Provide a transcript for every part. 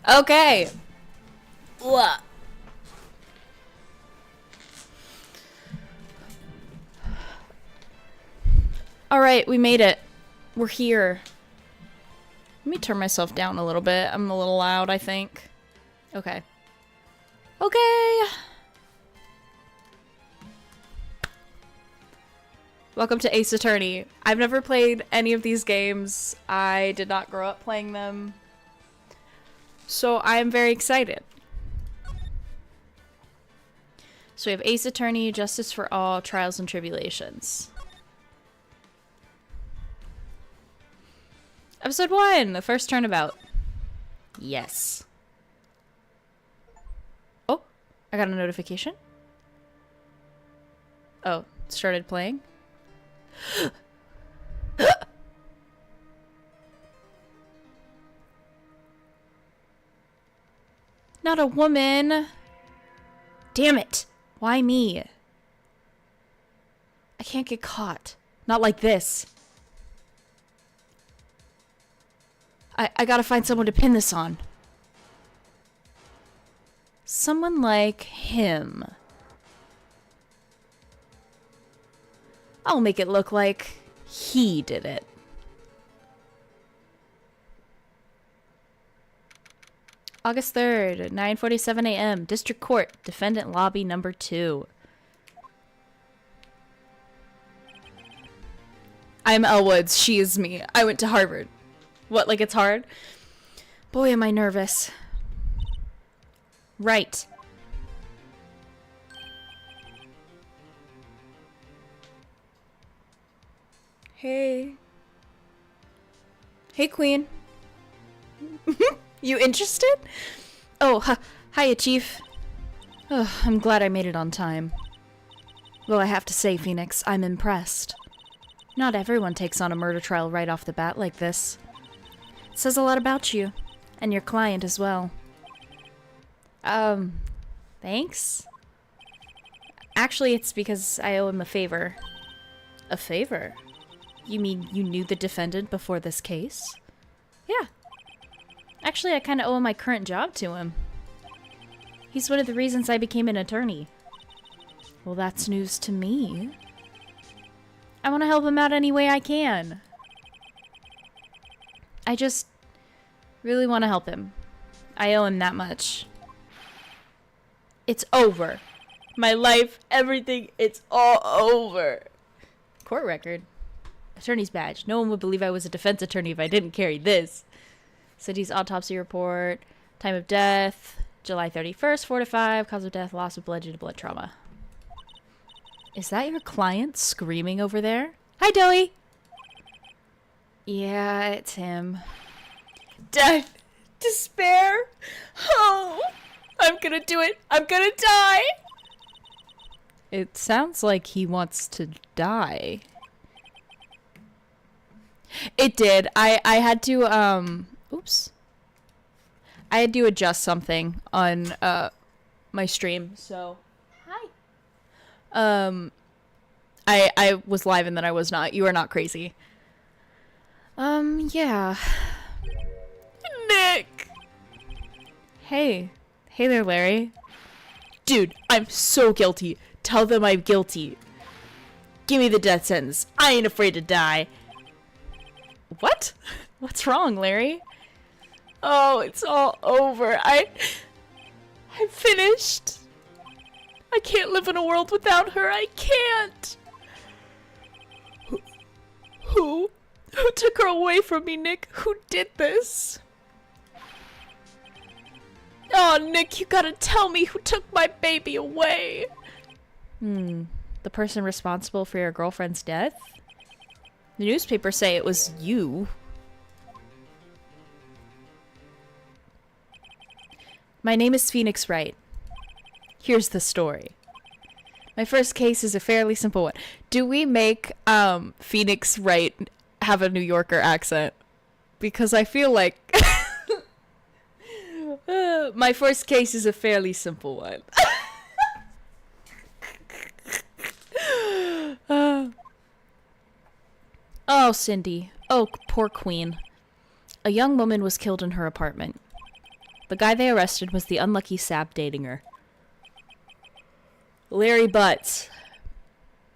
Okay. What? Alright, we made it. We're here. Let me turn myself down a little bit. I'm a little loud, I think. Okay. Okay. Welcome to Ace Attorney. I've never played any of these games. I did not grow up playing them. So I am very excited. So we have Ace Attorney, Justice for All, Trials and Tribulations. Episode 1, the first turnabout. Yes. Oh, I got a notification. Oh, it started playing. Not a woman. Damn it. Why me? I can't get caught. Not like this. I gotta find someone to pin this on. Someone like him. I'll make it look like he did it. August 3rd, 9:47 a.m. District Court, Defendant Lobby number 2. I'm Elle Woods. She is me. I went to Harvard. What, like it's hard? Boy, am I nervous. Right. Hey. Hey, Queen. You interested? Oh, hiya, Chief. Oh, I'm glad I made it on time. Well, I have to say, Phoenix, I'm impressed. Not everyone takes on a murder trial right off the bat like this. It says a lot about you, and your client as well. Thanks? Actually, it's because I owe him a favor. A favor? You mean you knew the defendant before this case? Yeah. Actually, I kind of owe my current job to him. He's one of the reasons I became an attorney. Well, that's news to me. I want to help him out any way I can. I just really want to help him. I owe him that much. It's over. My life, everything, it's all over. Court record. Attorney's badge. No one would believe I was a defense attorney if I didn't carry this. City's autopsy report. Time of death. July 31st, 4 to 5. Cause of death, loss of blood due to blood trauma. Is that your client screaming over there? Hi, Doey! Yeah, it's him. Death! Despair! Oh! I'm gonna do it! I'm gonna die! It sounds like he wants to die. It did. I had to, oops. I had to adjust something on, my stream, so. Hi. I was live and then I was not. You are not crazy. Yeah. Nick! Hey. Hey there, Larry. Dude, I'm so guilty. Tell them I'm guilty. Give me the death sentence. I ain't afraid to die. What? What's wrong, Larry? Oh, it's all over. I'm finished. I can't live in a world without her. I can't. Who took her away from me, Nick? Who did this? Oh, Nick, you gotta tell me who took my baby away. The person responsible for your girlfriend's death? The newspapers say it was you. My name is Phoenix Wright. Here's the story. My first case is a fairly simple one. Do we make Phoenix Wright have a New Yorker accent? Because I feel like my first case is a fairly simple one. Oh, Cindy. Oh, poor Queen. A young woman was killed in her apartment. The guy they arrested was the unlucky sap dating her. Larry Butts.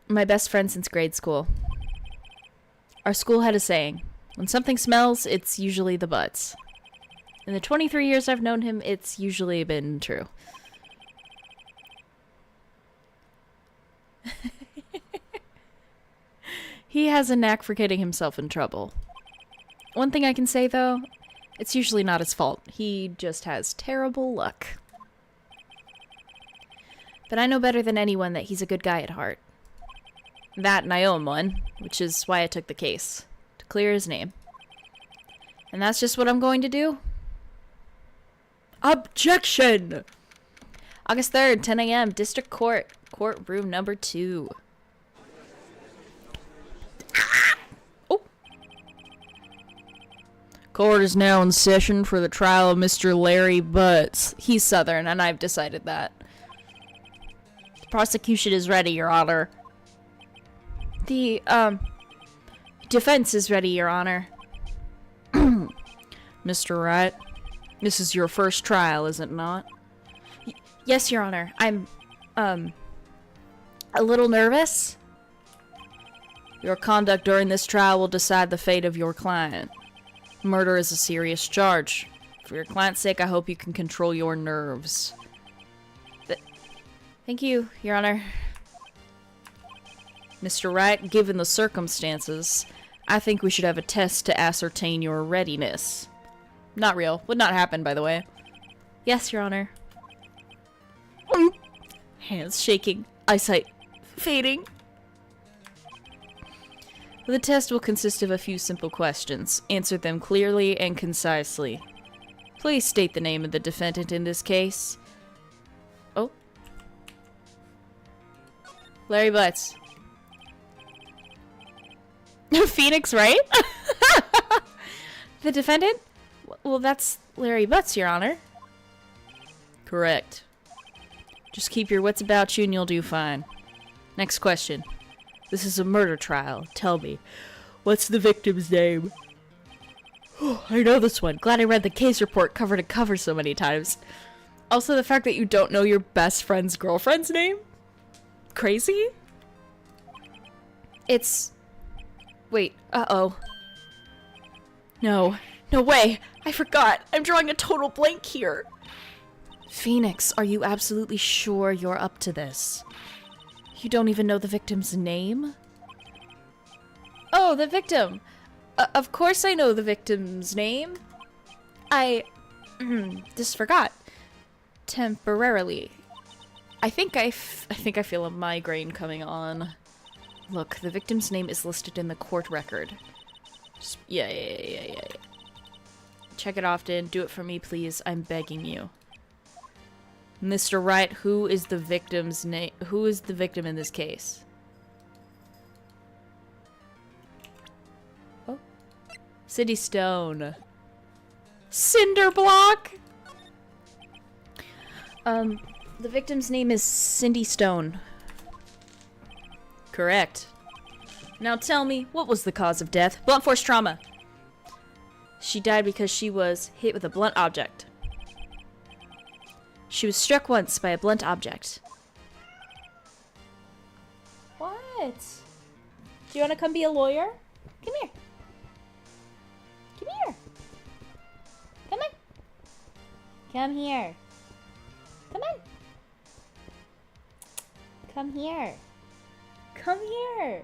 My best friend since grade school. Our school had a saying. When something smells, it's usually the butts. In the 23 years I've known him, it's usually been true. He has a knack for getting himself in trouble. One thing I can say, though, it's usually not his fault. He just has terrible luck. But I know better than anyone that he's a good guy at heart. That and I owe him one, which is why I took the case. To clear his name. And that's just what I'm going to do. Objection! August 3rd, 10 a.m., District Court. Courtroom number 2. Oh. Court is now in session for the trial of Mr. Larry Butts. He's Southern, and I've decided that. The prosecution is ready, Your Honor. The, defense is ready, Your Honor. Mr. Wright, this is your first trial, is it not? Yes, Your Honor. I'm, a little nervous. Your conduct during this trial will decide the fate of your client. Murder is a serious charge. For your client's sake, I hope you can control your nerves. Thank you, Your Honor. Mr. Wright, given the circumstances, I think we should have a test to ascertain your readiness. Not real. Would not happen, by the way. Yes, Your Honor. Hands shaking. Eyesight fading. The test will consist of a few simple questions. Answer them clearly and concisely. Please state the name of the defendant in this case. Oh. Larry Butts. Phoenix, right? The defendant? Well, that's Larry Butts, Your Honor. Correct. Just keep your wits about you and you'll do fine. Next question. This is a murder trial. Tell me, what's the victim's name? Oh, I know this one. Glad I read the case report cover to cover so many times. Also, the fact that you don't know your best friend's girlfriend's name? Crazy? It's... Wait, uh-oh. No. No way! I forgot! I'm drawing a total blank here! Phoenix, are you absolutely sure you're up to this? You don't even know the victim's name? Oh, the victim! Of course I know the victim's name. I... just forgot. Temporarily. I think I feel a migraine coming on. Look, the victim's name is listed in the court record. Just, yeah. Check it often. Do it for me, please. I'm begging you. Mr. Wright, who is the victim's name? Who is the victim in this case? Oh. Cindy Stone. Cinderblock? The victim's name is Cindy Stone. Correct. Now tell me, what was the cause of death? Blunt force trauma. She died because she was hit with a blunt object. She was struck once by a blunt object. What? Do you want to come be a lawyer? Come here. Come here. Come on. Come here. Come on. Come here. Come here.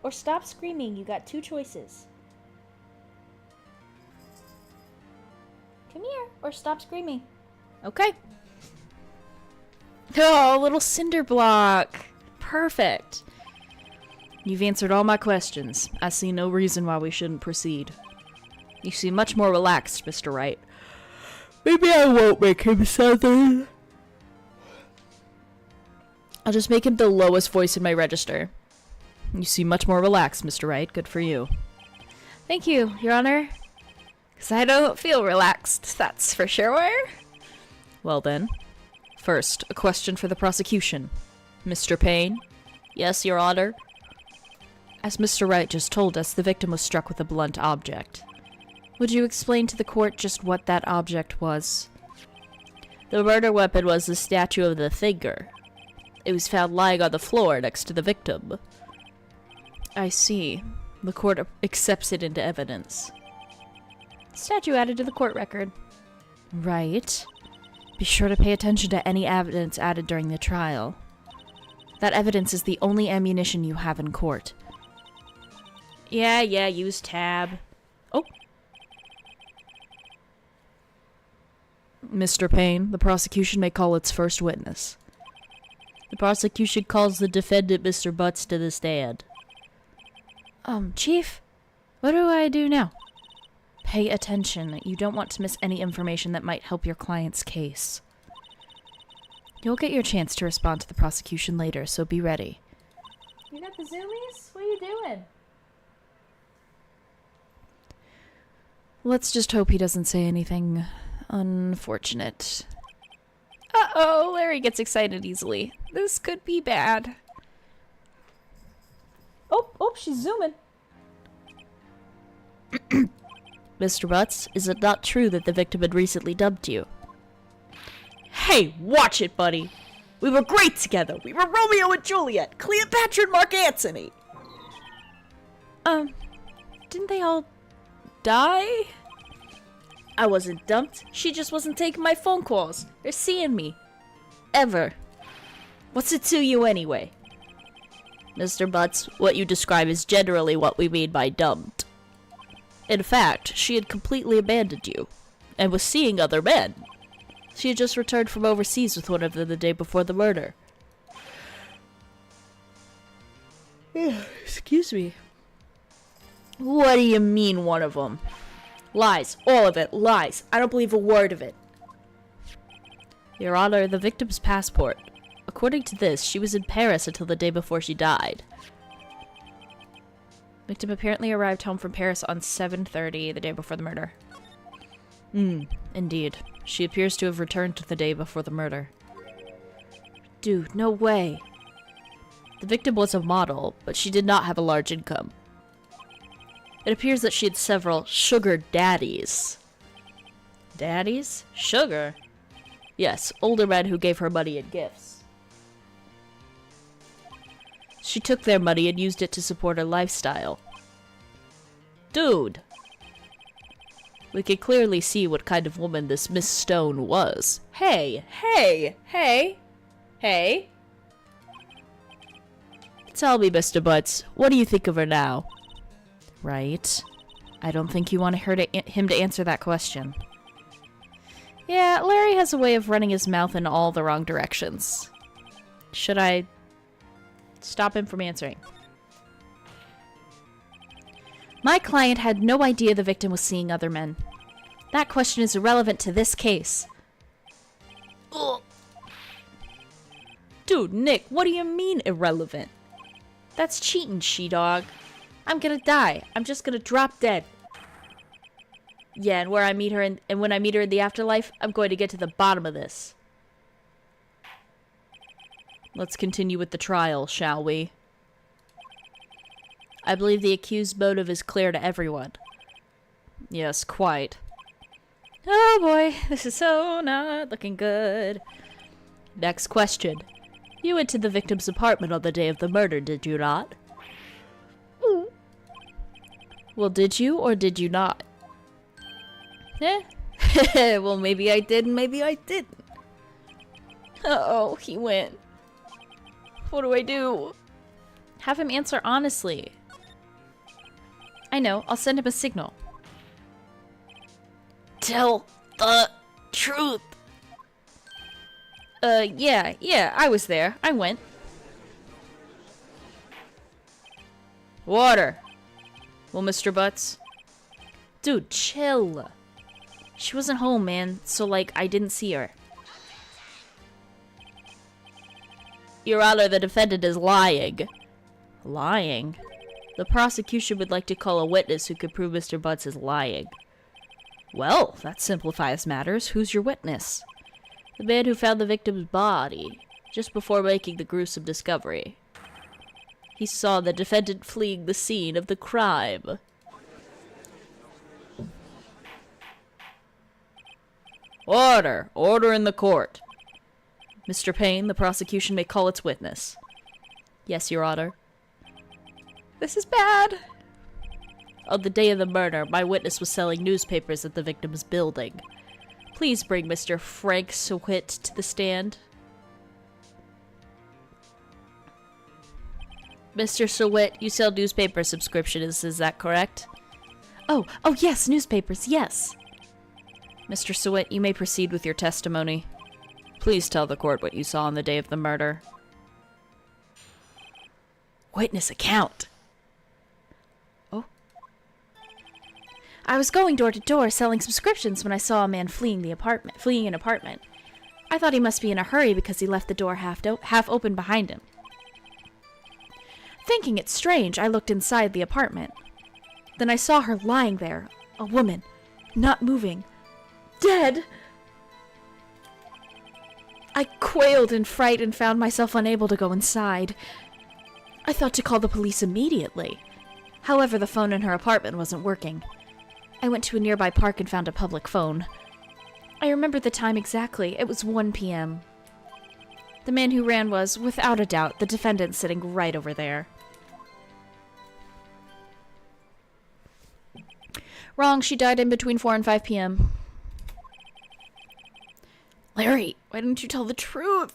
Or stop screaming. You got 2 choices. Come here. Or stop screaming. Okay. Oh, little cinder block. Perfect. You've answered all my questions. I see no reason why we shouldn't proceed. You seem much more relaxed, Mr. Wright. Maybe I won't make him Southern. I'll just make him the lowest voice in my register. You seem much more relaxed, Mr. Wright. Good for you. Thank you, Your Honor. Because I don't feel relaxed, that's for sure. Well then. First, a question for the prosecution. Mr. Payne? Yes, Your Honor. As Mr. Wright just told us, the victim was struck with a blunt object. Would you explain to the court just what that object was? The murder weapon was the statue of the thinker. It was found lying on the floor next to the victim. I see. The court accepts it into evidence. Statue added to the court record. Right. Be sure to pay attention to any evidence added during the trial. That evidence is the only ammunition you have in court. Yeah, use tab. Oh. Mr. Payne, the prosecution may call its first witness. The prosecution calls the defendant, Mr. Butts, to the stand. Chief? What do I do now? Pay attention. You don't want to miss any information that might help your client's case. You'll get your chance to respond to the prosecution later, so be ready. You got the zoomies? What are you doing? Let's just hope he doesn't say anything unfortunate. Uh-oh, Larry gets excited easily. This could be bad. Oh, she's zooming. Mr. Butts, is it not true that the victim had recently dumped you? Hey, watch it, buddy. We were great together. We were Romeo and Juliet, Cleopatra and Mark Antony. Didn't they all die? I wasn't dumped. She just wasn't taking my phone calls or seeing me. Ever. What's it to you anyway? Mr. Butts, what you describe is generally what we mean by dumped. In fact, she had completely abandoned you, and was seeing other men. She had just returned from overseas with one of them the day before the murder. Excuse me. What do you mean, one of them? Lies. All of it. Lies. I don't believe a word of it. Your Honor, the victim's passport. According to this, she was in Paris until the day before she died. Victim apparently arrived home from Paris on 7:30, the day before the murder. Indeed. She appears to have returned the day before the murder. Dude, no way. The victim was a model, but she did not have a large income. It appears that she had several sugar daddies. Daddies? Sugar? Yes, older men who gave her money and gifts. She took their money and used it to support her lifestyle. Dude! We could clearly see what kind of woman this Miss Stone was. Hey! Tell me, Mr. Butts, what do you think of her now? Right. I don't think you want him to answer that question. Yeah, Larry has a way of running his mouth in all the wrong directions. Should I stop him from answering? My client had no idea the victim was seeing other men. That question is irrelevant to this case. Ugh. Dude, Nick, what do you mean irrelevant? That's cheating, she-dog. I'm gonna die. I'm just gonna drop dead. Yeah, and when I meet her in the afterlife, I'm going to get to the bottom of this. Let's continue with the trial, shall we? I believe the accused's motive is clear to everyone. Yes, quite. Oh boy, this is so not looking good. Next question. You went to the victim's apartment on the day of the murder, did you not? Well, did you or did you not? Well, maybe I did and maybe I didn't. Uh-oh, he went. What do I do? Have him answer honestly. I know, I'll send him a signal. Tell the truth. Yeah, I was there. I went. Water. Well, Mr. Butts? Dude, chill. She wasn't home, man, so, like, I didn't see her. Your Honor, the defendant is lying. Lying? The prosecution would like to call a witness who could prove Mr. Butts is lying. Well, that simplifies matters. Who's your witness? The man who found the victim's body, just before making the gruesome discovery. He saw the defendant fleeing the scene of the crime. Order! Order in the court. Mr. Payne, the prosecution may call its witness. Yes, Your Honor. This is bad. On the day of the murder, my witness was selling newspapers at the victim's building. Please bring Mr. Frank Switt to the stand. Mr. Switt, you sell newspaper subscriptions, is that correct? Oh, yes, newspapers, yes. Mr. Switt, you may proceed with your testimony. Please tell the court what you saw on the day of the murder. Witness account. Oh. I was going door to door selling subscriptions when I saw a man fleeing an apartment. I thought he must be in a hurry because he left the door half open behind him. Thinking it strange, I looked inside the apartment. Then I saw her lying there, a woman, not moving, dead. I quailed in fright and found myself unable to go inside. I thought to call the police immediately. However, the phone in her apartment wasn't working. I went to a nearby park and found a public phone. I remember the time exactly. It was 1 p.m. The man who ran was, without a doubt, the defendant sitting right over there. Wrong, she died in between 4 and 5 p.m. Larry, why didn't you tell the truth?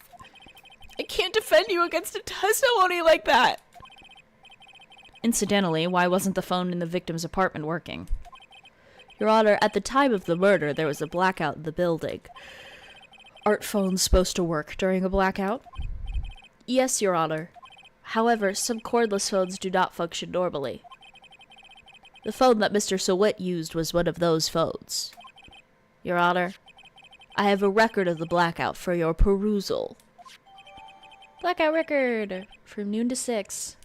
I can't defend you against a testimony like that. Incidentally, why wasn't the phone in the victim's apartment working? Your Honor, at the time of the murder, there was a blackout in the building. Aren't phones supposed to work during a blackout? Yes, Your Honor. However, some cordless phones do not function normally. The phone that Mr. Switt used was one of those phones. Your Honor, I have a record of the blackout for your perusal. Blackout record from noon to 6.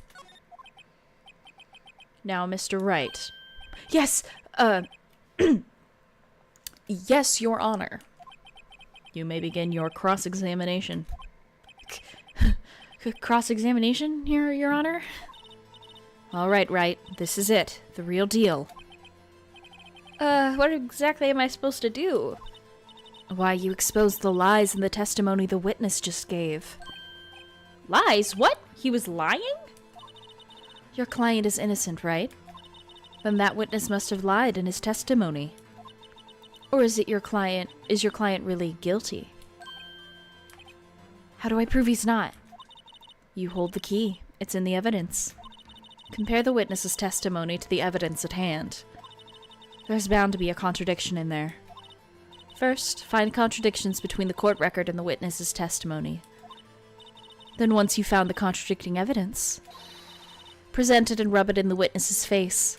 Now, Mr. Wright. Yes, yes, Your Honor. You may begin your cross-examination. Cross-examination, Your Honor? All right, Wright. This is it. The real deal. What exactly am I supposed to do? Why, you exposed the lies in the testimony the witness just gave. Lies? What? He was lying? Your client is innocent, right? Then that witness must have lied in his testimony. Or is your client really guilty? How do I prove he's not? You hold the key. It's in the evidence. Compare the witness's testimony to the evidence at hand. There's bound to be a contradiction in there. First, find contradictions between the court record and the witness's testimony. Then once you've found the contradicting evidence, present it and rub it in the witness's face.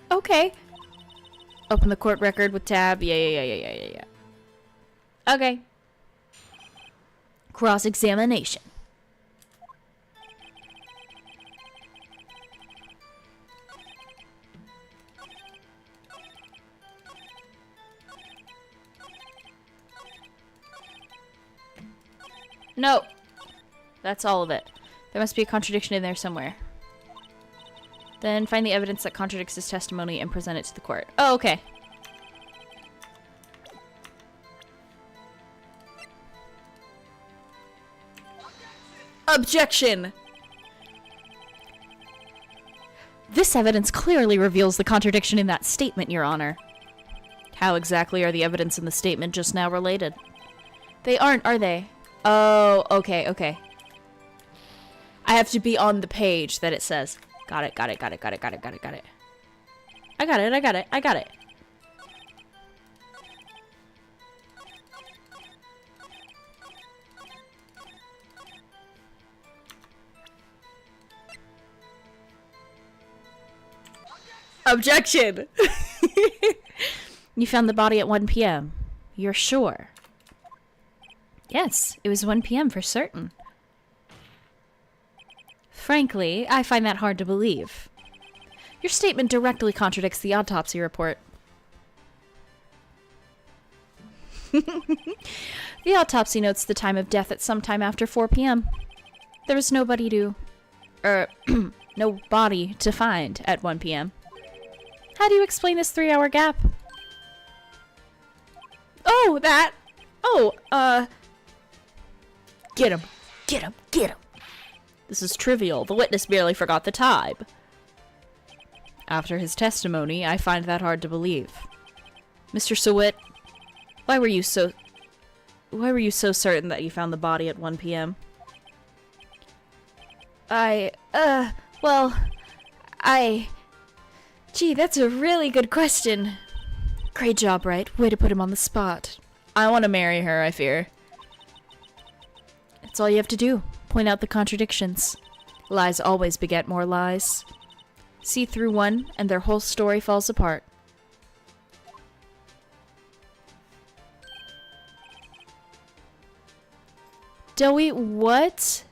Okay. Open the court record with tab. Yeah. Okay. Cross-examination. No. That's all of it. There must be a contradiction in there somewhere. Then find the evidence that contradicts his testimony and present it to the court. Oh, okay. Objection! This evidence clearly reveals the contradiction in that statement, Your Honor. How exactly are the evidence in the statement just now related? They aren't, are they? Oh, okay. I have to be on the page that it says. Got it. I got it. Objection! You found the body at 1 p.m. You're sure? Yes, it was 1 p.m. for certain. Frankly, I find that hard to believe. Your statement directly contradicts the autopsy report. The autopsy notes the time of death at some time after 4 p.m. There was nobody to... no body to find at 1 p.m. How do you explain this 3-hour gap? Oh, that! Oh, Get him! Get him! Get him! This is trivial. The witness merely forgot the time. After his testimony, I find that hard to believe. Mr. Sewit, why were you so certain that you found the body at 1 p.m.? Gee, that's a really good question. Great job, Wright. Way to put him on the spot. I want to marry her, I fear. That's all you have to do. Point out the contradictions. Lies always beget more lies. See through one, and their whole story falls apart. Joey, what?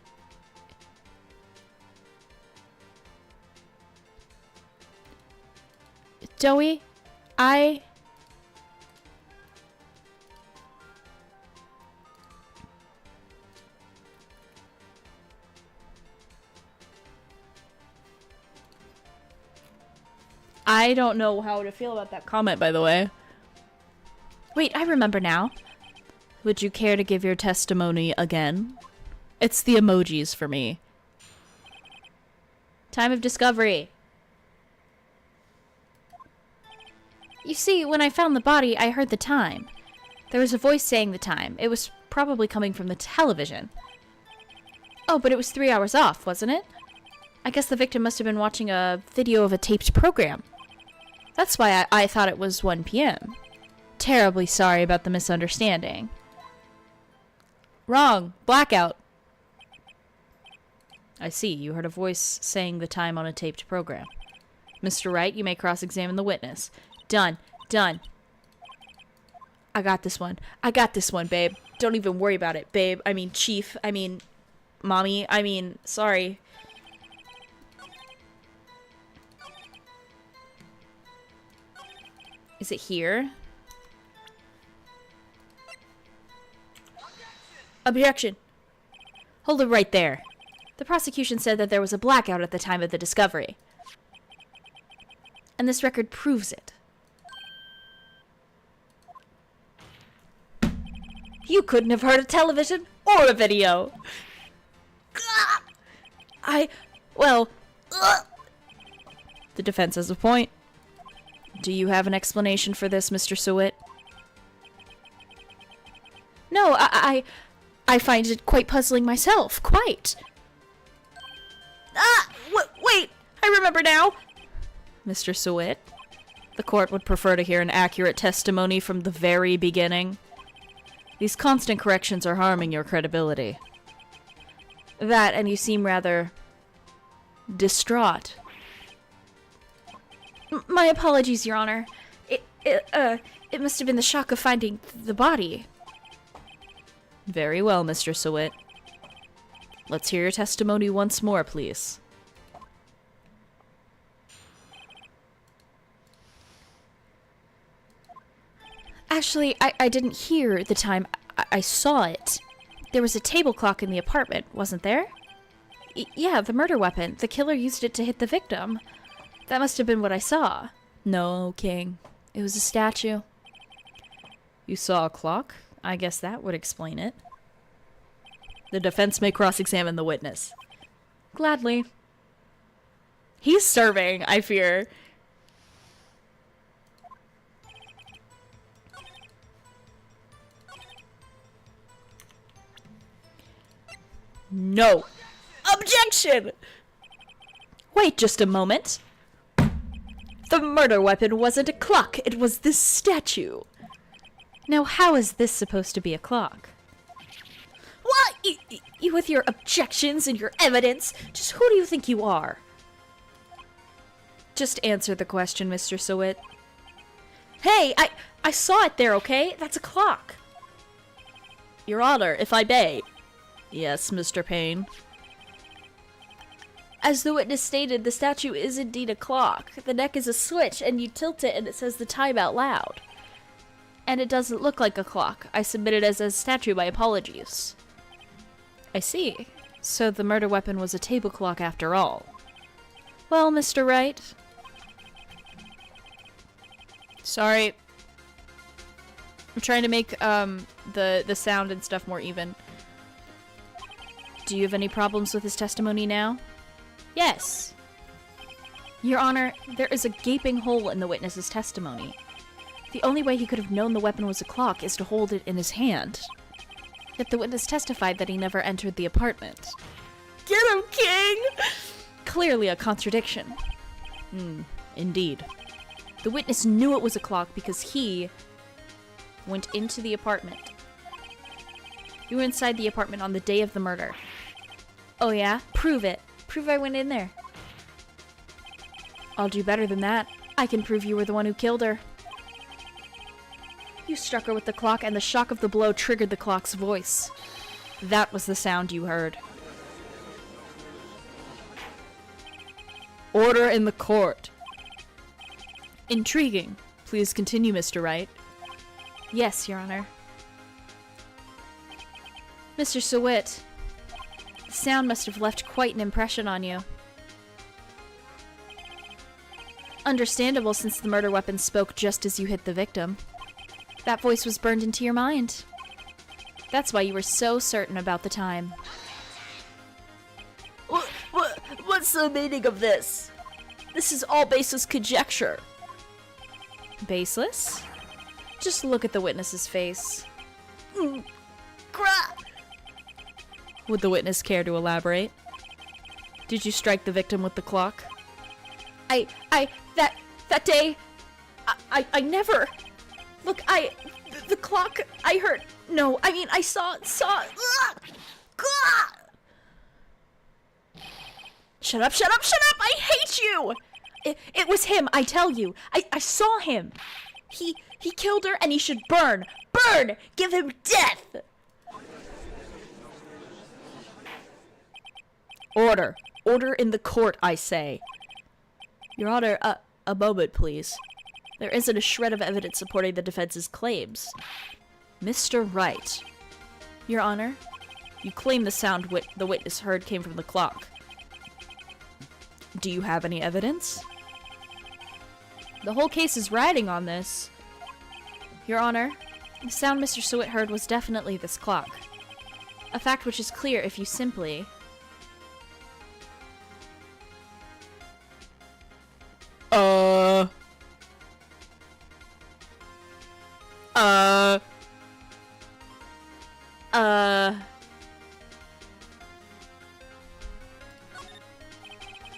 Joey, I don't know how to feel about that comment, by the way. Wait, I remember now. Would you care to give your testimony again? It's the emojis for me. Time of discovery. You see, when I found the body, I heard the time. There was a voice saying the time. It was probably coming from the television. Oh, but it was 3 hours off, wasn't it? I guess the victim must have been watching a video of a taped program. That's why I thought it was 1 p.m. Terribly sorry about the misunderstanding. Wrong. Blackout. I see. You heard a voice saying the time on a taped program. Mr. Wright, you may cross-examine the witness. Done. Done. I got this one. I got this one, babe. Don't even worry about it, babe. I mean, chief. I mean, mommy. I mean, sorry. Is it here? Objection! Hold it right there. The prosecution said that there was a blackout at the time of the discovery. And this record proves it. You couldn't have heard a television or a video. Well... The defense has a point. Do you have an explanation for this, Mr. Sewit? No, I find it quite puzzling myself. Quite. Wait! I remember now! Mr. Sewit, the court would prefer to hear an accurate testimony from the very beginning. These constant corrections are harming your credibility. That, and you seem rather... distraught. My apologies, Your Honor. It must have been the shock of finding the body. Very well, Mr. Sewit. Let's hear your testimony once more, please. Actually, I didn't hear the time. I saw it. There was a table clock in the apartment, wasn't there? Yeah, the murder weapon. The killer used it to hit the victim. That must have been what I saw. No, King. It was a statue. You saw a clock? I guess that would explain it. The defense may cross-examine the witness. Gladly. He's serving, I fear. No. Objection! Wait just a moment. The murder weapon wasn't a clock. It was this statue. Now, how is this supposed to be a clock? What? You with your objections and your evidence? Just who do you think you are? Just answer the question, Mr. Sewit. Hey, I saw it there, okay? That's a clock. Your Honor, if I may. Yes, Mr. Payne. As the witness stated, the statue is indeed a clock. The neck is a switch, and you tilt it and it says the time out loud. And it doesn't look like a clock. I submit it as a statue, my apologies. I see. So the murder weapon was a table clock after all. Well, Mr. Wright. Sorry. I'm trying to make the sound and stuff more even. Do you have any problems with his testimony now? Yes. Your Honor, there is a gaping hole in the witness's testimony. The only way he could have known the weapon was a clock is to hold it in his hand. Yet the witness testified that he never entered the apartment. Get him, King! Clearly a contradiction. Indeed. The witness knew it was a clock because he went into the apartment. You were inside the apartment on the day of the murder. Oh yeah? Prove it. Prove I went in there. I'll do better than that. I can prove you were the one who killed her. You struck her with the clock, and the shock of the blow triggered the clock's voice. That was the sound you heard. Order in the court. Intriguing. Please continue, Mr. Wright. Yes, Your Honor. Mr. Sewit, the sound must have left quite an impression on you. Understandable, since the murder weapon spoke just as you hit the victim. That voice was burned into your mind. That's why you were so certain about the time. What's the meaning of this? This is all baseless conjecture. Baseless? Just look at the witness's face. Would the witness care to elaborate? Did you strike the victim with the clock? That day, I never... Look, the clock, I heard, no, I mean, I saw, Shut up, I hate you! It was him, I tell you, I saw him. He killed her and he should burn, give him death! Order in the court, I say. Your Honor, a moment, please. There isn't a shred of evidence supporting the defense's claims. Mr. Wright. Your Honor, you claim the sound the witness heard came from the clock. Do you have any evidence? The whole case is riding on this. Your Honor, the sound Mr. Sewit heard was definitely this clock. A fact which is clear if you simply...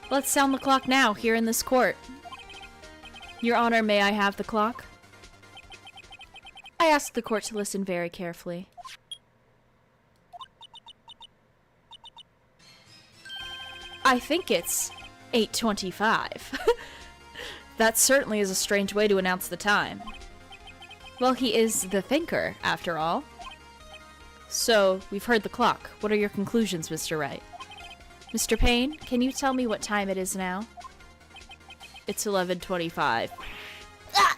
Let's sound the clock now, here in this court. Your Honor, may I have the clock? I ask the court to listen very carefully. I think it's 8:25. That certainly is a strange way to announce the time. Well, he is the thinker, after all. So, we've heard the clock. What are your conclusions, Mr. Wright? Mr. Payne, can you tell me what time it is now? It's 11:25. Ah!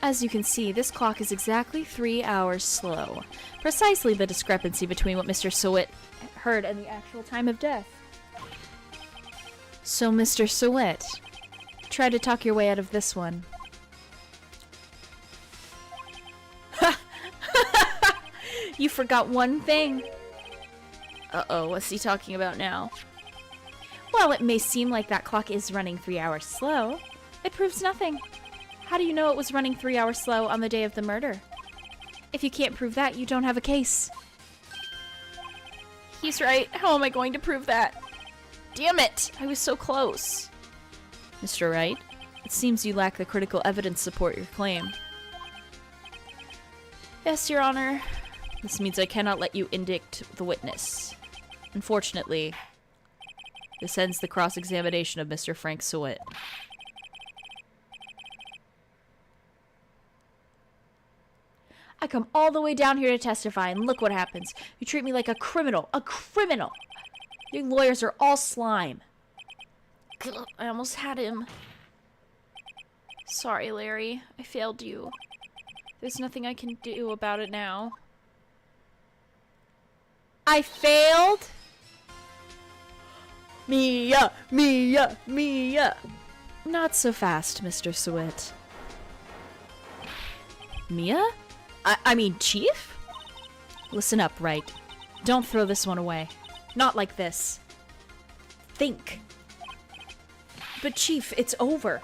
As you can see, this clock is exactly 3 hours slow. Precisely the discrepancy between what Mr. Sewit heard and the actual time of death. So, Mr. Sewit, try to talk your way out of this one. You forgot one thing. Uh-oh, what's he talking about now? Well, it may seem like that clock is running 3 hours slow. It proves nothing. How do you know it was running 3 hours slow on the day of the murder? If you can't prove that, you don't have a case. He's right. How am I going to prove that? Damn it! I was so close. Mr. Wright, it seems you lack the critical evidence to support your claim. Yes, Your Honor. This means I cannot let you indict the witness. Unfortunately, this ends the cross-examination of Mr. Frank Sewit. I come all the way down here to testify, and look what happens. You treat me like a criminal. A criminal! You lawyers are all slime. I almost had him. Sorry, Larry. I failed you. There's nothing I can do about it now. I failed? Mia! Mia! Mia! Not so fast, Mr. Sweat. Mia? I mean, Chief? Listen up, Wright. Don't throw this one away. Not like this. Think. But Chief, it's over.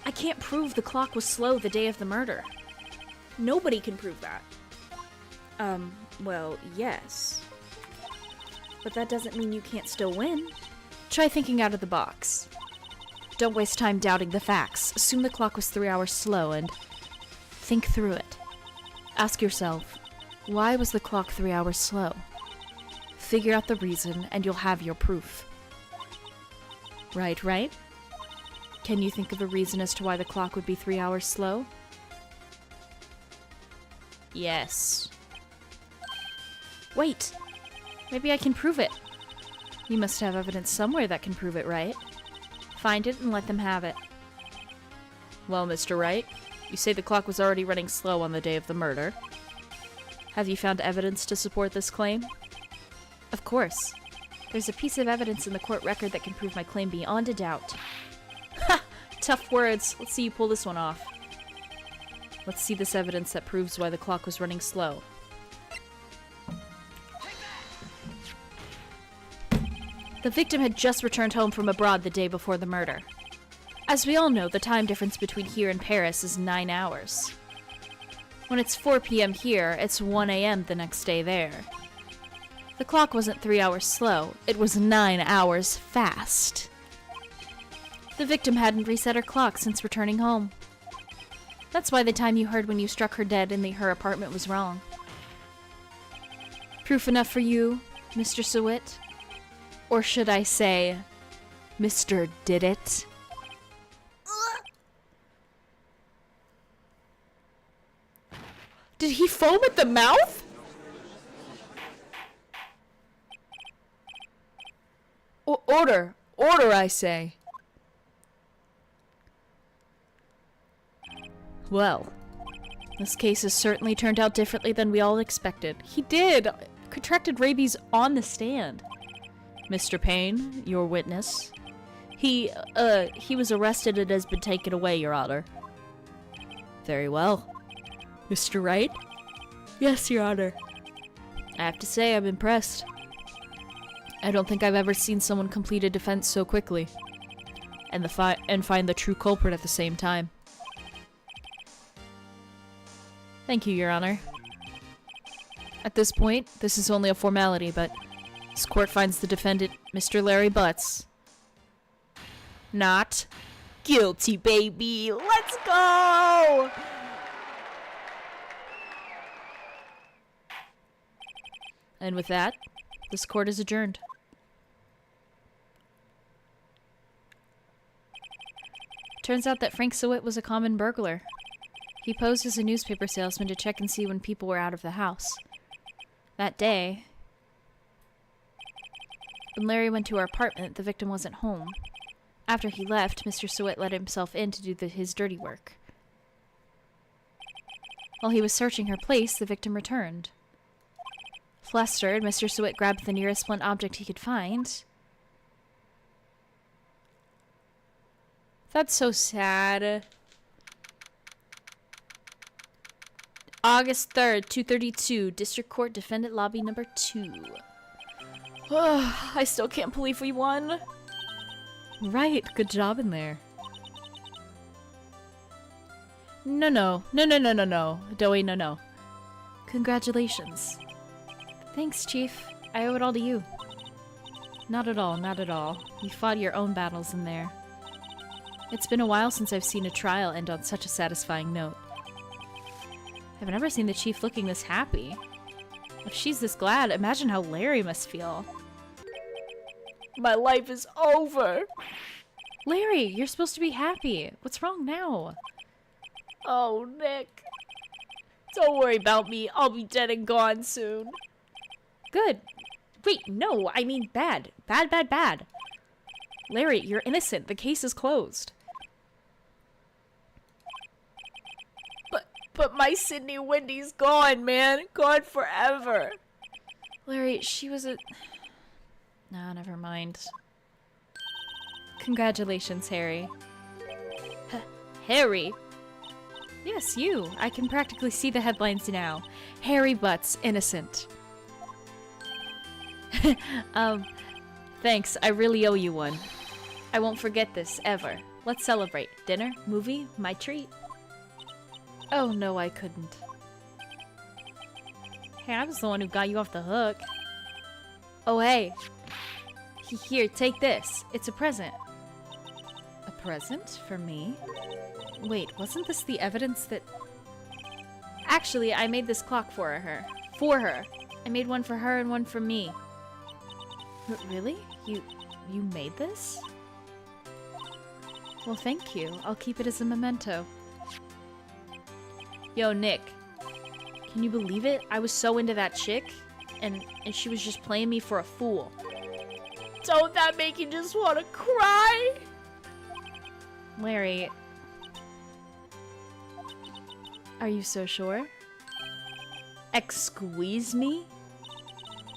I can't prove the clock was slow the day of the murder. Nobody can prove that. Well, yes. But that doesn't mean you can't still win. Try thinking out of the box. Don't waste time doubting the facts. Assume the clock was 3 hours slow and think through it. Ask yourself, why was the clock 3 hours slow? Figure out the reason and you'll have your proof. Right? Can you think of a reason as to why the clock would be 3 hours slow? Yes. Wait! Maybe I can prove it. You must have evidence somewhere that can prove it, right? Find it and let them have it. Well, Mr. Wright, you say the clock was already running slow on the day of the murder. Have you found evidence to support this claim? Of course. There's a piece of evidence in the court record that can prove my claim beyond a doubt. Ha! Tough words. Let's see you pull this one off. Let's see this evidence that proves why the clock was running slow. The victim had just returned home from abroad the day before the murder. As we all know, the time difference between here and Paris is 9 hours. When it's 4 p.m. here, it's 1 a.m. the next day there. The clock wasn't 3 hours slow, it was 9 hours fast. The victim hadn't reset her clock since returning home. That's why the time you heard when you struck her dead in her apartment was wrong. Proof enough for you, Mr. Sewit? Or should I say, Mr. Did It? Did he foam at the mouth? Order, I say. Well, this case has certainly turned out differently than we all expected. He did! Contracted rabies on the stand. Mr. Payne, your witness. He was arrested and has been taken away, Your Honor. Very well. Mr. Wright? Yes, Your Honor. I have to say, I'm impressed. I don't think I've ever seen someone complete a defense so quickly. And find the true culprit at the same time. Thank you, Your Honor. At this point, this is only a formality, but this court finds the defendant, Mr. Larry Butts, not guilty, baby! Let's go! And with that, this court is adjourned. Turns out that Frank Sewit was a common burglar. He posed as a newspaper salesman to check and see when people were out of the house. That day, when Larry went to our apartment, the victim wasn't home. After he left, Mr. Sewit let himself in to do his dirty work. While he was searching her place, the victim returned. Flustered, Mr. Sewit grabbed the nearest blunt object he could find. That's so sad. August 3rd, 2:32, District Court Defendant Lobby number 2. I still can't believe we won. Right, good job in there. No. Doey, no. Congratulations. Thanks, Chief. I owe it all to you. Not at all. You fought your own battles in there. It's been a while since I've seen a trial end on such a satisfying note. I've never seen the Chief looking this happy. If she's this glad, imagine how Larry must feel. My life is over! Larry, you're supposed to be happy. What's wrong now? Oh, Nick. Don't worry about me. I'll be dead and gone soon. Good. Wait, no, I mean bad. Bad. Larry, you're innocent. The case is closed. But my Sydney Wendy's gone, man. Gone forever. Larry, she was a... Nah, never mind. Congratulations, Harry. Harry? Yes, you. I can practically see the headlines now. Harry Butts, innocent. Thanks. I really owe you one. I won't forget this, ever. Let's celebrate. Dinner? Movie? My treat? Oh, no, I couldn't. Hey, I was the one who got you off the hook. Oh, hey. Here, take this. It's a present. A present? For me? Wait, wasn't this the evidence that... Actually, I made this clock for her. For her. I made one for her and one for me. Really? You made this? Well, thank you. I'll keep it as a memento. Yo, Nick. Can you believe it? I was so into that chick, and she was just playing me for a fool. Don't that make you just want to cry? Larry... Are you so sure? Excuse me?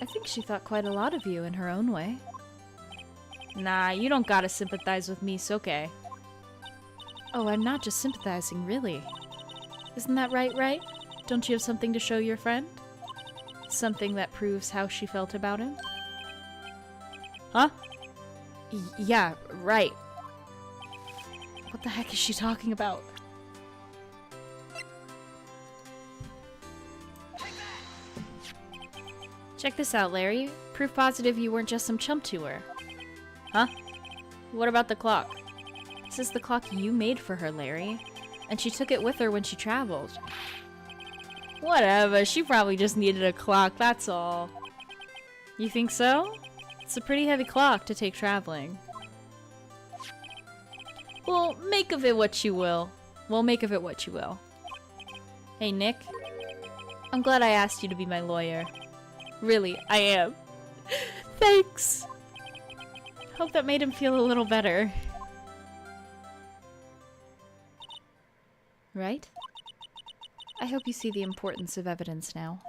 I think she thought quite a lot of you in her own way. Nah, you don't gotta sympathize with me, Soke. Oh, I'm not just sympathizing, really. Isn't that right, Wright? Don't you have something to show your friend? Something that proves how she felt about him? Huh? Yeah, right. What the heck is she talking about? Check this out, Larry. Proof positive you weren't just some chump to her. Huh? What about the clock? This is the clock you made for her, Larry. And she took it with her when she traveled. Whatever, she probably just needed a clock, that's all. You think so? It's a pretty heavy clock to take traveling. Well, make of it what you will. Hey, Nick. I'm glad I asked you to be my lawyer. Really, I am. Thanks! Hope that made him feel a little better. Right? I hope you see the importance of evidence now.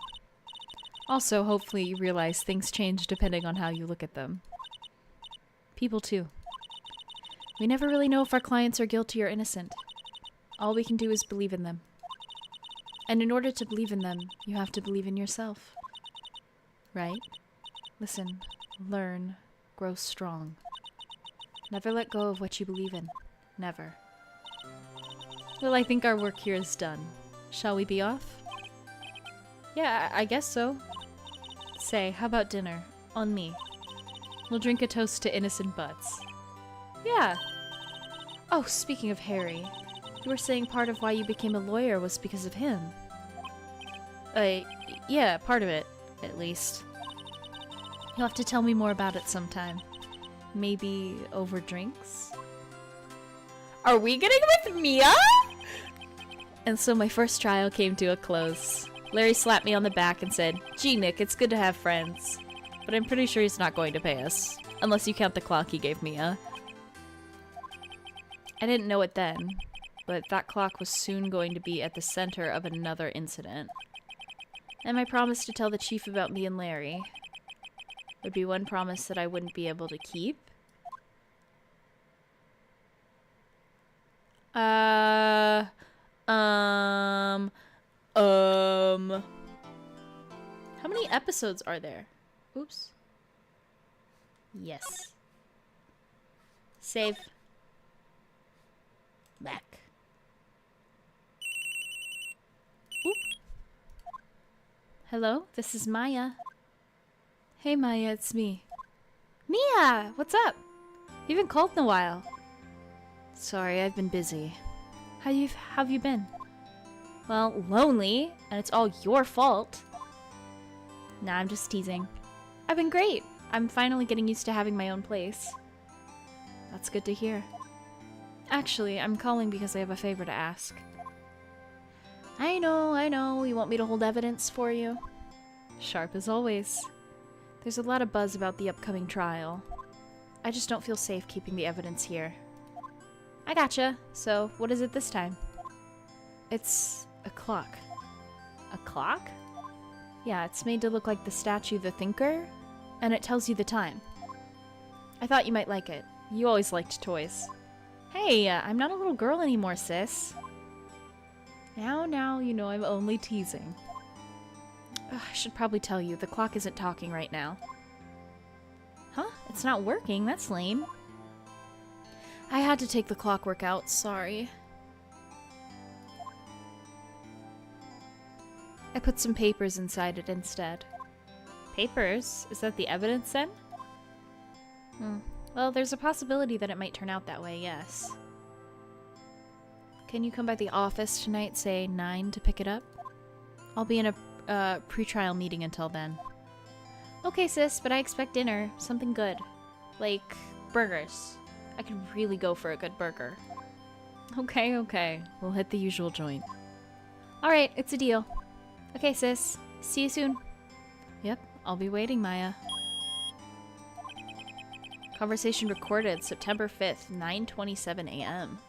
Also, hopefully you realize things change depending on how you look at them. People too. We never really know if our clients are guilty or innocent. All we can do is believe in them. And in order to believe in them, you have to believe in yourself. Right? Listen, learn, grow strong. Never let go of what you believe in. Never. Well, I think our work here is done. Shall we be off? Yeah, I guess so. Say, how about dinner? On me. We'll drink a toast to innocent butts. Yeah. Oh, speaking of Harry, you were saying part of why you became a lawyer was because of him. Yeah, part of it, at least. You'll have to tell me more about it sometime. Maybe over drinks? Are we getting with Mia? And so my first trial came to a close. Larry slapped me on the back and said, "Gee, Nick, it's good to have friends. But I'm pretty sure he's not going to pay us. Unless you count the clock he gave Mia." I didn't know it then, but that clock was soon going to be at the center of another incident. And my promise to tell the chief about me and Larry would be one promise that I wouldn't be able to keep. How many episodes are there? Oops. Yes. Save. Back. Oop. Hello, this is Maya. Hey Maya, it's me. Mia! What's up? You haven't called in a while. Sorry, I've been busy. How have you been? Well, lonely, and it's all your fault. Nah, I'm just teasing. I've been great. I'm finally getting used to having my own place. That's good to hear. Actually, I'm calling because I have a favor to ask. I know. You want me to hold evidence for you? Sharp as always. There's a lot of buzz about the upcoming trial. I just don't feel safe keeping the evidence here. I gotcha. So, what is it this time? It's a clock. A clock? Yeah, it's made to look like the statue The Thinker, and it tells you the time. I thought you might like it. You always liked toys. Hey, I'm not a little girl anymore, sis. Now, you know I'm only teasing. Ugh, I should probably tell you, the clock isn't talking right now. Huh? It's not working? That's lame. I had to take the clockwork out, sorry. I put some papers inside it instead. Papers? Is that the evidence then? Well, there's a possibility that it might turn out that way, yes. Can you come by the office tonight, say 9, to pick it up? I'll be in a pre-trial meeting until then. Okay, sis, but I expect dinner. Something good. Like, burgers. I could really go for a good burger. Okay. We'll hit the usual joint. Alright, it's a deal. Okay, sis. See you soon. Yep, I'll be waiting, Maya. Conversation recorded September 5th, 9:27 a.m.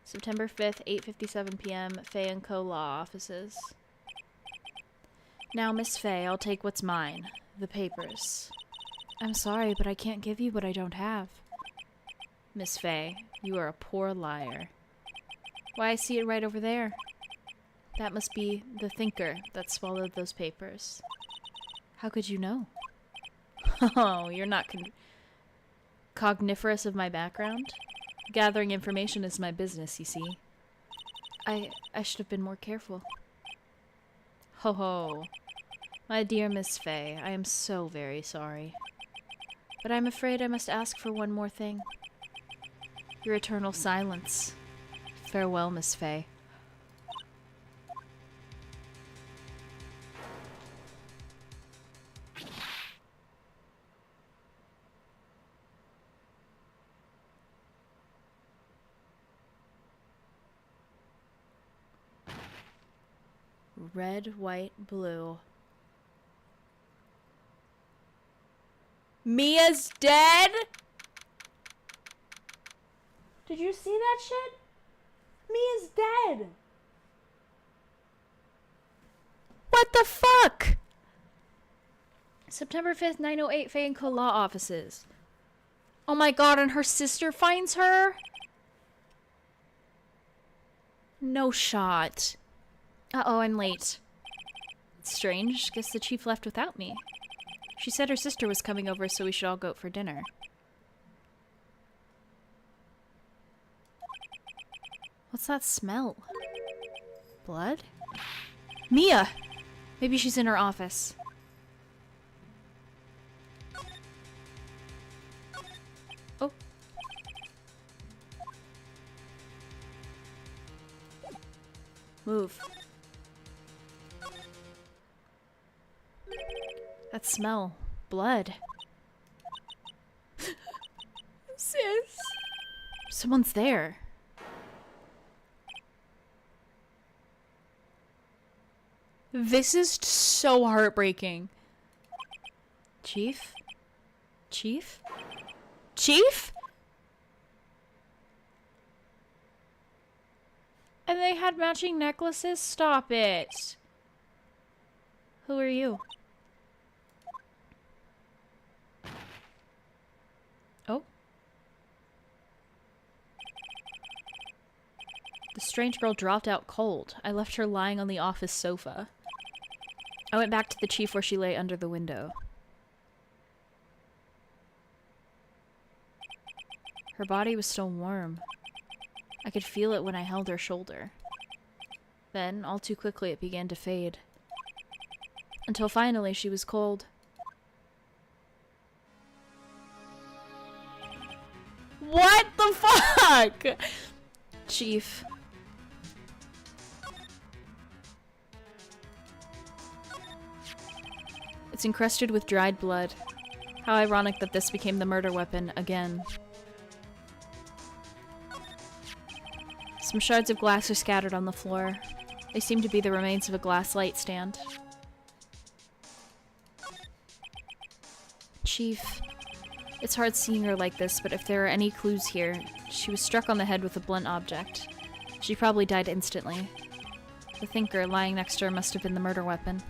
September 5th, 8:57 p.m. Faye & Co. Law Offices. Now, Miss Faye, I'll take what's mine. The papers. I'm sorry, but I can't give you what I don't have. Miss Faye, you are a poor liar. Why, I see it right over there. That must be the thinker that swallowed those papers. How could you know? Oh, you're not cogniferous of my background? Gathering information is my business, you see. I should have been more careful. Ho ho. My dear Miss Faye, I am so very sorry. But I'm afraid I must ask for one more thing. Your eternal silence. Farewell, Miss Faye. Red, white, blue. Mia's dead? Did you see that shit? Mia's dead. What the fuck? September 5th, 9:08, Faye & Co. Law Offices. Oh my god, and her sister finds her? No shot. Uh-oh, I'm late. It's strange. Guess the chief left without me. She said her sister was coming over, so we should all go out for dinner. What's that smell? Blood? Mia! Maybe she's in her office. Oh. Move. That smell. Blood. Sis. Someone's there. This is so heartbreaking. Chief? Chief? Chief? And they had matching necklaces? Stop it. Who are you? Oh. The strange girl dropped out cold. I left her lying on the office sofa. I went back to the chief where she lay under the window. Her body was still warm. I could feel it when I held her shoulder. Then, all too quickly, it began to fade. Until finally, she was cold. What the fuck? Chief. It's encrusted with dried blood. How ironic that this became the murder weapon again. Some shards of glass are scattered on the floor. They seem to be the remains of a glass light stand. Chief, it's hard seeing her like this, but if there are any clues here, she was struck on the head with a blunt object. She probably died instantly. The thinker lying next to her must have been the murder weapon.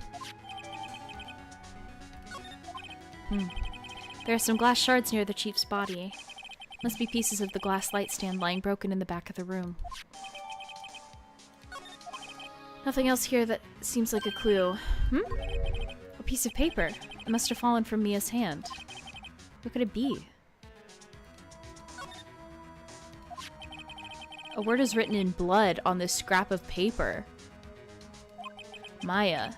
There are some glass shards near the chief's body. Must be pieces of the glass light stand lying broken in the back of the room. Nothing else here that seems like a clue. A piece of paper. It must have fallen from Mia's hand. What could it be? A word is written in blood on this scrap of paper. Maya.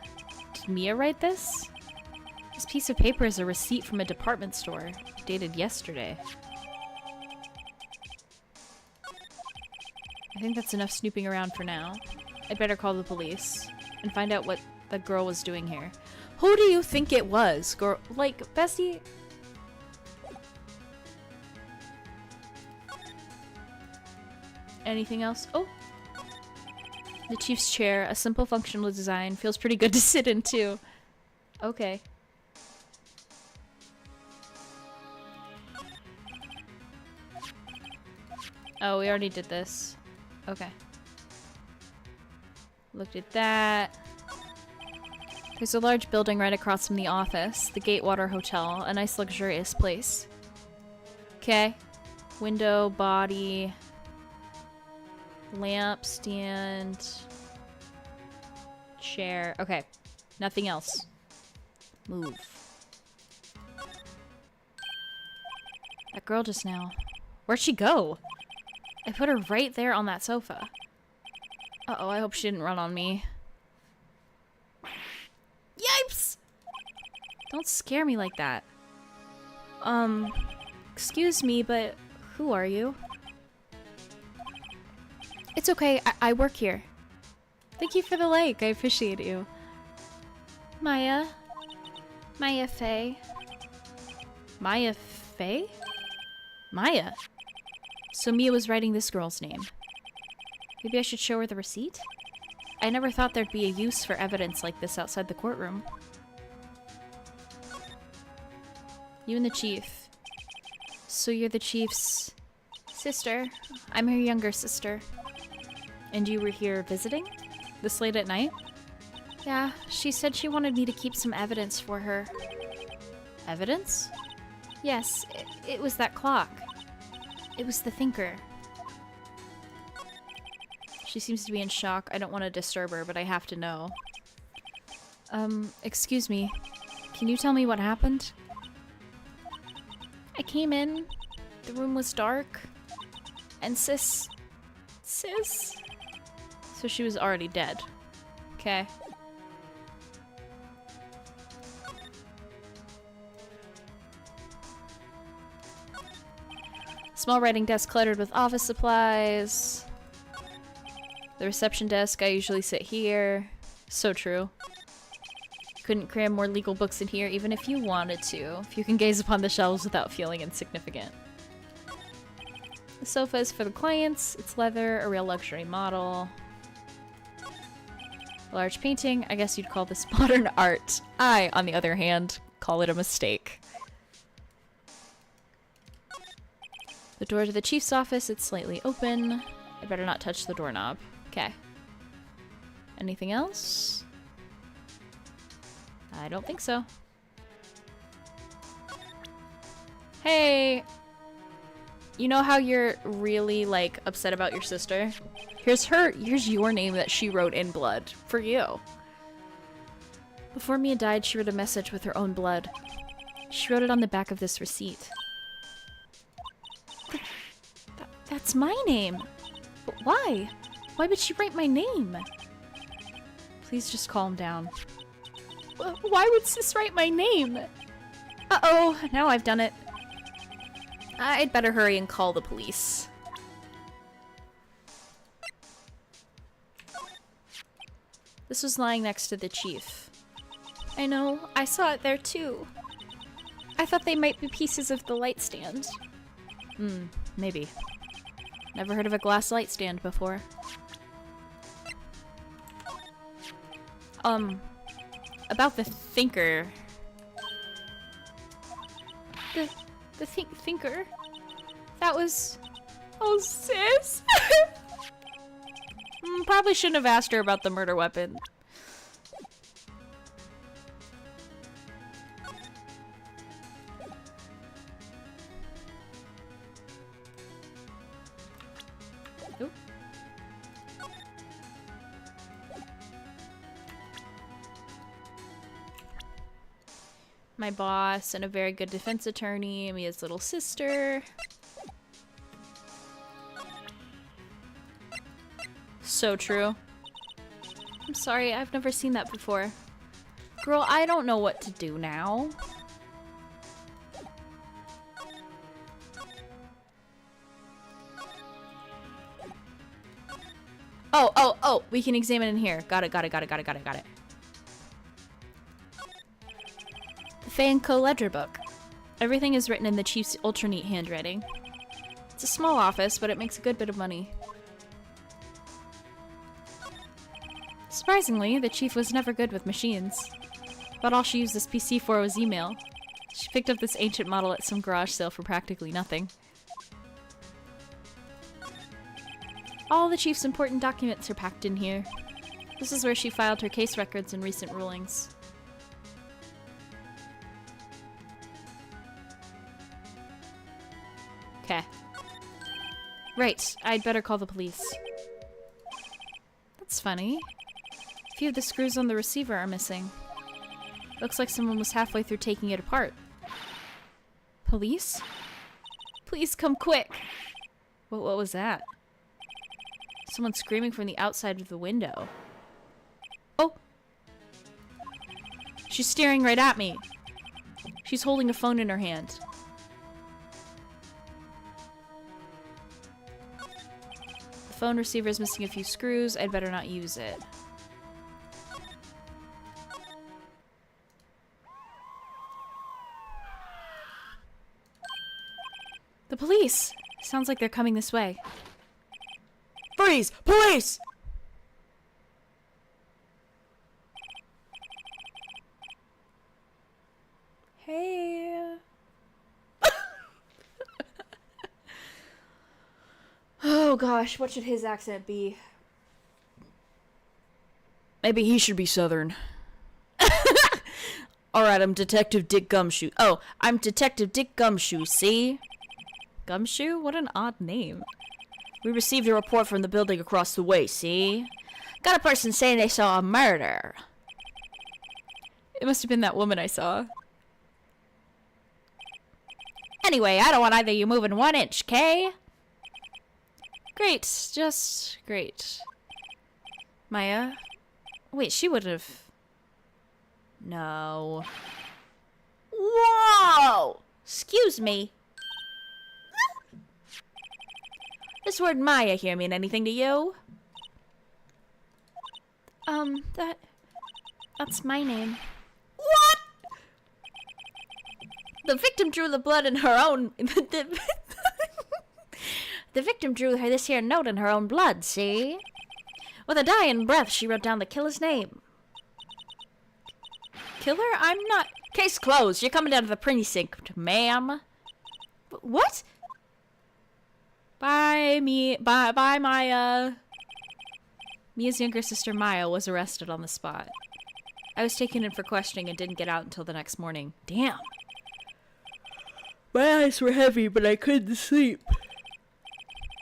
Did Mia write this? This piece of paper is a receipt from a department store, dated yesterday. I think that's enough snooping around for now. I'd better call the police and find out what the girl was doing here. Who do you think it was? Girl, like, Bestie? Anything else? Oh! The chief's chair, a simple functional design, feels pretty good to sit in too. Okay. Oh, we already did this. Okay. Looked at that. There's a large building right across from the office, the Gatewater Hotel, a nice luxurious place. Okay. Window, body, lamp, stand, chair. Okay. Nothing else. Move. That girl just now. Where'd she go? I put her right there on that sofa. Uh-oh, I hope she didn't run on me. Yipes! Don't scare me like that. Excuse me, but who are you? It's okay, I work here. Thank you for the like, I appreciate you. Maya? Maya Faye? Maya Faye? Maya? So Mia was writing this girl's name. Maybe I should show her the receipt? I never thought there'd be a use for evidence like this outside the courtroom. You and the chief. So you're the chief's sister. I'm her younger sister. And you were here visiting? This late at night? Yeah, she said she wanted me to keep some evidence for her. Evidence? Yes, it was that clock. It was the thinker. She seems to be in shock. I don't want to disturb her, but I have to know. Excuse me. Can you tell me what happened? I came in. The room was dark. And Sis... So she was already dead. Okay. Small writing desk cluttered with office supplies. The reception desk, I usually sit here. So true. Couldn't cram more legal books in here even if you wanted to. If you can gaze upon the shelves without feeling insignificant. The sofa is for the clients. It's leather, a real luxury model. A large painting. I guess you'd call this modern art. I, on the other hand, call it a mistake. The door to the chief's office, it's slightly open. I better not touch the doorknob. Okay. Anything else? I don't think so. Hey! You know how you're really, like, upset about your sister? Here's your name that she wrote in blood. For you. Before Mia died, she wrote a message with her own blood. She wrote it on the back of this receipt. That's my name! But why? Why would she write my name? Please just calm down. Why would Sis write my name? Uh-oh, now I've done it. I'd better hurry and call the police. This was lying next to the chief. I know, I saw it there too. I thought they might be pieces of the light stand. Maybe. Never heard of a glass light stand before. About the thinker. The thinker? That was... Oh, Sis! Probably shouldn't have asked her about the murder weapon. Oop. My boss and a very good defense attorney, Mia's little sister. So true. I'm sorry, I've never seen that before. Girl, I don't know what to do now. Oh, we can examine in here. Got it. The Fan Co. ledger book. Everything is written in the chief's ultra neat handwriting. It's a small office, but it makes a good bit of money. Surprisingly, the chief was never good with machines. But all she used this PC for was email. She picked up this ancient model at some garage sale for practically nothing. All the chief's important documents are packed in here. This is where she filed her case records and recent rulings. Okay. Right, I'd better call the police. That's funny. A few of the screws on the receiver are missing. Looks like someone was halfway through taking it apart. Police? Please come quick! What was that? Someone screaming from the outside of the window. Oh! She's staring right at me. She's holding a phone in her hand. The phone receiver is missing a few screws. I'd better not use it. The police! Sounds like they're coming this way. Freeze! Police! Hey. Oh gosh, what should his accent be? Maybe he should be Southern. Alright, I'm Detective Dick Gumshoe. Oh, I'm Detective Dick Gumshoe, see? Gumshoe? What an odd name. We received a report from the building across the way, see? Got a person saying they saw a murder. It must have been that woman I saw. Anyway, I don't want either of you moving 1 inch, Kay? Great, just great. Maya? Wait, she would have... No. Whoa! Excuse me. Does word Maya here mean anything to you? That's my name. What? The victim drew the blood in her own... the victim drew her this here note in her own blood, see? With a dying breath, she wrote down the killer's name. Killer? I'm not... Case closed. You're coming down to the precinct, ma'am. What? Bye, Maya. Mia's younger sister, Maya, was arrested on the spot. I was taken in for questioning and didn't get out until the next morning. Damn. My eyes were heavy, but I couldn't sleep.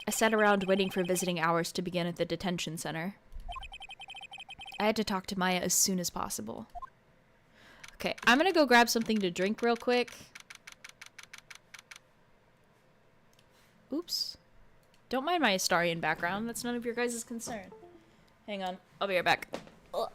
I sat around waiting for visiting hours to begin at the detention center. I had to talk to Maya as soon as possible. Okay, I'm gonna go grab something to drink real quick. Oops. Don't mind my Astarian background. That's none of your guys' concern. Hang on. I'll be right back. Ugh.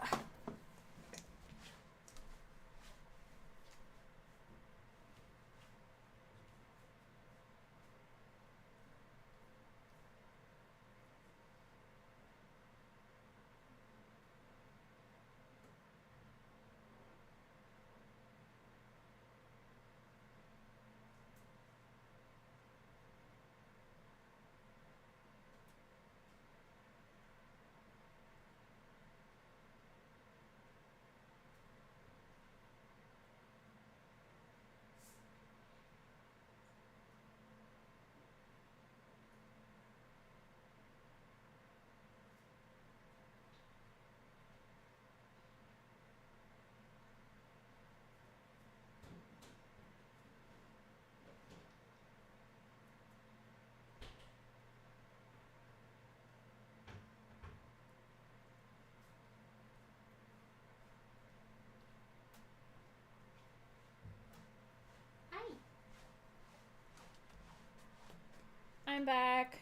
I'm back.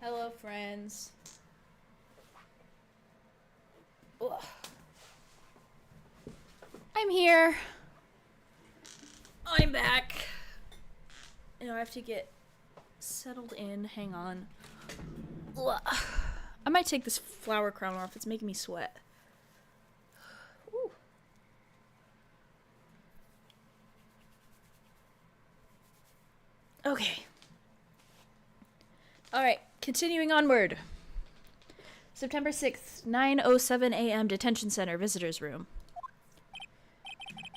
Hello, friends. Ugh. I'm here. I'm back. You know, I have to get settled in. Hang on. Ugh. I might take this flower crown off. It's making me sweat. Ooh. Okay. Alright, continuing onward. September 6th, 9:07 a.m. Detention Center, Visitors Room.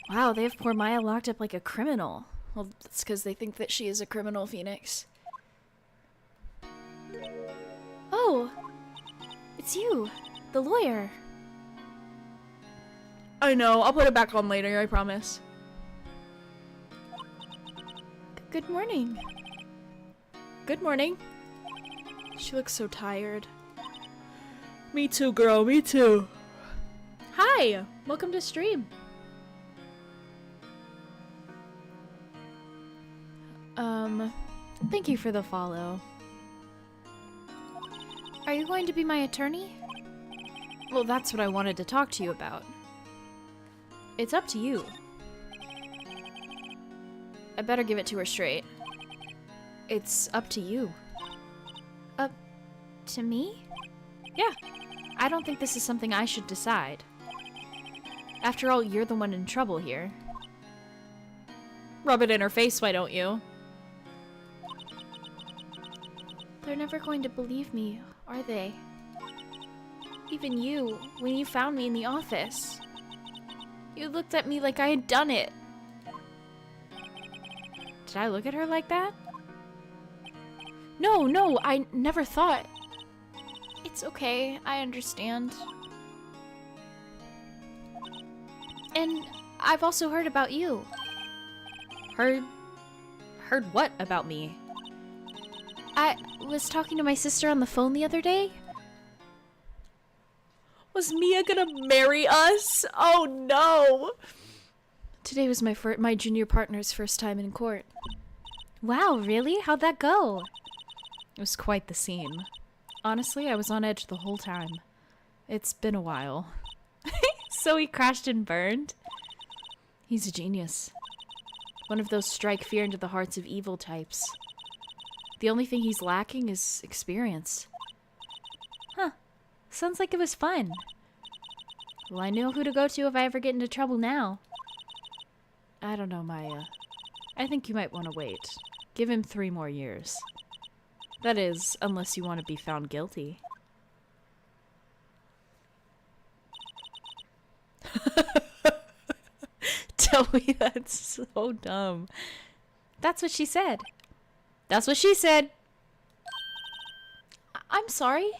Wow, they have poor Maya locked up like a criminal. Well, that's because they think that she is a criminal, Phoenix. Oh, it's you, the lawyer. I know, I'll put it back on later, I promise. Good morning. Good morning. She looks so tired. Me too, girl, me too. Hi, welcome to stream. Thank you for the follow. Are you going to be my attorney? Well, that's what I wanted to talk to you about. It's up to you. I better give it to her straight. It's up to you. Up to me? Yeah. I don't think this is something I should decide. After all, you're the one in trouble here. Rub it in her face, why don't you? They're never going to believe me, are they? Even you, when you found me in the office. You looked at me like I had done it. Did I look at her like that? No, I never thought. It's okay, I understand. And I've also heard about you. Heard what about me? I was talking to my sister on the phone the other day. Was Mia gonna marry us? Oh no! Today was my junior partner's first time in court. Wow, really? How'd that go? It was quite the scene. Honestly, I was on edge the whole time. It's been a while. So he crashed and burned? He's a genius. One of those strike fear into the hearts of evil types. The only thing he's lacking is experience. Huh. Sounds like it was fun. Well, I know who to go to if I ever get into trouble now. I don't know, Maya. I think you might want to wait. Give him 3 more years. That is, unless you want to be found guilty. Tell me that's so dumb. That's what she said. That's what she said. I'm sorry.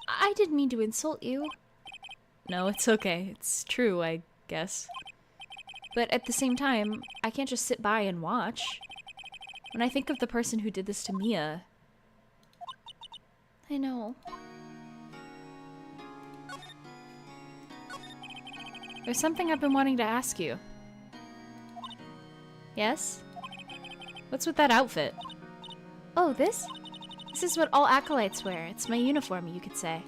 I didn't mean to insult you. No, it's okay. It's true, I guess. But at the same time, I can't just sit by and watch. When I think of the person who did this to Mia... I know. There's something I've been wanting to ask you. Yes? What's with that outfit? Oh, this? This is what all acolytes wear. It's my uniform, you could say.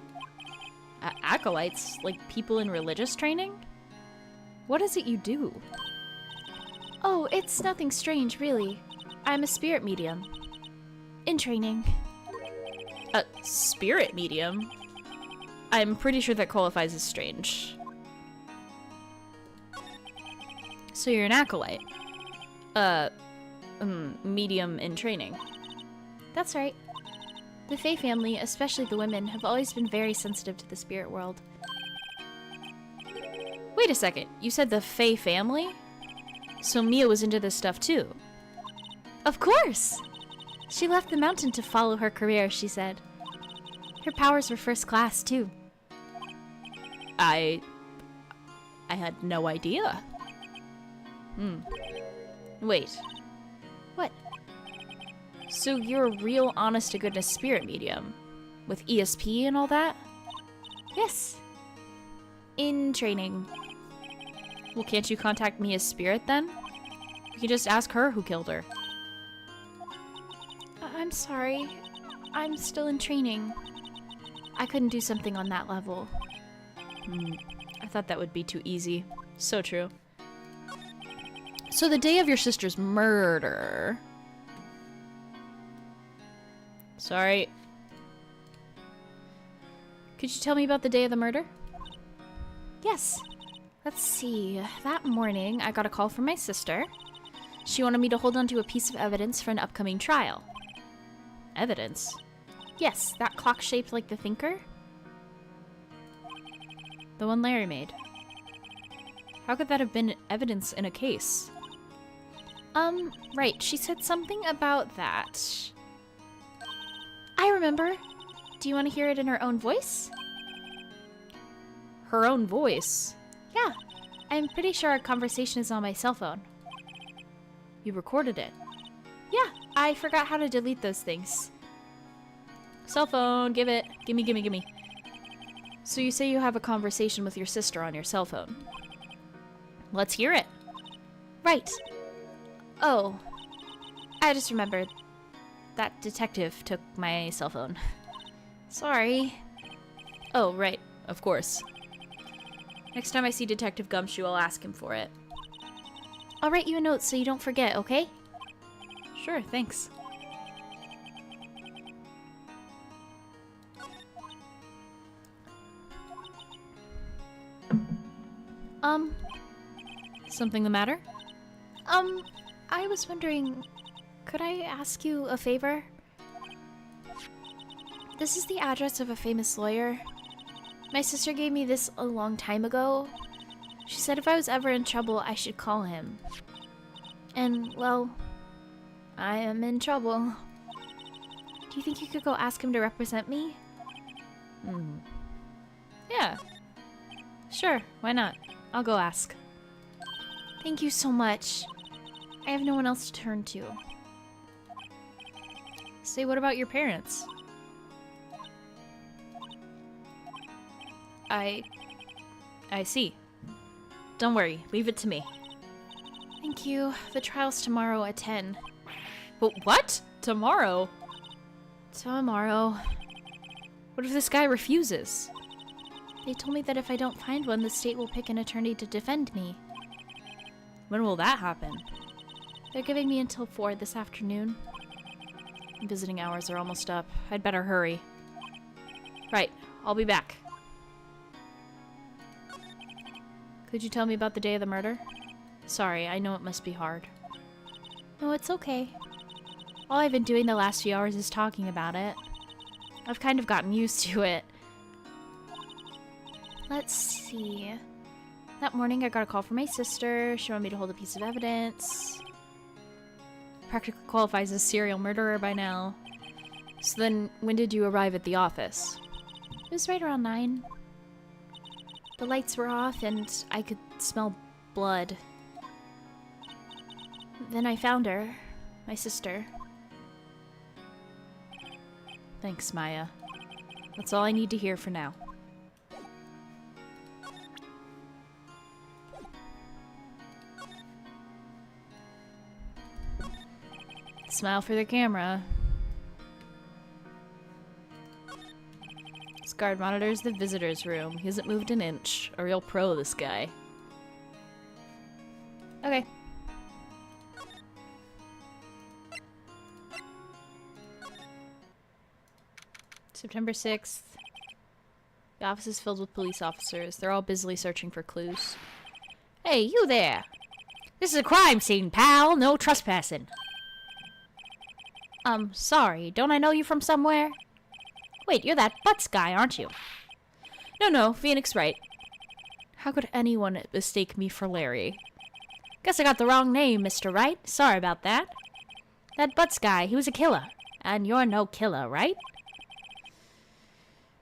Acolytes? Like people in religious training? What is it you do? Oh, it's nothing strange, really. I'm a spirit medium. In training. A spirit medium? I'm pretty sure that qualifies as strange. So you're an acolyte. Medium in training. That's right. The Fae family, especially the women, have always been very sensitive to the spirit world. Wait a second, you said the Fae family? So Mia was into this stuff too? Of course! She left the mountain to follow her career, she said. Her powers were first class too. I had no idea. Wait. What? So you're a real honest-to-goodness spirit medium? With ESP and all that? Yes. In training. Well, can't you contact Mia's spirit then? You can just ask her who killed her. I'm sorry. I'm still in training. I couldn't do something on that level. I thought that would be too easy. So true. So the day of your sister's murder... Sorry. Could you tell me about the day of the murder? Yes. Let's see. That morning, I got a call from my sister. She wanted me to hold on to a piece of evidence for an upcoming trial. Evidence? Yes, that clock shaped like the thinker. The one Larry made. How could that have been evidence in a case? Right. She said something about that. I remember. Do you want to hear it in her own voice? Her own voice? Yeah. I'm pretty sure our conversation is on my cell phone. You recorded it? Yeah. I forgot how to delete those things. Cell phone, give it. Gimme, gimme, gimme. So you say you have a conversation with your sister on your cell phone. Let's hear it. Right. Oh. I just remembered. That detective took my cell phone. Sorry. Oh, right. Of course. Next time I see Detective Gumshoe, I'll ask him for it. I'll write you a note so you don't forget, okay? Sure, thanks. Something the matter? I was wondering, could I ask you a favor? This is the address of a famous lawyer. My sister gave me this a long time ago. She said if I was ever in trouble, I should call him. And, well, I am in trouble. Do you think you could go ask him to represent me? Yeah. Sure, why not? I'll go ask. Thank you so much. I have no one else to turn to. Say, what about your parents? I see. Don't worry, leave it to me. Thank you. The trial's tomorrow at 10. But what? Tomorrow? Tomorrow. What if this guy refuses? They told me that if I don't find one, the state will pick an attorney to defend me. When will that happen? They're giving me until 4 this afternoon. Visiting hours are almost up. I'd better hurry. Right, I'll be back. Could you tell me about the day of the murder? Sorry, I know it must be hard. No, it's okay. All I've been doing the last few hours is talking about it. I've kind of gotten used to it. Let's see. That morning I got a call from my sister. She wanted me to hold a piece of evidence. Practically qualifies as serial murderer by now. So then, when did you arrive at the office? It was right around 9. The lights were off and I could smell blood. Then I found her, my sister. Thanks, Maya. That's all I need to hear for now. Smile for the camera. This guard monitors the visitor's room. He hasn't moved an inch. A real pro, this guy. Okay. September 6th. The office is filled with police officers. They're all busily searching for clues. Hey, you there! This is a crime scene, pal! No trespassing! Sorry. Don't I know you from somewhere? Wait, you're that Butts guy, aren't you? No, Phoenix Wright. How could anyone mistake me for Larry? Guess I got the wrong name, Mr. Wright. Sorry about that. That Butts guy, he was a killer. And you're no killer, right?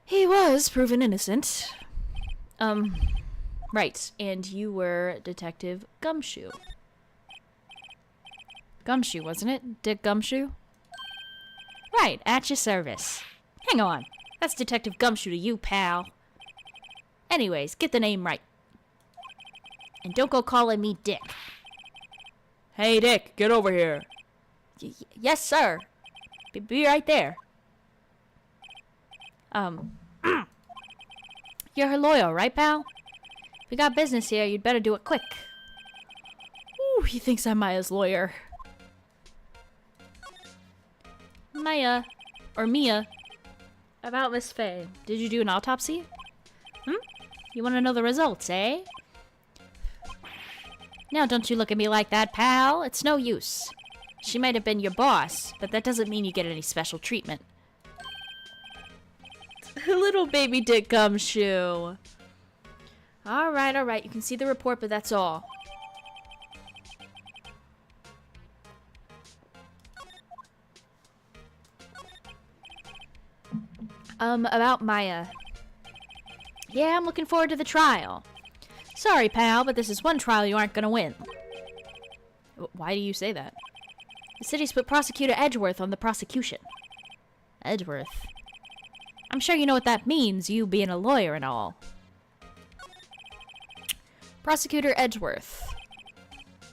He was proven innocent. Right. And you were Detective Gumshoe. Gumshoe, wasn't it? Dick Gumshoe? Right, at your service. Hang on. That's Detective Gumshoe to you, pal. Anyways, get the name right. And don't go calling me Dick. Hey, Dick, get over here. Yes, sir. Be right there. You're her lawyer, right, pal? If we got business here, you'd better do it quick. Ooh, he thinks I'm Maya's lawyer. Maya. Or Mia. About Miss Faye. Did you do an autopsy? You want to know the results, eh? Now don't you look at me like that, pal. It's no use. She might have been your boss, but that doesn't mean you get any special treatment. Little baby dick gumshoe. Alright. You can see the report, but that's all. About Maya. Yeah, I'm looking forward to the trial. Sorry, pal, but this is one trial you aren't gonna win. Why do you say that? The city's put Prosecutor Edgeworth on the prosecution. Edgeworth? I'm sure you know what that means, you being a lawyer and all. Prosecutor Edgeworth.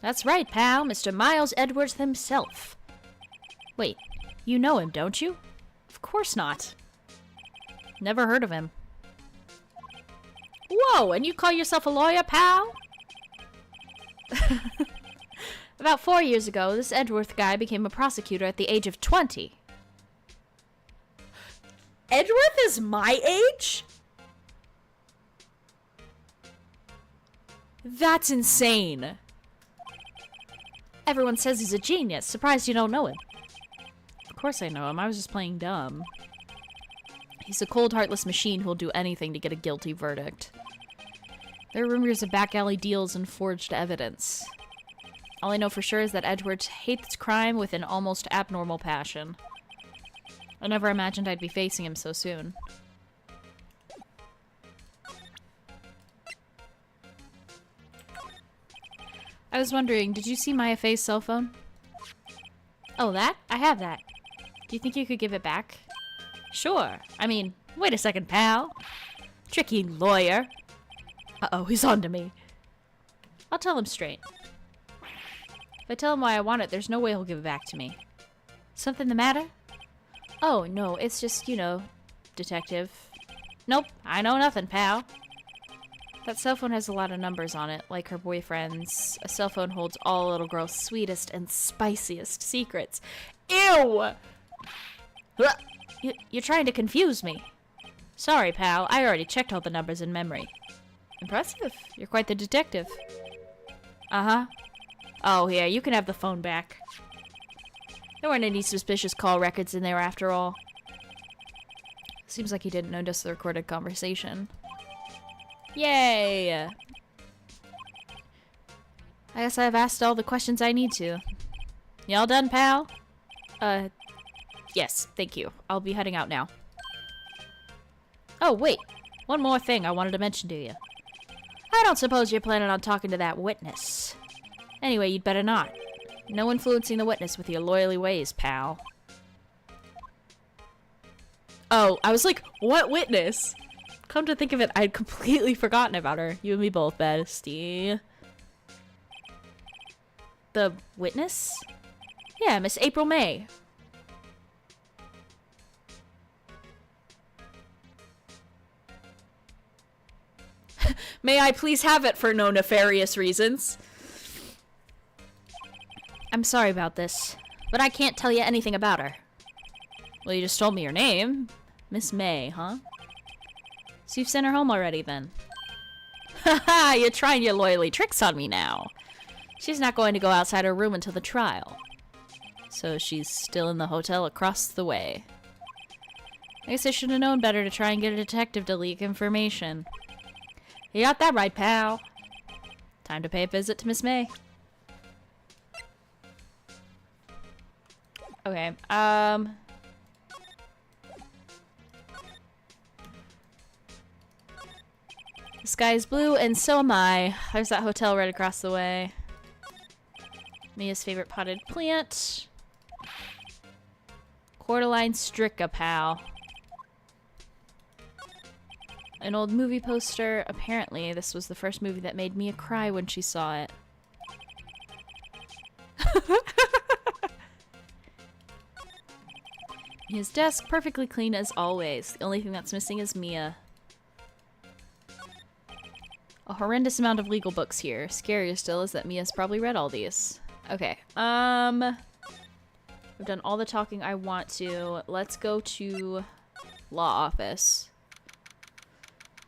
That's right, pal, Mr. Miles Edgeworth himself. Wait, you know him, don't you? Of course not. Never heard of him. Whoa, and you call yourself a lawyer, pal? About 4 years ago, this Edgeworth guy became a prosecutor at the age of 20. Edgeworth is my age? That's insane. Everyone says he's a genius. Surprised you don't know him. Of course I know him. I was just playing dumb. He's a cold, heartless machine who'll do anything to get a guilty verdict. There are rumors of back alley deals and forged evidence. All I know for sure is that Edgeworth hates crime with an almost abnormal passion. I never imagined I'd be facing him so soon. I was wondering, did you see Maya Faye's cell phone? Oh, that? I have that. Do you think you could give it back? Sure. I mean, wait a second, pal. Tricky lawyer. Uh-oh, he's on to me. I'll tell him straight. If I tell him why I want it, there's no way he'll give it back to me. Something the matter? Oh, no, it's just, you know, detective. Nope, I know nothing, pal. That cell phone has a lot of numbers on it, like her boyfriend's. A cell phone holds all a little girl's sweetest and spiciest secrets. Ew! You're trying to confuse me. Sorry, pal. I already checked all the numbers in memory. Impressive. You're quite the detective. Uh-huh. Oh, here, you can have the phone back. There weren't any suspicious call records in there after all. Seems like he didn't notice the recorded conversation. Yay! I guess I've asked all the questions I need to. You all done, pal? Yes, thank you. I'll be heading out now. Oh, wait. One more thing I wanted to mention to you. I don't suppose you're planning on talking to that witness. Anyway, you'd better not. No influencing the witness with your loyally ways, pal. Oh, I was like, what witness? Come to think of it, I'd completely forgotten about her. You and me both, bestie. The witness? Yeah, Miss April May. May I please have it for no nefarious reasons? I'm sorry about this, but I can't tell you anything about her. Well, you just told me your name. Miss May, huh? So you've sent her home already, then? Haha, you're trying your loyally tricks on me now. She's not going to go outside her room until the trial. So she's still in the hotel across the way. I guess I should have known better to try and get a detective to leak information. You got that right, pal. Time to pay a visit to Miss May. Okay, the sky is blue, and so am I. There's that hotel right across the way. Mia's favorite potted plant. Cordyline Stricka, pal. An old movie poster. Apparently, this was the first movie that made Mia cry when she saw it. His desk perfectly clean as always. The only thing that's missing is Mia. A horrendous amount of legal books here. Scarier still is that Mia's probably read all these. Okay, I've done all the talking I want to. Let's go to law office.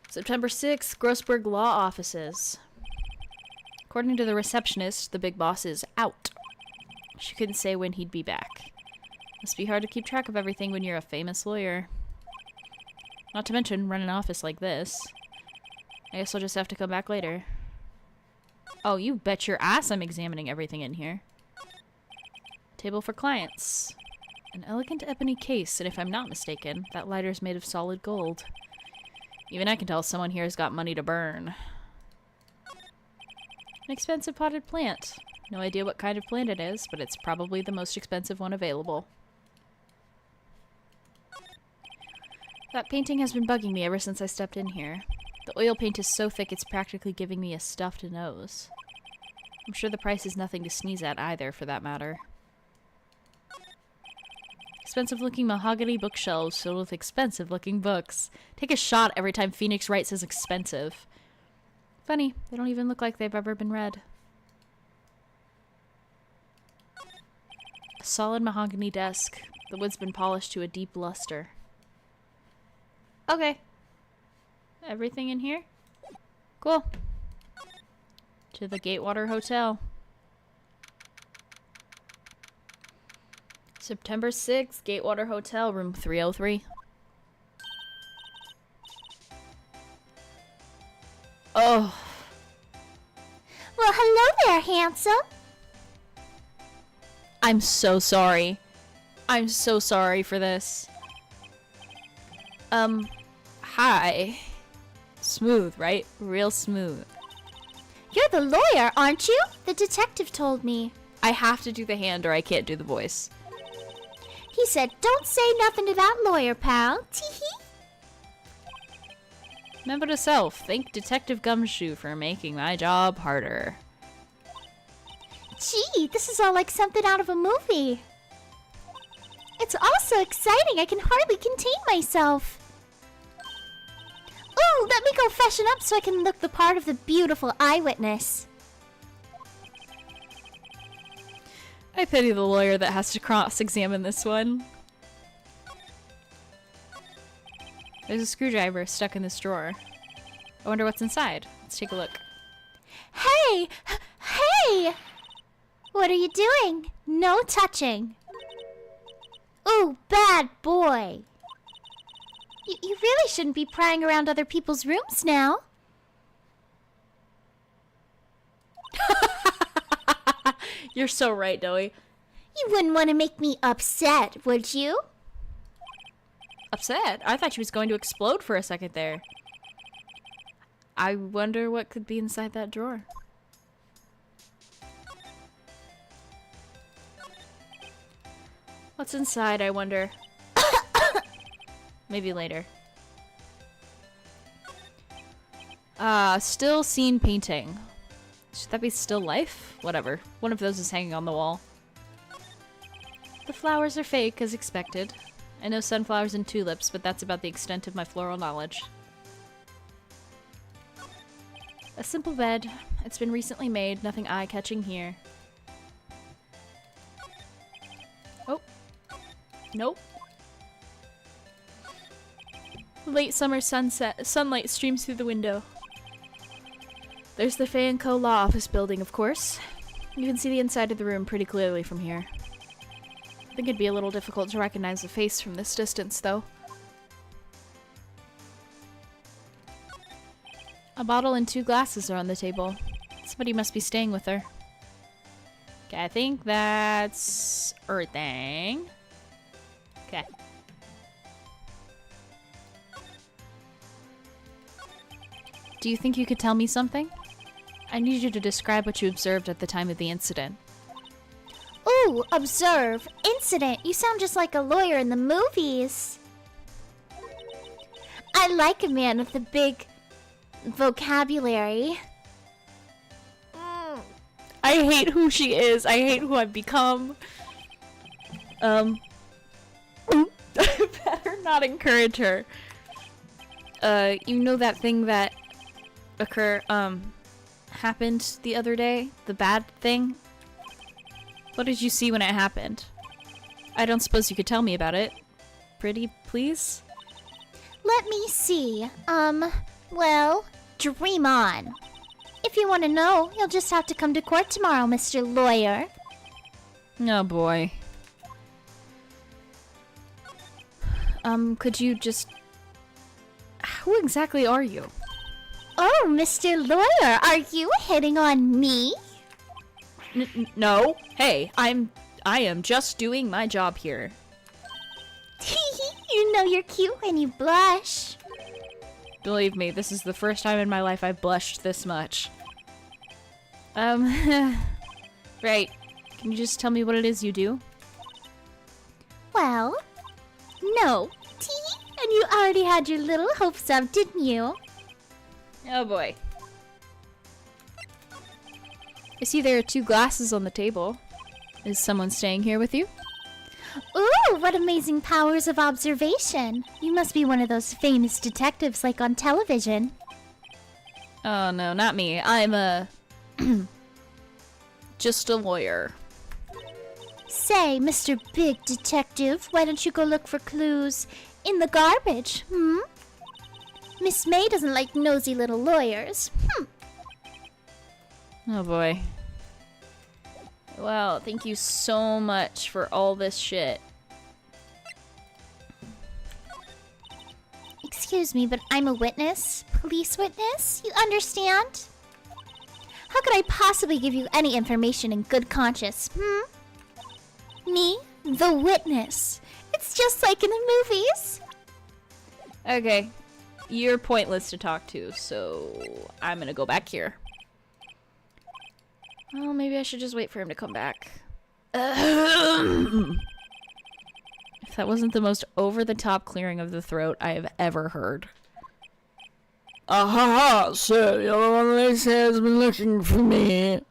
September 6th, Grossberg Law Offices. According to the receptionist, the big boss is out. She couldn't say when he'd be back. Must be hard to keep track of everything when you're a famous lawyer. Not to mention run an office like this. I guess I'll just have to come back later. Oh, you bet your ass I'm examining everything in here. Table for clients. An elegant ebony case, and if I'm not mistaken, that lighter's made of solid gold. Even I can tell someone here has got money to burn. An expensive potted plant. No idea what kind of plant it is, but it's probably the most expensive one available. That painting has been bugging me ever since I stepped in here. The oil paint is so thick it's practically giving me a stuffed nose. I'm sure the price is nothing to sneeze at either, for that matter. Expensive-looking mahogany bookshelves filled with expensive-looking books. Take a shot every time Phoenix Wright says expensive. Funny, they don't even look like they've ever been read. A solid mahogany desk. The wood's been polished to a deep luster. Okay. Everything in here? Cool. To the Gatewater Hotel. September 6th, Gatewater Hotel, room 303. Oh. Well, hello there, handsome. I'm so sorry. I'm so sorry for this. Hi. Smooth, right? Real smooth. You're the lawyer, aren't you? The detective told me. I have to do the hand or I can't do the voice. He said, don't say nothing to that lawyer, pal. Tee-hee. Remember to self. Thank Detective Gumshoe for making my job harder. Gee, this is all like something out of a movie. It's all so exciting, I can hardly contain myself. Ooh, let me go freshen up so I can look the part of the beautiful eyewitness. I pity the lawyer that has to cross-examine this one. There's a screwdriver stuck in this drawer. I wonder what's inside. Let's take a look. Hey! Hey! What are you doing? No touching. Ooh, bad boy. You really shouldn't be prying around other people's rooms now. You're so right, Doey. You wouldn't want to make me upset, would you? Upset? I thought she was going to explode for a second there. I wonder what could be inside that drawer. What's inside, I wonder? Maybe later. Still scene painting. Should that be still life? Whatever. One of those is hanging on the wall. The flowers are fake, as expected. I know sunflowers and tulips, but that's about the extent of my floral knowledge. A simple bed. It's been recently made, nothing eye-catching here. Oh. Nope. Late summer sunlight streams through the window. There's the Fay & Co. Law Office building, of course. You can see the inside of the room pretty clearly from here. I think it'd be a little difficult to recognize a face from this distance, though. A bottle and 2 glasses are on the table. Somebody must be staying with her. Okay, I think that's everything. Okay. Do you think you could tell me something? I need you to describe what you observed at the time of the incident. Ooh, observe. Incident. You sound just like a lawyer in the movies. I like a man with a big vocabulary. I hate who she is. I hate who I've become. Better not encourage her. You know that thing that happened the other day? The bad thing? What did you see when it happened? I don't suppose you could tell me about it. Pretty please? Let me see. Well, dream on. If you want to know, you'll just have to come to court tomorrow, Mr. Lawyer. Oh boy. Could you just... Who exactly are you? Oh, Mr. Lawyer, are you hitting on me? No. Hey, I am just doing my job here. You know you're cute when you blush. Believe me, this is the first time in my life I've blushed this much. Right. Can you just tell me what it is you do? Well, no. And you already had your little hopes up, didn't you? Oh boy. I see there are 2 glasses on the table. Is someone staying here with you? Ooh, what amazing powers of observation. You must be one of those famous detectives like on television. Oh no, not me. I'm just a lawyer. Say, Mr. Big Detective, why don't you go look for clues in the garbage, Miss May doesn't like nosy little lawyers. Oh boy. Well, thank you so much for all this shit. Excuse me, but I'm a witness. Police witness? You understand? How could I possibly give you any information in good conscience, Me? The witness. It's just like in the movies. Okay. You're pointless to talk to, so I'm gonna go back here. Well, maybe I should just wait for him to come back. If that wasn't the most over-the-top clearing of the throat I have ever heard. Aha, so you're the one they say has been looking for me.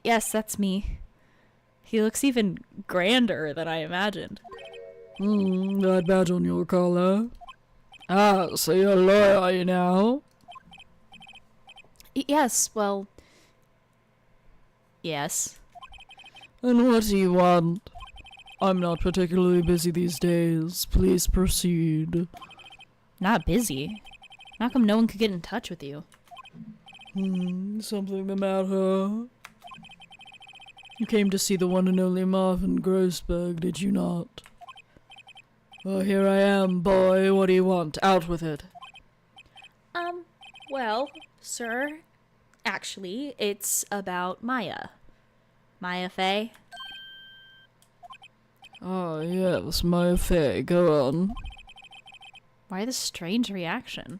Yes, that's me. He looks even grander than I imagined. That badge on your collar. Ah, so you're a lawyer, are you now? Yes, well... Yes. And what do you want? I'm not particularly busy these days. Please proceed. Not busy? How come no one could get in touch with you? Something the matter? You came to see the one and only Marvin Grossberg, did you not? Well, here I am, boy. What do you want? Out with it. Well, sir, actually, it's about Maya. Maya Fey. Ah, yes, my affair. Go on. Why this strange reaction?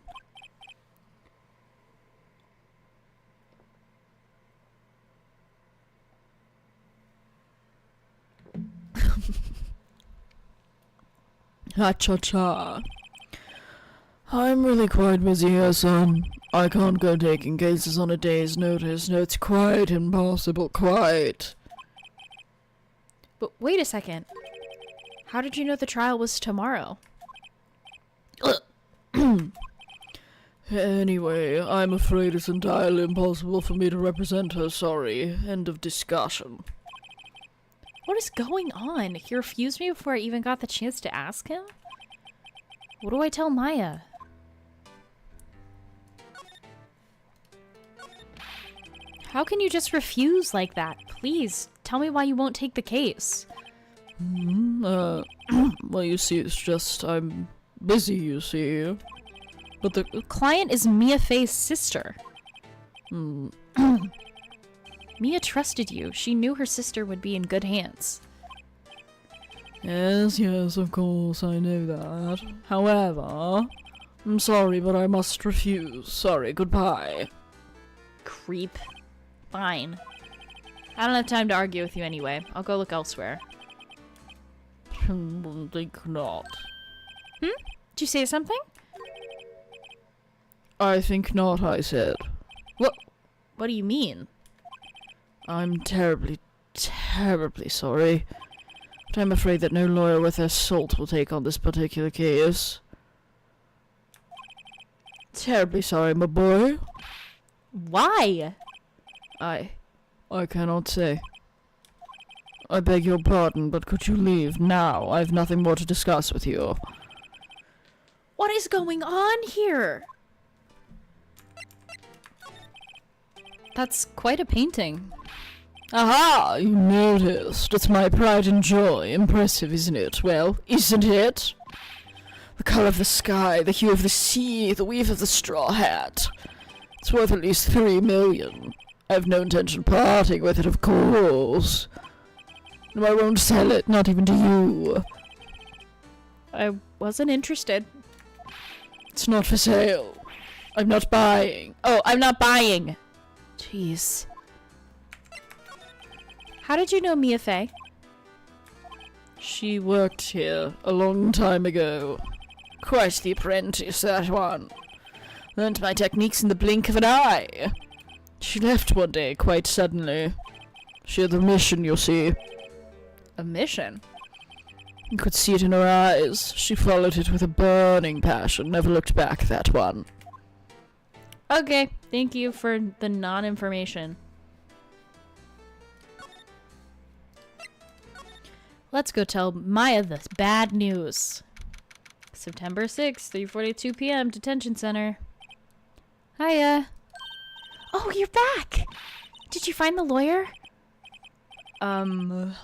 Ha-cha-cha. I'm really quite busy here, son. I can't go taking cases on a day's notice. No, it's quite impossible, quite. But wait a second. How did you know the trial was tomorrow? Anyway, I'm afraid it's entirely impossible for me to represent her, sorry. End of discussion. What is going on? He refused me before I even got the chance to ask him? What do I tell Maya? How can you just refuse like that? Please, tell me why you won't take the case. Well, you see, it's just, I'm busy, you see. But the client is Mia Fey's sister. Mia trusted you. She knew her sister would be in good hands. Yes, of course, I know that. However, I'm sorry, but I must refuse. Sorry, goodbye. Creep. Fine. I don't have time to argue with you anyway. I'll go look elsewhere. Think not. Did you say something? I think not, I said. What do you mean? I'm terribly, terribly sorry. but I'm afraid that no lawyer worth their salt will take on this particular case. Terribly sorry, my boy. Why? I cannot say. I beg your pardon, but could you leave now? I have nothing more to discuss with you. What is going on here? That's quite a painting. Aha! You noticed. It's my pride and joy. Impressive, isn't it? Well, isn't it? The color of the sky, the hue of the sea, the weave of the straw hat. It's worth at least 3 million. I have no intention of parting with it, of course. No, I won't sell it, not even to you. I wasn't interested. It's not for sale. I'm not buying. Oh, I'm not buying! Jeez. How did you know Mia Fey? She worked here a long time ago. Quite the apprentice, that one. Learned my techniques in the blink of an eye. She left one day, quite suddenly. She had a mission, you see. A mission? You could see it in her eyes. She followed it with a burning passion, never looked back, that one. Okay, thank you for the non-information. Let's go tell Maya the bad news. September 6th, 3:42 p.m. Detention Center. Hiya. Oh, you're back! Did you find the lawyer? Well,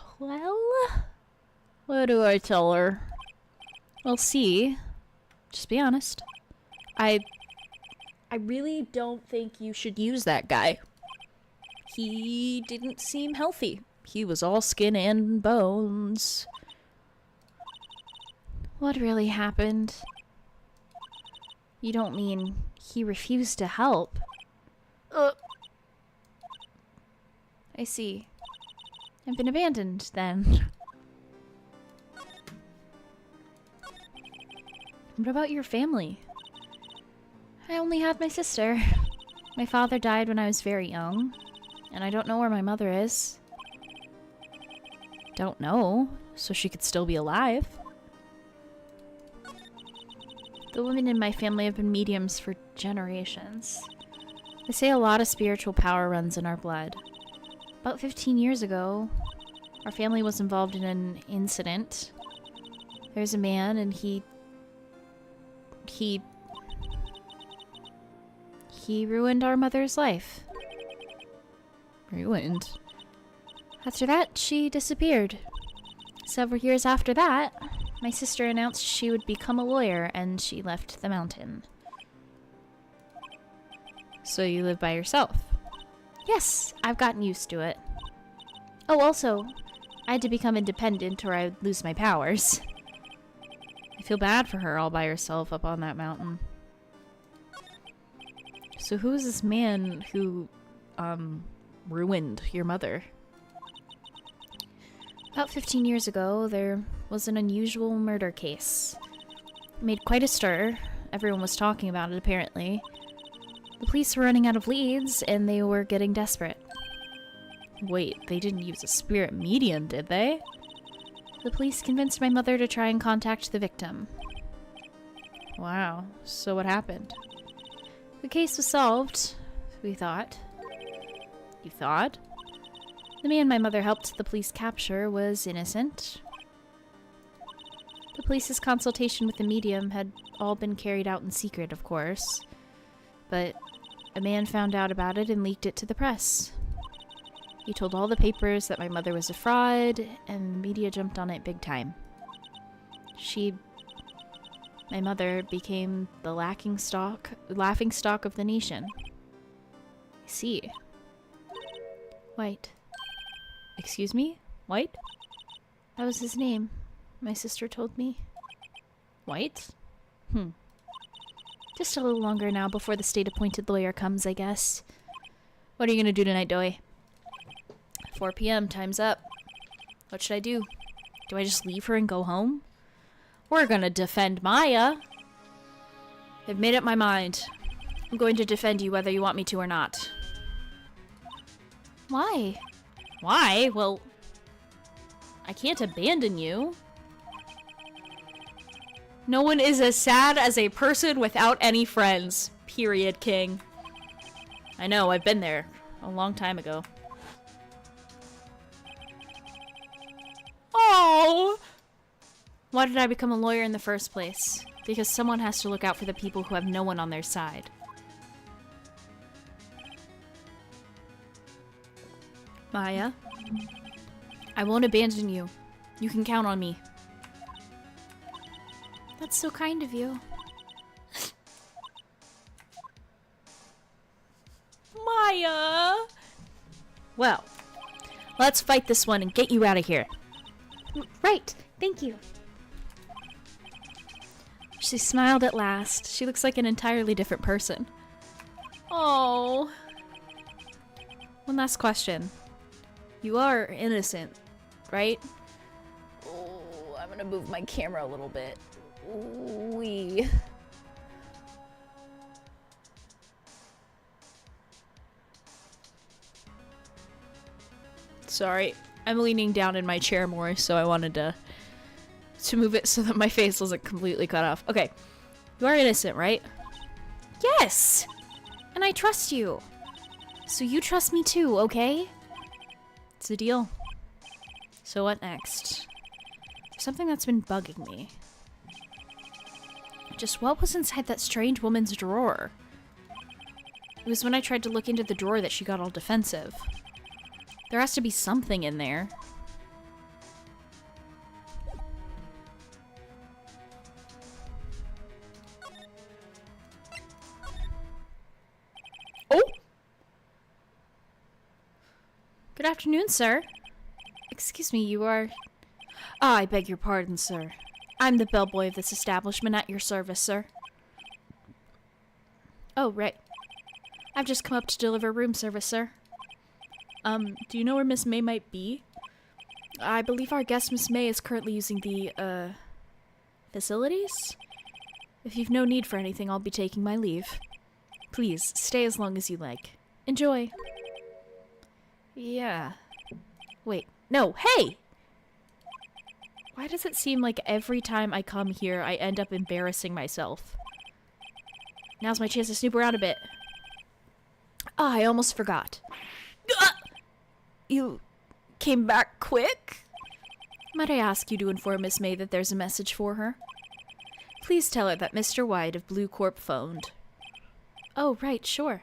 what do I tell her? Well, see, just be honest. I really don't think you should use that guy. He didn't seem healthy. He was all skin and bones. What really happened? You don't mean he refused to help? I see. I've been abandoned, then. What about your family? I only had my sister. My father died when I was very young, and I don't know where my mother is. Don't know, so she could still be alive. The women in my family have been mediums for generations. They say a lot of spiritual power runs in our blood. About 15 years ago, our family was involved in an incident. There's a man and he ruined our mother's life. Ruined? After that, she disappeared. Several years after that, my sister announced she would become a lawyer and she left the mountain. So you live by yourself? Yes, I've gotten used to it. Oh, also, I had to become independent or I'd lose my powers. I feel bad for her all by herself up on that mountain. So who is this man who, ruined your mother? About 15 years ago, there was an unusual murder case. It made quite a stir. Everyone was talking about it, apparently. The police were running out of leads, and they were getting desperate. Wait, they didn't use a spirit medium, did they? The police convinced my mother to try and contact the victim. Wow, so what happened? The case was solved, we thought. You thought? The man my mother helped the police capture was innocent. The police's consultation with the medium had all been carried out in secret, of course. But a man found out about it and leaked it to the press. He told all the papers that my mother was a fraud, and the media jumped on it big time. My mother became the laughingstock of the nation. I see. White. Excuse me? White? That was his name, my sister told me. White? Just a little longer now before the state-appointed lawyer comes, I guess. What are you gonna do tonight, Doy? 4 p.m., time's up. What should I do? Do I just leave her and go home? We're gonna defend Maya. I've made up my mind. I'm going to defend you whether you want me to or not. Why? Why? Well, I can't abandon you. No one is as sad as a person without any friends. Period, King. I know, I've been there a long time ago. Oh! Why did I become a lawyer in the first place? Because someone has to look out for the people who have no one on their side. Maya, I won't abandon you. You can count on me. That's so kind of you. Maya! Well, let's fight this one and get you out of here. Right, thank you. She smiled at last. She looks like an entirely different person. Oh. One last question. You are innocent, right? Oh, I'm gonna move my camera a little bit. Wee. Sorry, I'm leaning down in my chair more, so I wanted to move it so that my face wasn't completely cut off. Okay, you are innocent, right? Yes! And I trust you. So you trust me too, okay? It's a deal. So what next? There's something that's been bugging me. Just what was inside that strange woman's drawer? It was when I tried to look into the drawer that she got all defensive. There has to be something in there. Oh! Good afternoon, sir. Excuse me, you are... Ah, I beg your pardon, sir. I'm the bellboy of this establishment at your service, sir. Oh, right. I've just come up to deliver room service, sir. Do you know where Miss May might be? I believe our guest, Miss May, is currently using the, facilities? If you've no need for anything, I'll be taking my leave. Please, stay as long as you like. Enjoy. Yeah. Wait, no, hey! Why does it seem like every time I come here, I end up embarrassing myself? Now's my chance to snoop around a bit. Ah, I almost forgot. You came back quick? Might I ask you to inform Miss May that there's a message for her? Please tell her that Mr. White of Blue Corp phoned. Oh, right, sure.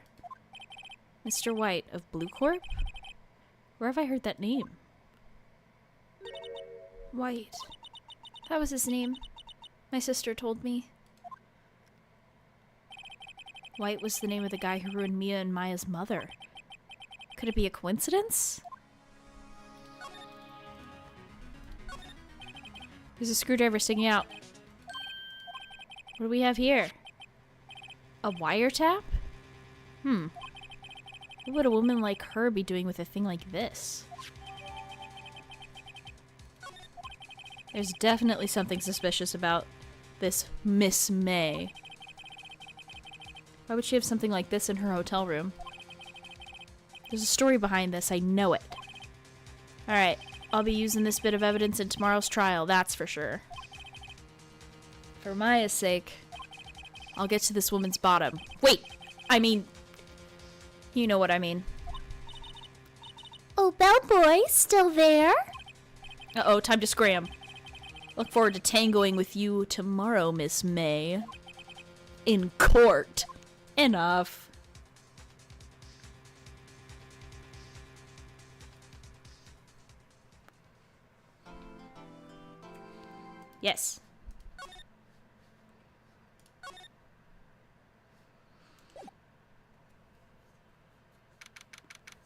Mr. White of Blue Corp? Where have I heard that name? White. That was his name. My sister told me. White was the name of the guy who ruined Mia and Maya's mother. Could it be a coincidence? There's a screwdriver sticking out. What do we have here? A wiretap? What would a woman like her be doing with a thing like this? There's definitely something suspicious about this Miss May. Why would she have something like this in her hotel room? There's a story behind this, I know it. Alright, I'll be using this bit of evidence in tomorrow's trial, that's for sure. For Maya's sake, I'll get to this woman's bottom. Wait! I mean... You know what I mean. Oh, bellboy, still there? Uh-oh, time to scram. Look forward to tangoing with you tomorrow, Miss May. In court. Enough. Yes.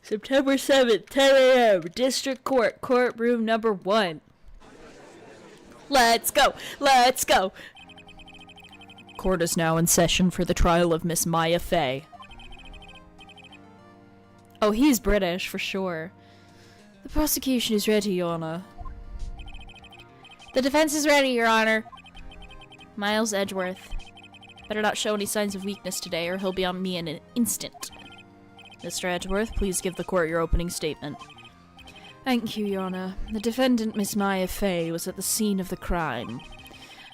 September 7th, 10 a.m., District Court, courtroom number 1. Let's go! Let's go! Court is now in session for the trial of Miss Maya Fey. Oh, he's British, for sure. The prosecution is ready, Your Honor. The defense is ready, Your Honor. Miles Edgeworth. Better not show any signs of weakness today, or he'll be on me in an instant. Mr. Edgeworth, please give the court your opening statement. Thank you, Your Honor. The defendant, Miss Maya Fey, was at the scene of the crime.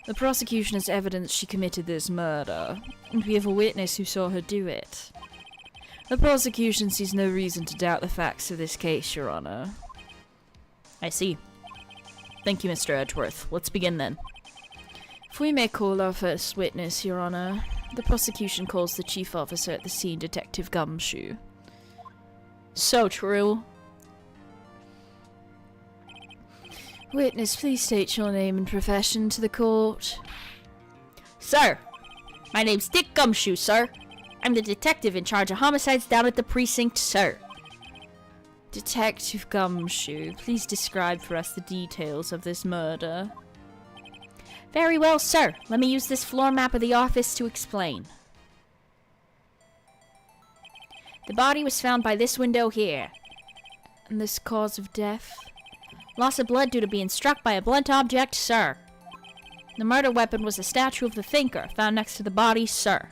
The prosecution has evidence she committed this murder, and we have a witness who saw her do it. The prosecution sees no reason to doubt the facts of this case, Your Honor. I see. Thank you, Mr. Edgeworth. Let's begin then. If we may call our first witness, Your Honor, the prosecution calls the chief officer at the scene, Detective Gumshoe. So true. Witness, please state your name and profession to the court. Sir, my name's Dick Gumshoe, sir. I'm the detective in charge of homicides down at the precinct, sir. Detective Gumshoe, please describe for us the details of this murder. Very well, sir. Let me use this floor map of the office to explain. The body was found by this window here. And this cause of death? Loss of blood due to being struck by a blunt object, sir. The murder weapon was a statue of the thinker found next to the body, sir.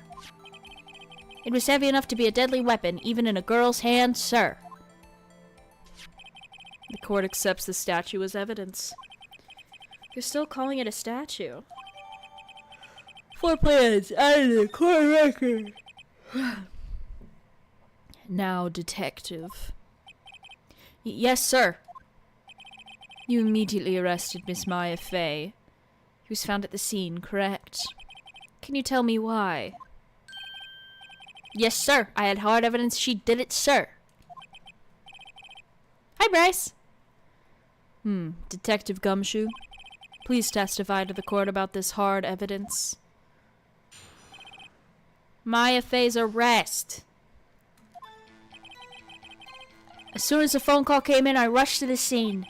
It was heavy enough to be a deadly weapon, even in a girl's hand, sir. The court accepts the statue as evidence. You're still calling it a statue. 4 plans out of the court record. Now, detective. Yes, sir. You immediately arrested Miss Maya Fey, who was found at the scene, correct? Can you tell me why? Yes, sir. I had hard evidence she did it, sir. Hi, Bryce. Detective Gumshoe, please testify to the court about this hard evidence. Maya Fey's arrest. As soon as the phone call came in, I rushed to the scene.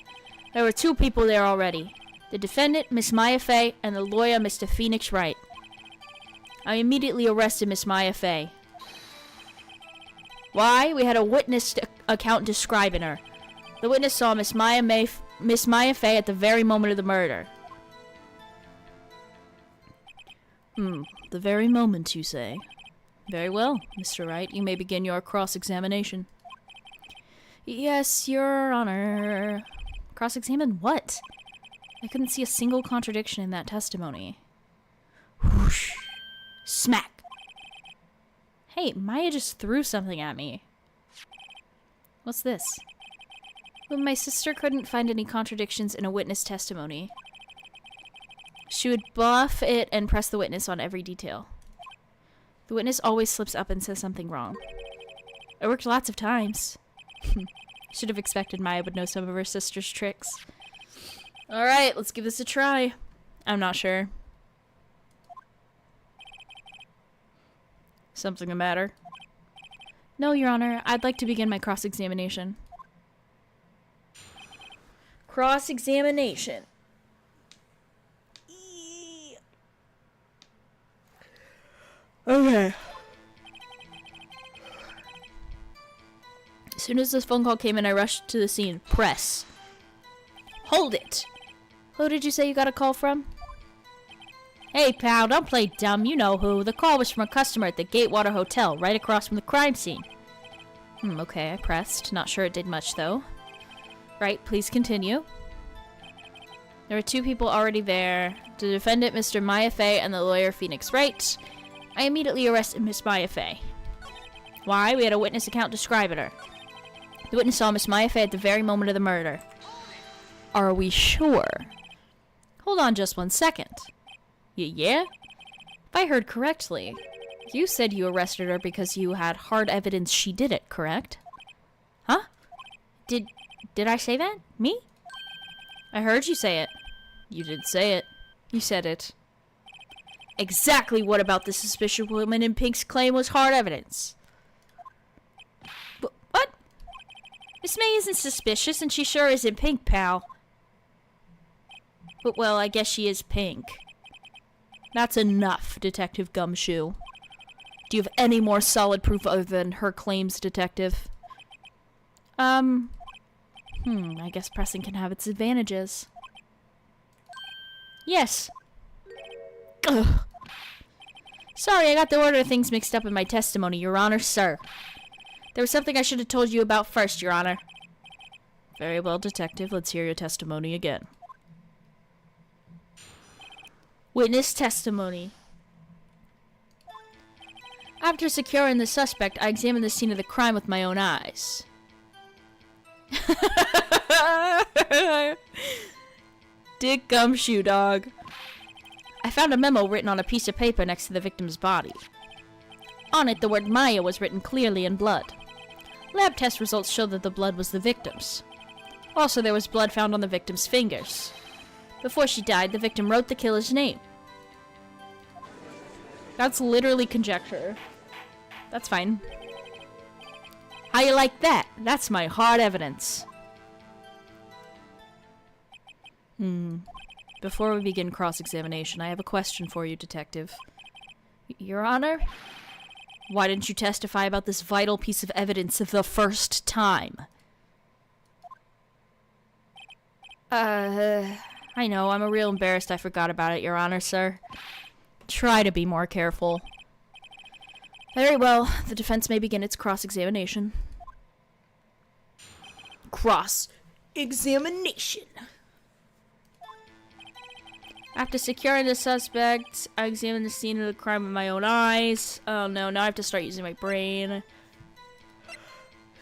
There were 2 people there already. The defendant, Miss Maya Fey, and the lawyer, Mr. Phoenix Wright. I immediately arrested Miss Maya Fey. Why? We had a witness account describing her. The witness saw Miss Maya Fey at the very moment of the murder. The very moment, you say? Very well, Mr. Wright. You may begin your cross-examination. Yes, Your Honor. Cross-examine what? I couldn't see a single contradiction in that testimony. Whoosh. Smack. Hey, Maya just threw something at me. What's this? When my sister couldn't find any contradictions in a witness testimony, she would buff it and press the witness on every detail. The witness always slips up and says something wrong. It worked lots of times. Should have expected Maya would know some of her sister's tricks. Alright, let's give this a try. I'm not sure. Something the matter? No, Your Honor. I'd like to begin my cross-examination. Cross-examination. Okay. As soon as this phone call came in, I rushed to the scene. Press. Hold it! Who did you say you got a call from? Hey, pal, don't play dumb. You know who. The call was from a customer at the Gatewater Hotel, right across from the crime scene. Okay, I pressed. Not sure it did much, though. Right, please continue. There were 2 people already there. The defendant, Mr. Maya Fey, and the lawyer, Phoenix Wright. I immediately arrested Miss Maya Fey. Why? We had a witness account describing her. The witness saw Miss Maya Fey at the very moment of the murder. Are we sure? Hold on just 1 second. Yeah? If I heard correctly, you said you arrested her because you had hard evidence she did it, correct? Huh? Did I say that? Me? I heard you say it. You did say it. You said it. Exactly what about the suspicious woman in pink's claim was hard evidence? What? Miss May isn't suspicious, and she sure isn't pink, pal. But, well, I guess she is pink. That's enough, Detective Gumshoe. Do you have any more solid proof other than her claims, Detective? I guess pressing can have its advantages. Yes. Ugh. Sorry, I got the order of things mixed up in my testimony, Your Honor, sir. There was something I should have told you about first, Your Honor. Very well, detective. Let's hear your testimony again. Witness testimony. After securing the suspect, I examined the scene of the crime with my own eyes. Dick gumshoe, dog. I found a memo written on a piece of paper next to the victim's body. On it, the word Maya was written clearly in blood. Lab test results showed that the blood was the victim's. Also, there was blood found on the victim's fingers. Before she died, the victim wrote the killer's name. That's literally conjecture. That's fine. How you like that? That's my hard evidence. Before we begin cross-examination, I have a question for you, Detective. Your Honor? Why didn't you testify about this vital piece of evidence the first time? I know, I'm a real embarrassed I forgot about it, Your Honor, sir. Try to be more careful. Very well, the defense may begin its cross-examination. Cross-examination. After securing the suspect, I examined the scene of the crime with my own eyes. Oh no, now I have to start using my brain.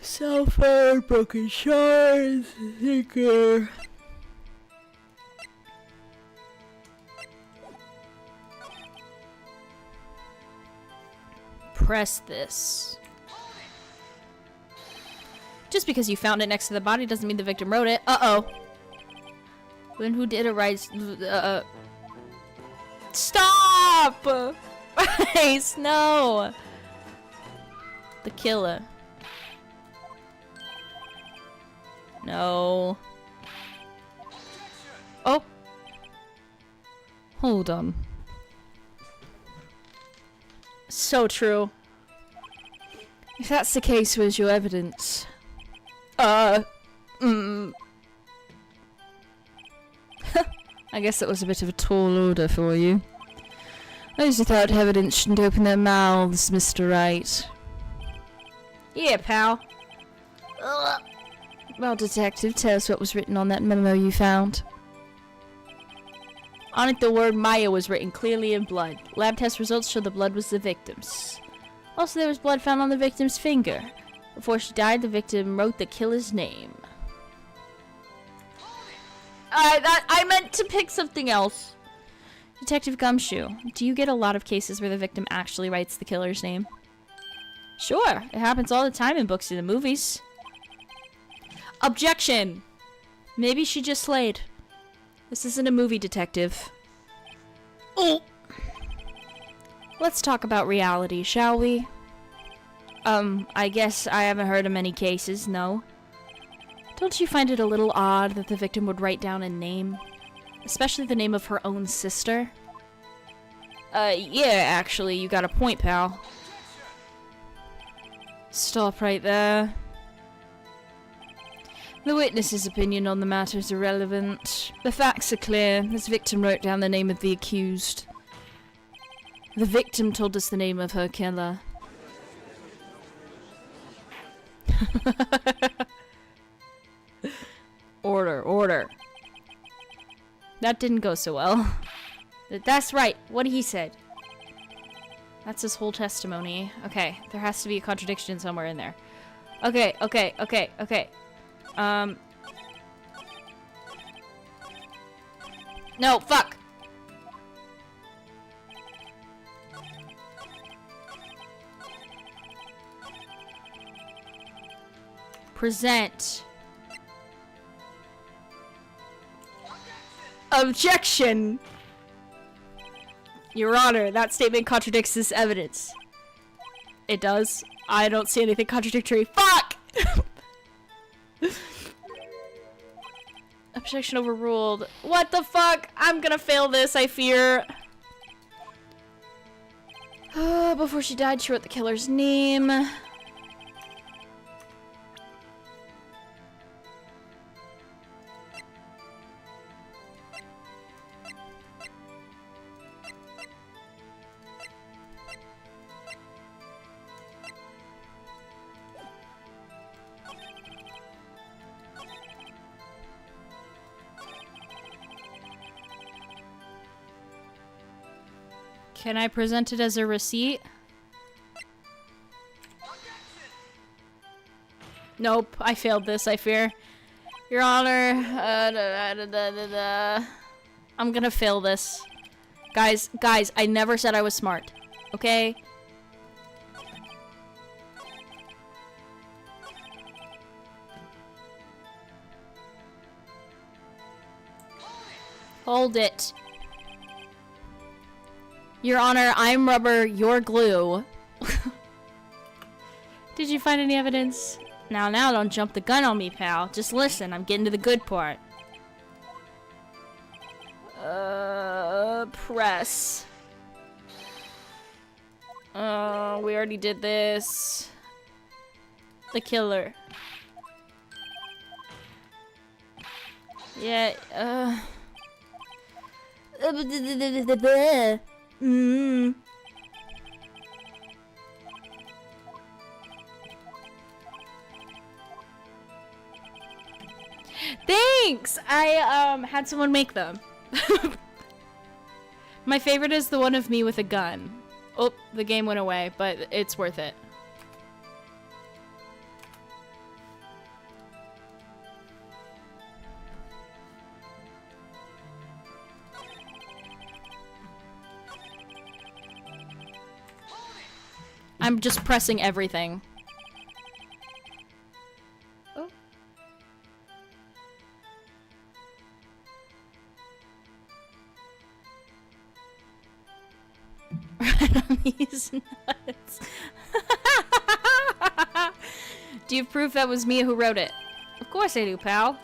Cell phone, broken shards, thinker. Press this. Just because you found it next to the body doesn't mean the victim wrote it. Uh-oh. When who did arise... Stop! Bryce, no! The killer. No. Oh. Hold on. So true. If that's the case, where's your evidence? I guess that was a bit of a tall order for you. Those without evidence shouldn't open their mouths, Mr. Wright. Yeah, pal. Well, Detective, tell us what was written on that memo you found. On it, the word Maya was written clearly in blood. Lab test results show the blood was the victim's. Also, there was blood found on the victim's finger. Before she died, the victim wrote the killer's name. I meant to pick something else. Detective Gumshoe, do you get a lot of cases where the victim actually writes the killer's name? Sure, it happens all the time in books and in movies. Objection! Maybe she just slayed. This isn't a movie, Detective. Oh! Let's talk about reality, shall we? I guess I haven't heard of many cases, no. Don't you find it a little odd that the victim would write down a name? Especially the name of her own sister? Yeah, actually, you got a point, pal. Stop right there. The witness's opinion on the matter is irrelevant. The facts are clear. This victim wrote down the name of the accused. The victim told us the name of her killer. Order. That didn't go so well. That's right. What he said. That's his whole testimony. Okay, there has to be a contradiction somewhere in there. Okay. No, fuck! Present. Objection! Your Honor, that statement contradicts this evidence. It does? I don't see anything contradictory. Fuck! Objection overruled. What the fuck? I'm gonna fail this, I fear. Before she died, she wrote the killer's name. Can I present it as a receipt? Nope, I failed this, I fear. Your Honor, I'm gonna fail this. Guys, I never said I was smart. Okay? Hold it. Your Honor, I'm rubber, you're glue. Did you find any evidence? Now, don't jump the gun on me, pal. Just listen, I'm getting to the good part. Press. We already did this. The killer. Yeah, Thanks! I, had someone make them. My favorite is the one of me with a gun. Oh, the game went away, but it's worth it. I'm just pressing everything. Oh. Right on these nuts. Do you have proof that was Mia who wrote it? Of course I do, pal.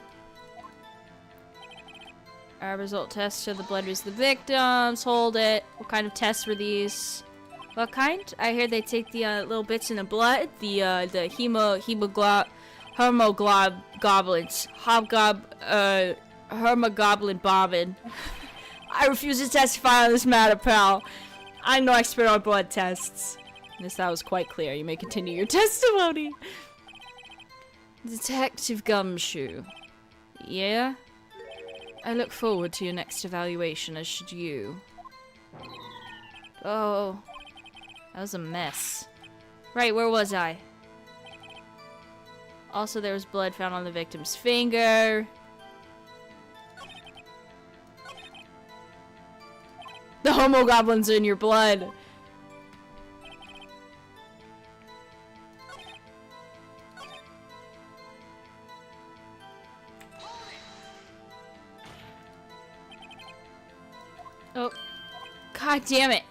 Our result tests show the blood was the victims. Hold it. What kind of tests were these? What kind? I hear they take the little bits in the blood, the hermoglobulins, hermoglobulin bobbin. I refuse to testify on this matter, pal. I'm no expert on blood tests. Yes, that was quite clear. You may continue your testimony. Detective Gumshoe. Yeah? I look forward to your next evaluation, as should you. Oh. That was a mess. Right, where was I? Also, there was blood found on the victim's finger. The homogoblins are in your blood. Oh. God damn it.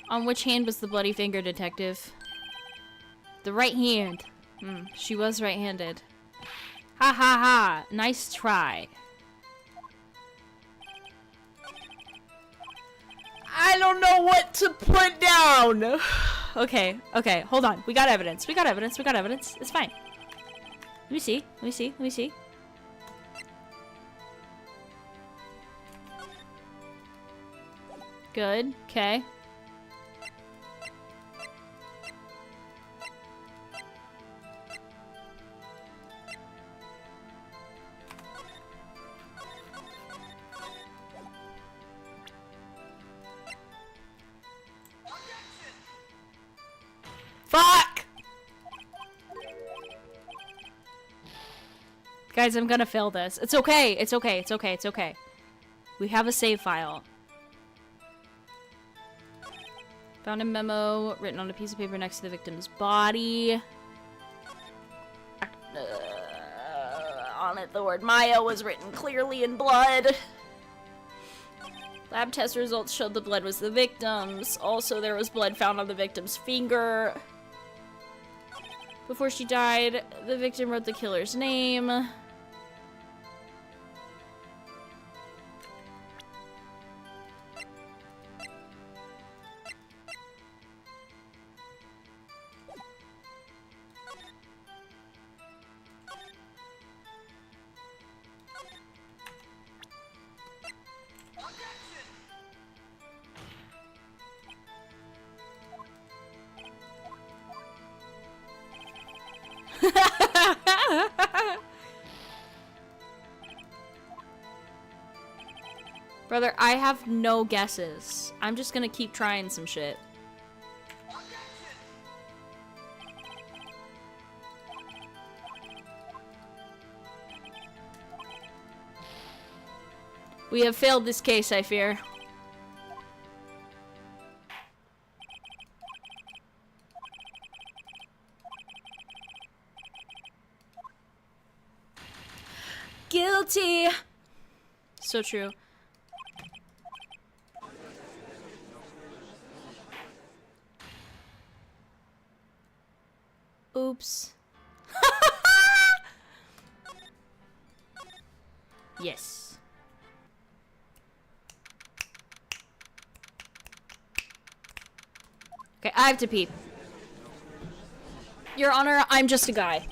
On which hand was the bloody finger, detective? The right hand. She was right-handed. Ha ha ha! Nice try. I don't know what to put down! Okay, hold on. We got evidence. It's fine. Let me see. Good, okay. Fuck! Guys, I'm gonna fail this. It's okay. We have a save file. Found a memo written on a piece of paper next to the victim's body. On it, the word Maya was written clearly in blood. Lab test results showed the blood was the victim's. Also, there was blood found on the victim's finger. Before she died, the victim wrote the killer's name. Brother, I have no guesses. I'm just gonna keep trying some shit. We have failed this case, I fear. Guilty! So true. Oops. Yes. Okay, I have to pee. Your Honor, I'm just a guy.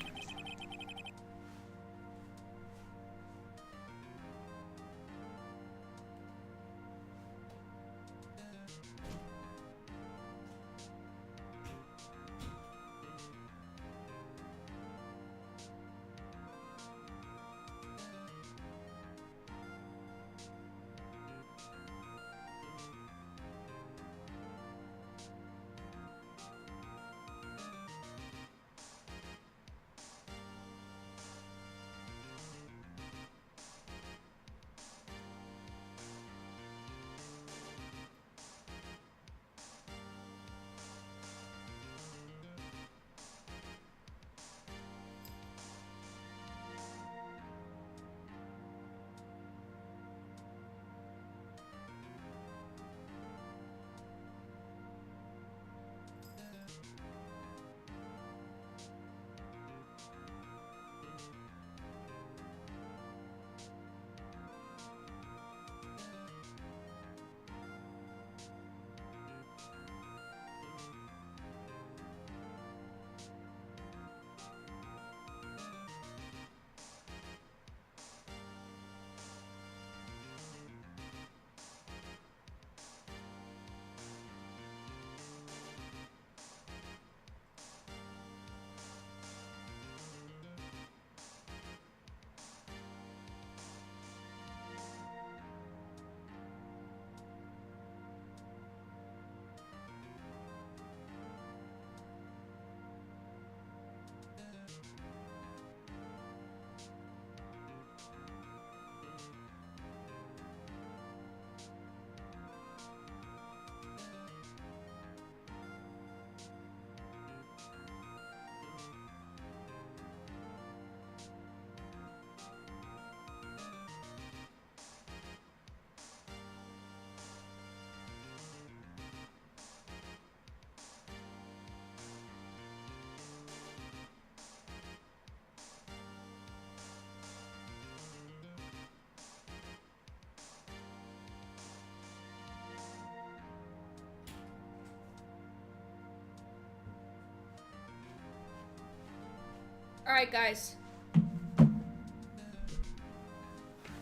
Alright, guys.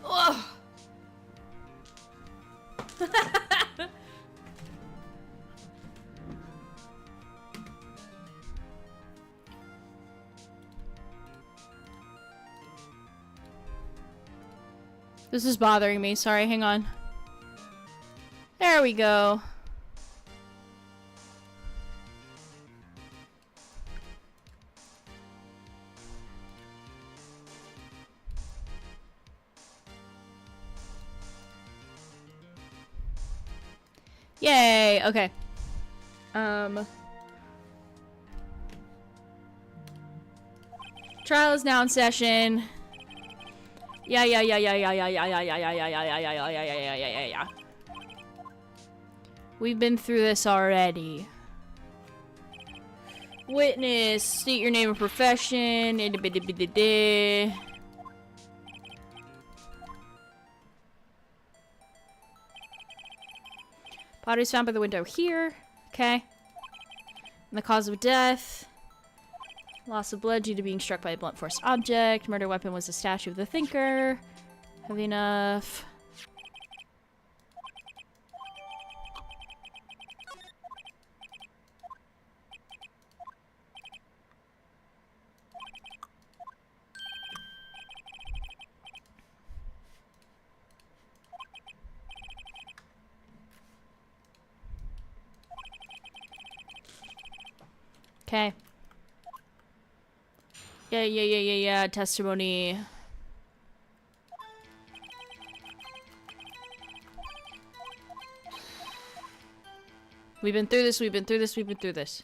Ugh. This is bothering me. Sorry, hang on. There we go. Yay, okay. Trial is now in session. Yeah. We've been through this already. Witness, state your name and profession. Body was found by the window here. Okay. And the cause of death. Loss of blood due to being struck by a blunt force object. Murder weapon was a statue of the thinker. Heavy enough. Okay. Yeah. Testimony. We've been through this.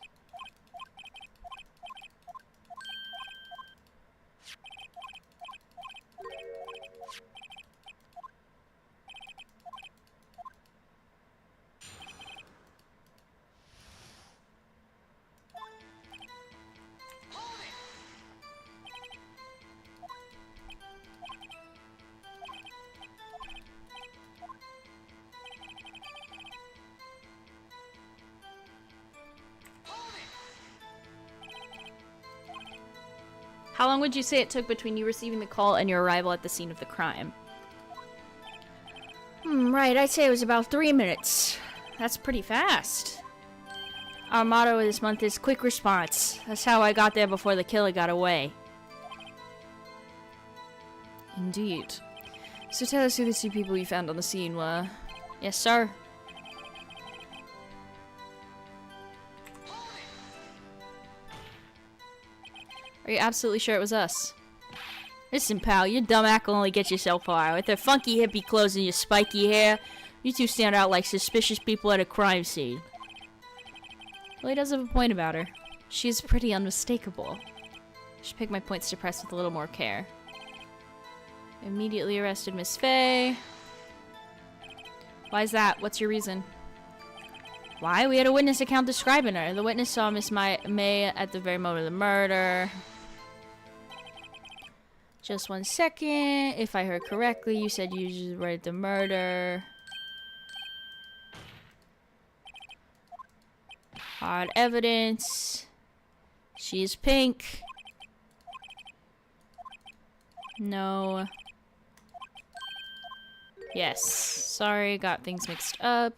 How long would you say it took between you receiving the call and your arrival at the scene of the crime? Right, I'd say it was about 3 minutes. That's pretty fast. Our motto this month is quick response. That's how I got there before the killer got away. Indeed. So tell us who the two people you found on the scene were. Yes, sir. Are you absolutely sure it was us? Listen, pal, your dumb act will only get you so far. With their funky hippie clothes and your spiky hair, you two stand out like suspicious people at a crime scene. Well, he does have a point about her. She's pretty unmistakable. I should pick my points to press with a little more care. Immediately arrested Miss Faye. Why's that? What's your reason? Why? We had a witness account describing her. The witness saw Miss May at the very moment of the murder. Just 1 second. If I heard correctly, you said you just read the murder. Hard evidence. She's pink. No. Yes. Sorry, got things mixed up.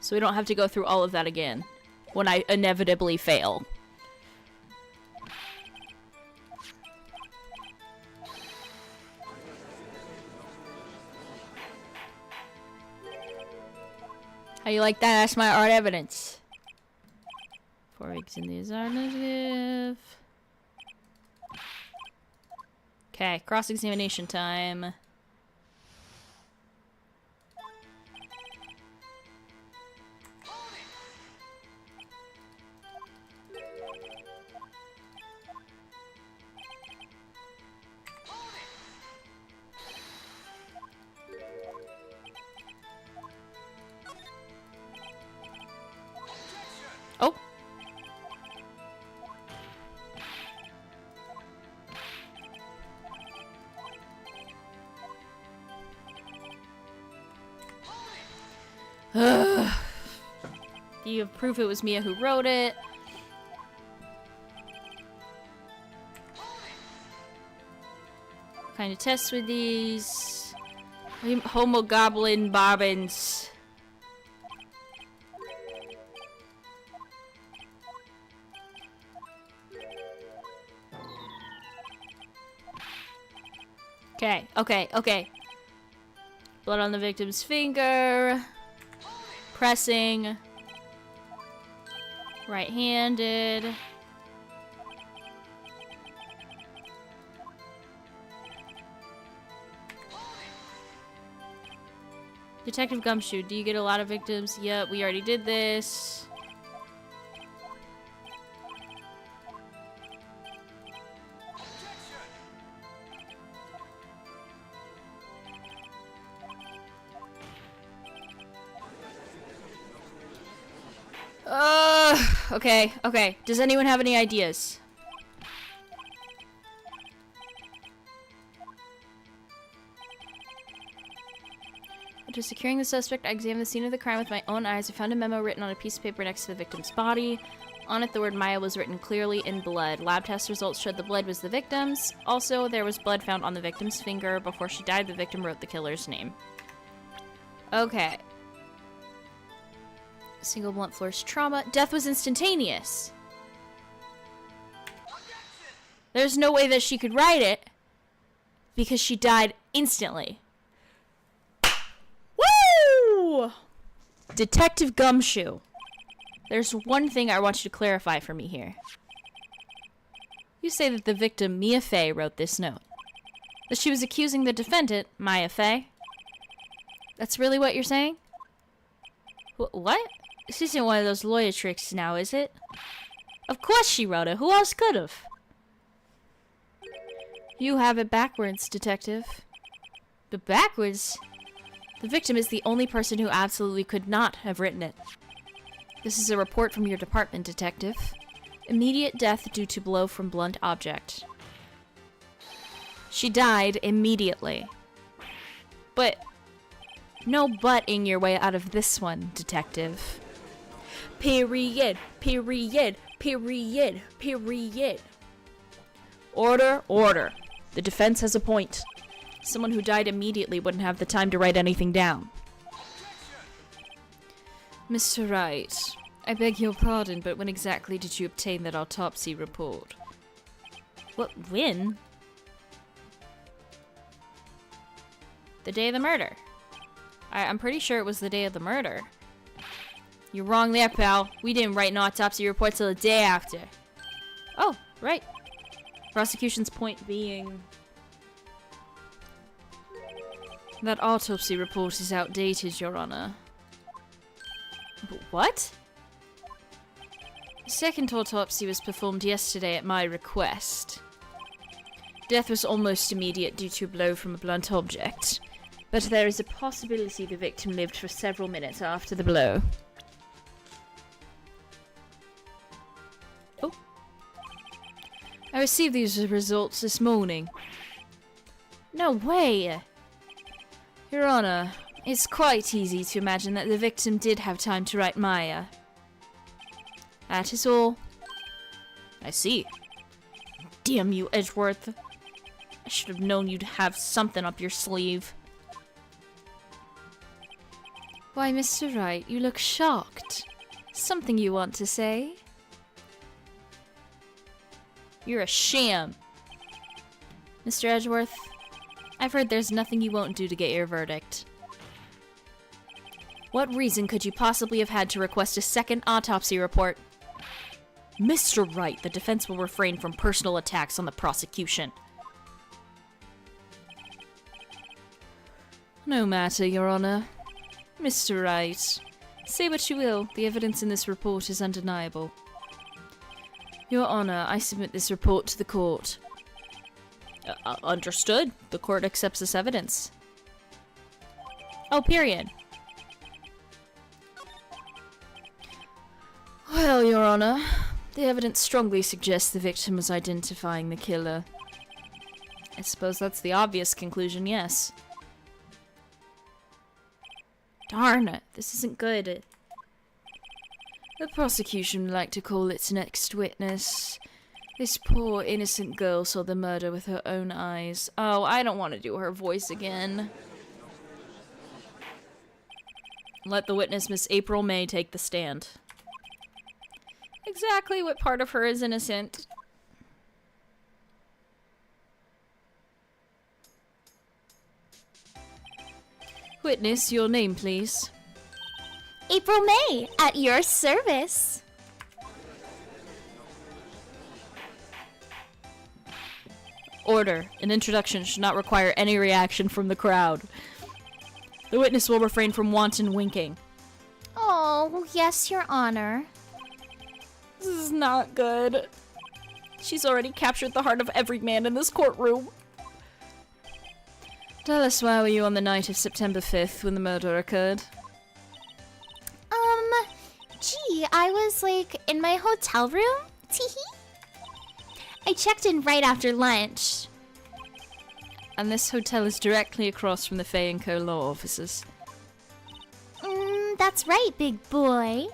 So we don't have to go through all of that again when I inevitably fail. How you like that? That's my art evidence. 4 weeks in the alternative. Okay, cross-examination time. Oh. Do you have proof it was Mia who wrote it? What kind of tests with these? Homo goblin bobbins. Okay. Blood on the victim's finger. Pressing. Right-handed. Detective Gumshoe, do you get a lot of victims? Yep, we already did this. Okay. Does anyone have any ideas? After securing the suspect, I examined the scene of the crime with my own eyes. I found a memo written on a piece of paper next to the victim's body. On it, the word Maya was written clearly in blood. Lab test results showed the blood was the victim's. Also, there was blood found on the victim's finger. Before she died, the victim wrote the killer's name. Okay. Single blunt force trauma. Death was instantaneous. There's no way that she could write it because she died instantly. Woo! Detective Gumshoe. There's one thing I want you to clarify for me here. You say that the victim, Mia Fey, wrote this note. That she was accusing the defendant, Maya Fey. That's really what you're saying? What? This isn't one of those lawyer tricks now, is it? Of course she wrote it. Who else could have? You have it backwards, detective. But backwards? The victim is the only person who absolutely could not have written it. This is a report from your department, detective. Immediate death due to blow from blunt object. She died immediately. But no butting your way out of this one, detective. Period. Period. Period. Period. Order. Order. The defense has a point. Someone who died immediately wouldn't have the time to write anything down. Mr. Wright, I beg your pardon, but when exactly did you obtain that autopsy report? What, when? The day of the murder. I'm pretty sure it was the day of the murder. You're wrong there, pal. We didn't write an autopsy report till the day after. Oh, right. Prosecution's point being that autopsy report is outdated, Your Honor. But what? The second autopsy was performed yesterday at my request. Death was almost immediate due to a blow from a blunt object, but there is a possibility the victim lived for several minutes after the blow. Oh. I received these results this morning. No way! Your Honor, it's quite easy to imagine that the victim did have time to write Maya. That is all. I see. Damn you, Edgeworth. I should have known you'd have something up your sleeve. Why, Mr. Wright, you look shocked. Something you want to say? You're a sham. Mr. Edgeworth, I've heard there's nothing you won't do to get your verdict. What reason could you possibly have had to request a second autopsy report? Mr. Wright, the defense will refrain from personal attacks on the prosecution. No matter, Your Honor. Mr. Wright, say what you will, the evidence in this report is undeniable. Your Honor, I submit this report to the court. Understood. The court accepts this evidence. Oh, period. Well, Your Honor, the evidence strongly suggests the victim was identifying the killer. I suppose that's the obvious conclusion, yes. Darn it, this isn't good. The prosecution would like to call its next witness. This poor, innocent girl saw the murder with her own eyes. Oh, I don't want to do her voice again. Let the witness, Miss April May, take the stand. Exactly what part of her is innocent? Witness, your name, please. April May, at your service. Order. An introduction should not require any reaction from the crowd. The witness will refrain from wanton winking. Oh, yes, Your Honor. This is not good. She's already captured the heart of every man in this courtroom. Tell us, where were you on the night of September 5th when the murder occurred? Gee, I was, in my hotel room? Teehee. I checked in right after lunch. And this hotel is directly across from the Fay & Co. law offices. That's right, big boy.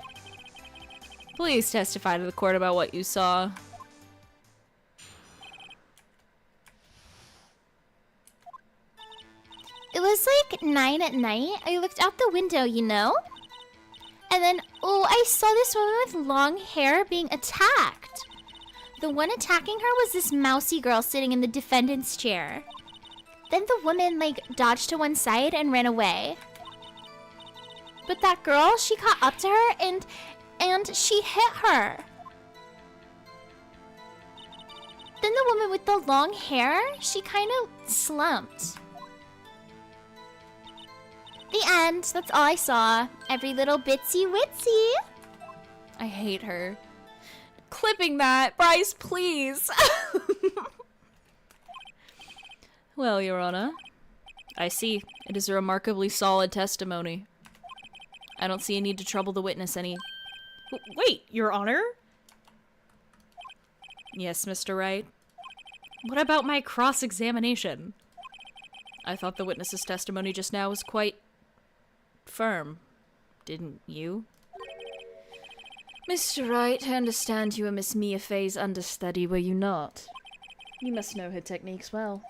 Please testify to the court about what you saw. It was 9 at night. I looked out the window, you know? And then, I saw this woman with long hair being attacked. The one attacking her was this mousy girl sitting in the defendant's chair. Then the woman, like, dodged to one side and ran away. But that girl, she caught up to her and she hit her. Then the woman with the long hair, she kind of slumped. The end. That's all I saw. Every little bitsy witsy. I hate her. Clipping that, Bryce, please. Well, Your Honor, I see. It is a remarkably solid testimony. I don't see a need to trouble the witness any... Wait, Your Honor? Yes, Mr. Wright? What about my cross-examination? I thought the witness's testimony just now was quite... firm. Didn't you? Mr. Wright, I understand you were Miss Mia Fey's understudy, were you not? You must know her techniques well.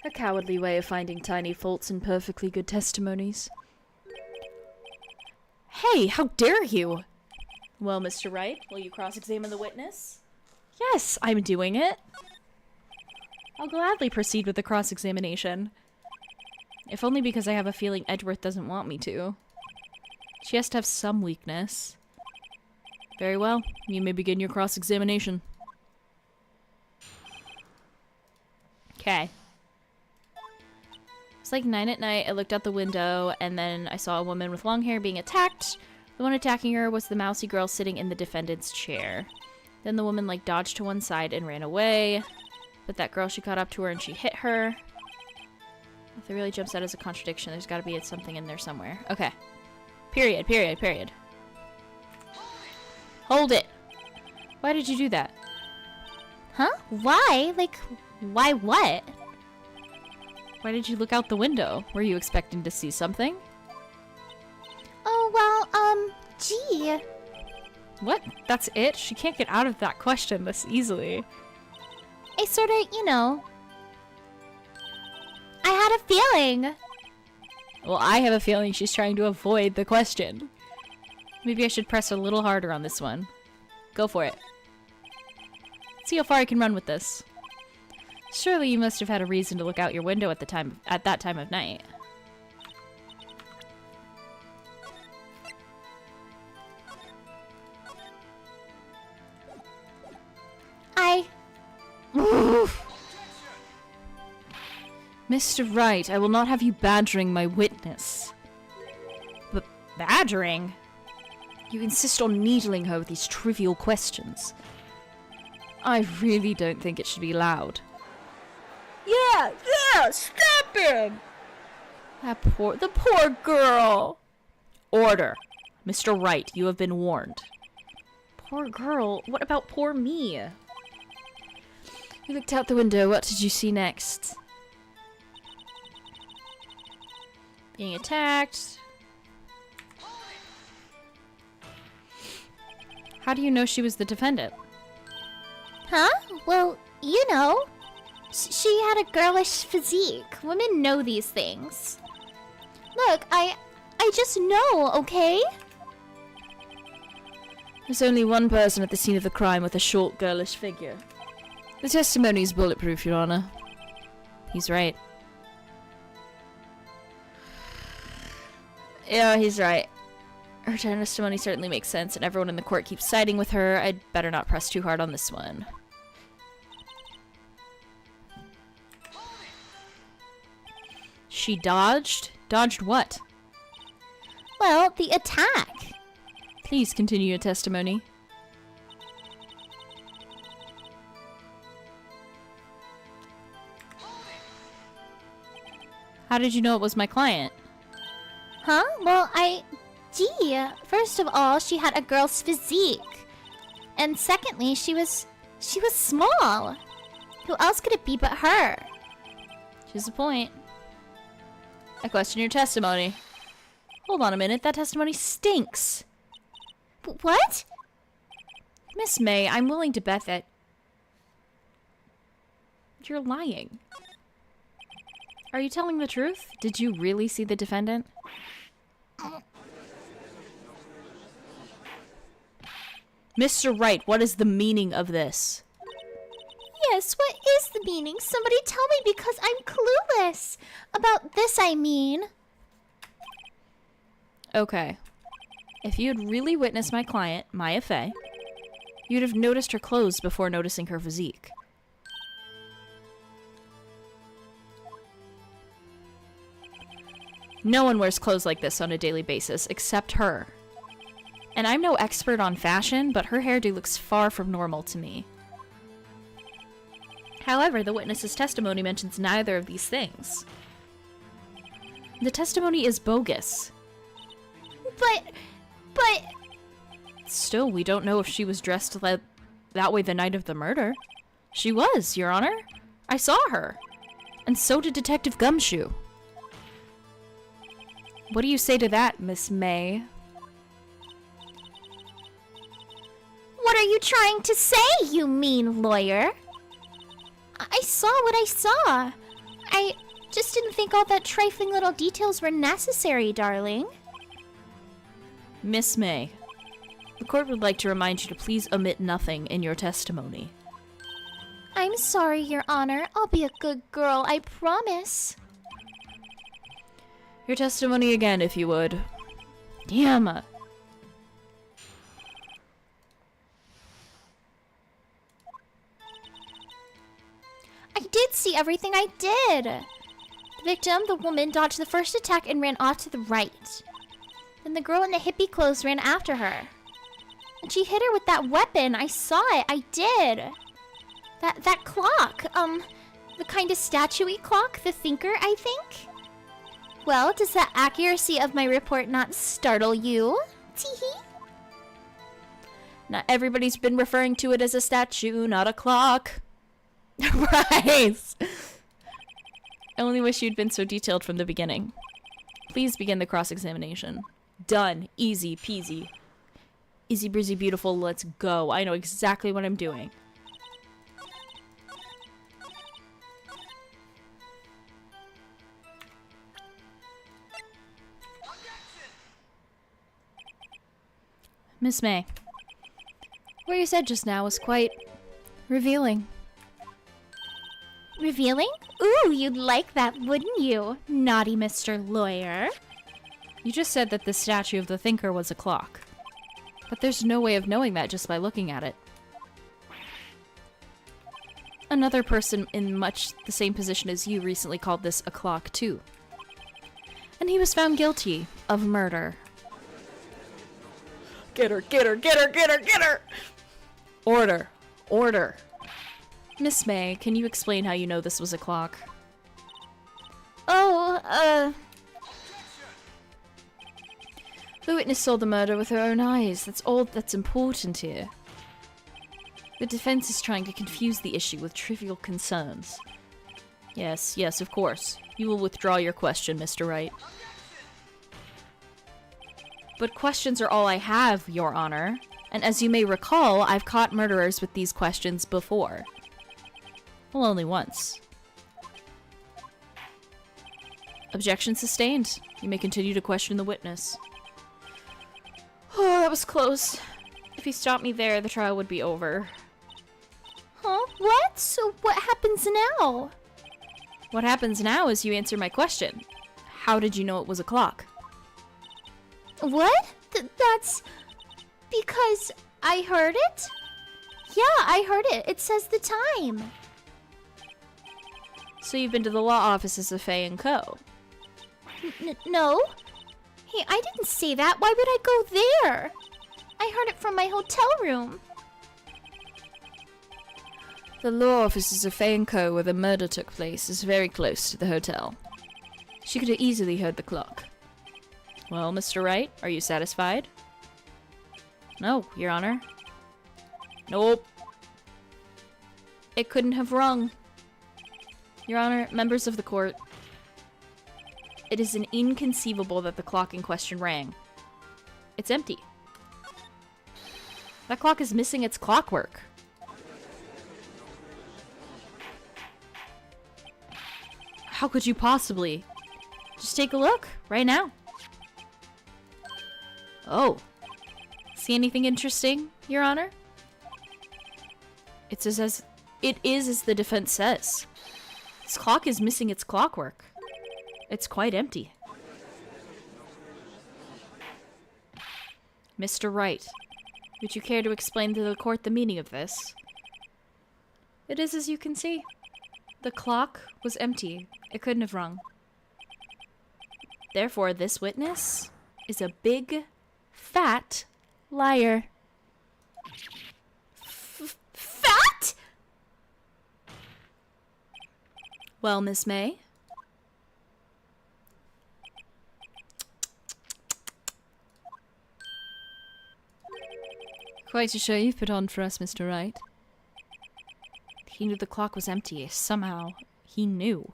A cowardly way of finding tiny faults in perfectly good testimonies. Hey, how dare you? Well, Mr. Wright, will you cross-examine the witness? Yes, I'm doing it. I'll gladly proceed with the cross-examination. If only because I have a feeling Edgeworth doesn't want me to. She has to have some weakness. Very well. You may begin your cross-examination. Okay. It's like 9 at night. I looked out the window, and then I saw a woman with long hair being attacked. The one attacking her was the mousy girl sitting in the defendant's chair. Then the woman, like, dodged to one side and ran away. But that girl, she caught up to her and she hit her. If it really jumps out as a contradiction, there's got to be something in there somewhere. Okay. Period, period, period. Hold it. Why did you do that? Huh? Why? Like, why what? Why did you look out the window? Were you expecting to see something? Oh, well, gee. What? That's it? She can't get out of that question this easily. I sorta, you know... I had a feeling. Well, I have a feeling she's trying to avoid the question. Maybe I should press a little harder on this one. Go for it. See how far I can run with this. Surely you must have had a reason to look out your window at that time of night. Mr. Wright, I will not have you badgering my witness. But badgering? You insist on needling her with these trivial questions. I really don't think it should be allowed. Yeah, stop him! The poor girl! Order. Mr. Wright, you have been warned. Poor girl? What about poor me? You looked out the window. What did you see next? Being attacked. How do you know she was the defendant? Huh? Well, you know. She had a girlish physique. Women know these things. Look, I just know, okay? There's only one person at the scene of the crime with a short, girlish figure. The testimony is bulletproof, Your Honor. He's right. Yeah, he's right. Her testimony certainly makes sense, and everyone in the court keeps siding with her. I'd better not press too hard on this one. She dodged? Dodged what? Well, the attack. Please continue your testimony. How did you know it was my client? Huh? Well, Gee, first of all, she had a girl's physique. And secondly, she was small. Who else could it be but her? She's a point. I question your testimony. Hold on a minute, that testimony stinks. What? Miss May, I'm willing to bet that you're lying. Are you telling the truth? Did you really see the defendant? Mr. Wright, what is the meaning of this? Yes, what is the meaning? Somebody tell me because I'm clueless. About this, I mean. Okay. If you had really witnessed my client, Maya Fey, you'd have noticed her clothes before noticing her physique. No one wears clothes like this on a daily basis, except her. And I'm no expert on fashion, but her hairdo looks far from normal to me. However, the witness's testimony mentions neither of these things. The testimony is bogus. But... Still, we don't know if she was dressed that way the night of the murder. She was, Your Honor. I saw her. And so did Detective Gumshoe. What do you say to that, Miss May? What are you trying to say, you mean lawyer? I saw what I saw. I just didn't think all that trifling little details were necessary, darling. Miss May, the court would like to remind you to please omit nothing in your testimony. I'm sorry, Your Honor. I'll be a good girl, I promise. Your testimony again, if you would. Damn. I did see everything I did. The victim, the woman, dodged the first attack and ran off to the right. Then the girl in the hippie clothes ran after her. And she hit her with that weapon. I saw it. I did. That clock. The kind of statue-y clock. The thinker, I think. Well, does the accuracy of my report not startle you? Teehee. Not everybody's been referring to it as a statue, not a clock. Right! I only wish you'd been so detailed from the beginning. Please begin the cross-examination. Done. Easy peasy. Easy breezy beautiful, let's go. I know exactly what I'm doing. Miss May, what you said just now was quite revealing. Revealing? Ooh, you'd like that, wouldn't you? Naughty Mr. Lawyer. You just said that the statue of the thinker was a clock. But there's no way of knowing that just by looking at it. Another person in much the same position as you recently called this a clock too. And he was found guilty of murder. Get her, get her, get her, get her, get her! Order. Order. Miss May, can you explain how you know this was a clock? Oh, The witness saw the murder with her own eyes. That's all that's important here. The defense is trying to confuse the issue with trivial concerns. Yes, yes, of course. You will withdraw your question, Mr. Wright. But questions are all I have, Your Honor. And as you may recall, I've caught murderers with these questions before. Well, only once. Objection sustained. You may continue to question the witness. Oh, that was close. If he stopped me there, the trial would be over. huh? What? So what happens now? What happens now is you answer my question. How did you know it was a clock? What? That's... because I heard it? Yeah, I heard it. It says the time. So you've been to the law offices of Fay & Co. No. Hey, I didn't say that. Why would I go there? I heard it from my hotel room. The law offices of Fay & Co. where the murder took place is very close to the hotel. She could have easily heard the clock. Well, Mr. Wright, are you satisfied? No, Your Honor. Nope. It couldn't have rung. Your Honor, members of the court, it is inconceivable that the clock in question rang. It's empty. That clock is missing its clockwork. How could you possibly? Just take a look, right now. Oh. See anything interesting, Your Honor? It's as it is as the defense says. This clock is missing its clockwork. It's quite empty. Mr. Wright, would you care to explain to the court the meaning of this? It is as you can see. The clock was empty. It couldn't have rung. Therefore, this witness is a big, fat liar. Fat? Well, Miss May? Quite a show you've put on for us, Mr. Wright. He knew the clock was empty. Somehow, he knew.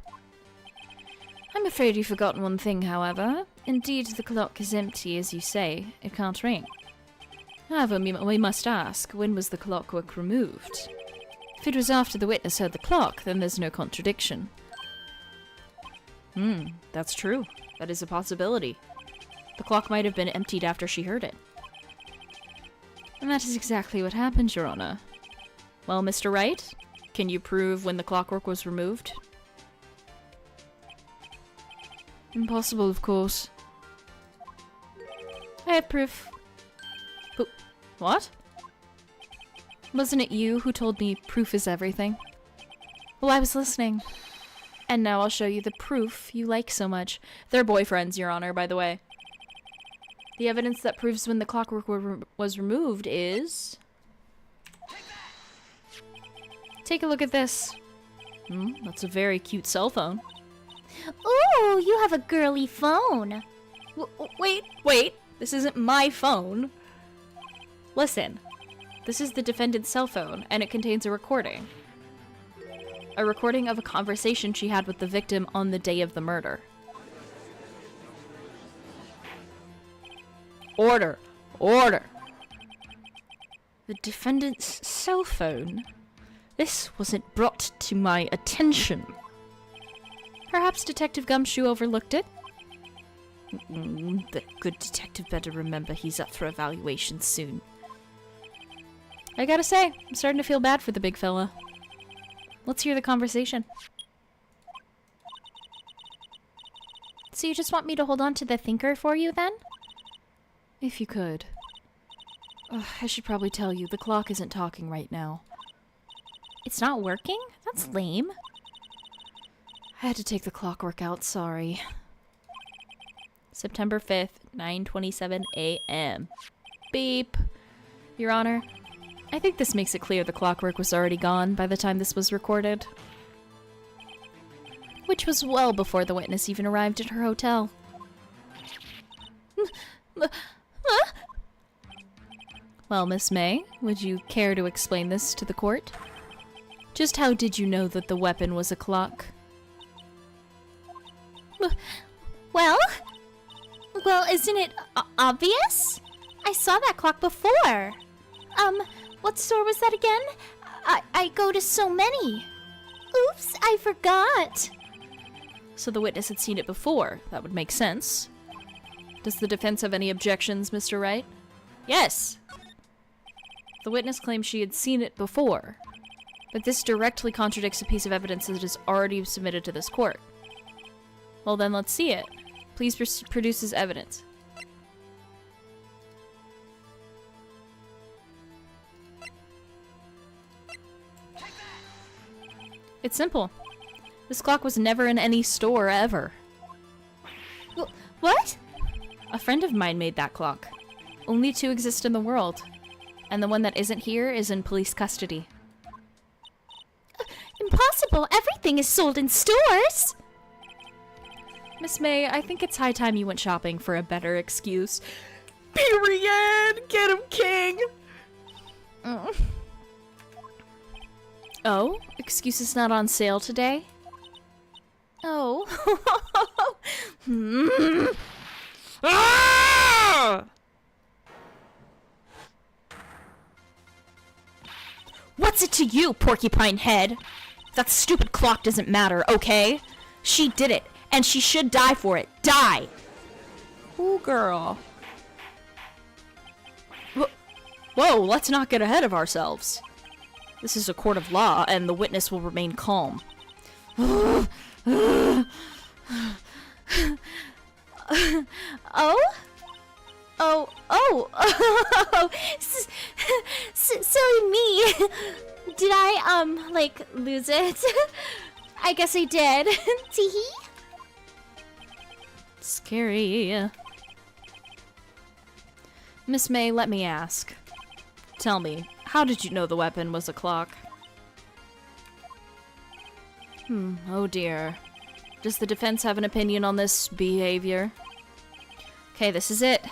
I'm afraid you've forgotten one thing, however. Indeed, the clock is empty, as you say. It can't ring. However, we must ask, when was the clockwork removed? If it was after the witness heard the clock, then there's no contradiction. That's true. That is a possibility. The clock might have been emptied after she heard it. And that is exactly what happened, Your Honor. Well, Mr. Wright, can you prove when the clockwork was removed? Impossible, of course. I have proof. What? Wasn't it you who told me proof is everything? Well, I was listening. And now I'll show you the proof you like so much. They're boyfriends, Your Honor, by the way. The evidence that proves when the clockwork was removed is... Take a look at this. That's a very cute cell phone. Ooh, you have a girly phone. Wait. This isn't my phone. Listen. This is the defendant's cell phone, and it contains a recording. A recording of a conversation she had with the victim on the day of the murder. Order! Order! The defendant's cell phone? This wasn't brought to my attention. Perhaps Detective Gumshoe overlooked it? The good detective better remember he's up for evaluation soon. I gotta say, I'm starting to feel bad for the big fella. Let's hear the conversation. So you just want me to hold on to the thinker for you, then? If you could. I should probably tell you, the clock isn't talking right now. It's not working? That's lame. I had to take the clockwork out, sorry. September 5th, 9:27 a.m. Beep. Your Honor, I think this makes it clear the clockwork was already gone by the time this was recorded. Which was well before the witness even arrived at her hotel. Well, Miss May, would you care to explain this to the court? Just how did you know that the weapon was a clock? Well, isn't it obvious? I saw that clock before. What store was that again? I go to so many. Oops, I forgot. So the witness had seen it before. That would make sense. Does the defense have any objections, Mr. Wright? Yes! The witness claims she had seen it before, but this directly contradicts a piece of evidence that is already submitted to this court. Well then, let's see it. Please produce his evidence. It's simple. This clock was never in any store ever. What? A friend of mine made that clock. Only two exist in the world. And the one that isn't here is in police custody. Impossible! Everything is sold in stores! Miss May, I think it's high time you went shopping for a better excuse. Period! Get him, King! Oh? Excuses not on sale today? Oh. Ah! What's it to you, porcupine head? That stupid clock doesn't matter, okay? She did it, and she should die for it. Die! Ooh, girl. Whoa, let's not get ahead of ourselves. This is a court of law, and the witness will remain calm. Oh? Oh, silly me. Did I, like, lose it? I guess I did. Teehee? Scary. Miss May, let me ask. Tell me, how did you know the weapon was a clock? Oh dear. Does the defense have an opinion on this behavior? Okay, this is it.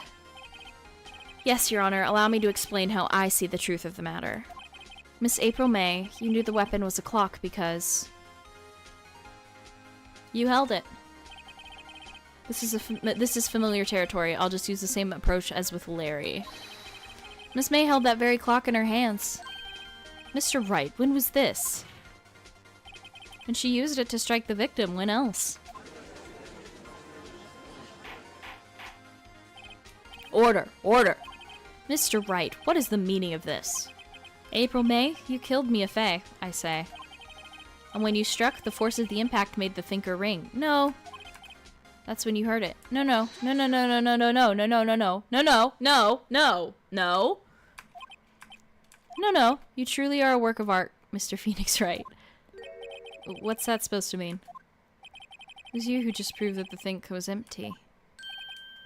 Yes, Your Honor, allow me to explain how I see the truth of the matter. Miss April May, you knew the weapon was a clock because you held it. This is familiar territory. I'll just use the same approach as with Larry. Miss May held that very clock in her hands. Mr. Wright, when was this? And she used it to strike the victim. When else? Order! Order! Mr. Wright, what is the meaning of this? April May, you killed Mia Fey, I say. And when you struck, the force of the impact made the thinker ring. No. That's when you heard it. No, no. No, no, no, no, no, no, no, no, no, no, no. No, no, no, no, no. No, no. You truly are a work of art, Mr. Phoenix Wright. What's that supposed to mean? It was you who just proved that the think was empty.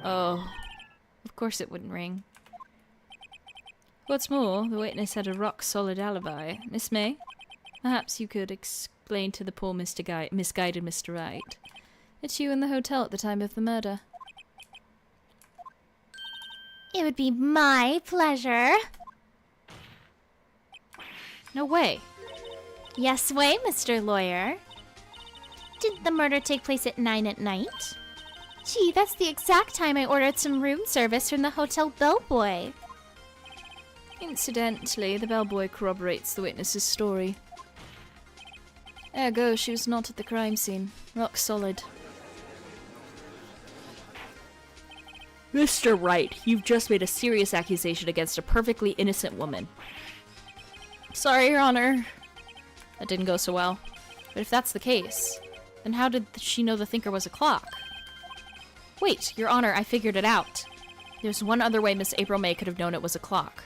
Oh. Of course it wouldn't ring. What's more, the witness had a rock-solid alibi. Miss May, perhaps you could explain to the poor misguided Mr. Wright. It's you in the hotel at the time of the murder. It would be my pleasure. No way. Yes way, Mr. Lawyer. Didn't the murder take place at 9 at night? Gee, that's the exact time I ordered some room service from the hotel bellboy. Incidentally, the bellboy corroborates the witness's story. Ergo, she was not at the crime scene. Rock solid. Mr. Wright, you've just made a serious accusation against a perfectly innocent woman. Sorry, Your Honor. That didn't go so well. But if that's the case, then how did she know the thinker was a clock? Wait, Your Honor, I figured it out. There's one other way Miss April May could have known it was a clock.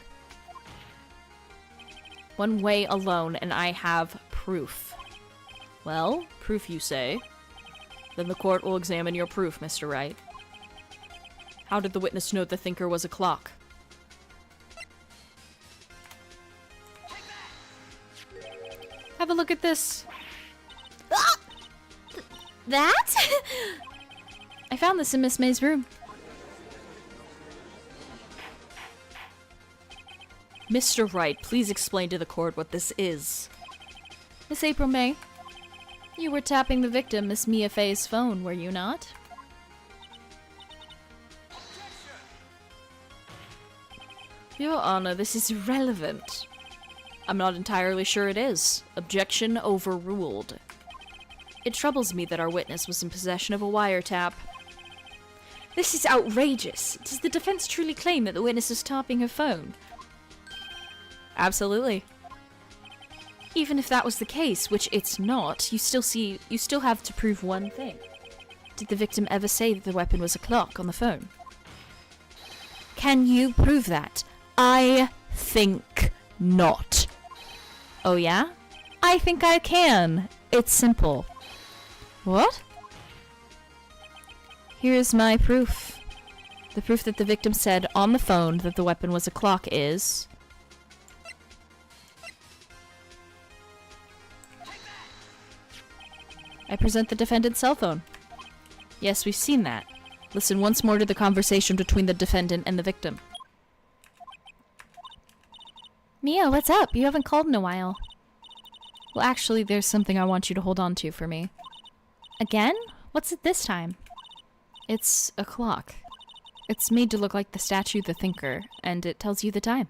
One way alone, and I have proof. Well, proof you say. Then the court will examine your proof, Mr. Wright. How did the witness know the thinker was a clock? Have a look at this. That? I found this in Miss May's room. Mr. Wright, please explain to the court what this is. Miss April May, you were tapping the victim, Miss Mia Fey's phone, were you not? Your Honor, this is irrelevant. I'm not entirely sure it is. Objection overruled. It troubles me that our witness was in possession of a wiretap. This is outrageous. Does the defense truly claim that the witness is tapping her phone? Absolutely. Even if that was the case, which it's not, you still have to prove one thing. Did the victim ever say that the weapon was a clock on the phone? Can you prove that? I think not. Oh yeah? I think I can. It's simple. What? Here's my proof. The proof that the victim said on the phone that the weapon was a clock is... I present the defendant's cell phone. Yes, we've seen that. Listen once more to the conversation between the defendant and the victim. Mia, what's up? You haven't called in a while. Well, actually, there's something I want you to hold on to for me. Again? What's it this time? It's a clock. It's made to look like the statue The Thinker, and it tells you the time.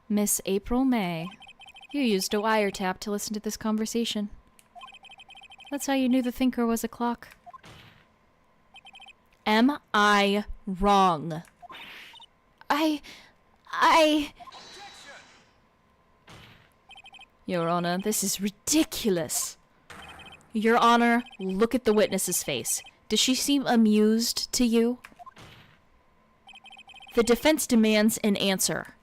Miss April May. You used a wiretap to listen to this conversation. That's how you knew the thinker was a clock. Am I wrong? Your Honor, this is ridiculous. Your Honor, look at the witness's face. Does she seem amused to you? The defense demands an answer.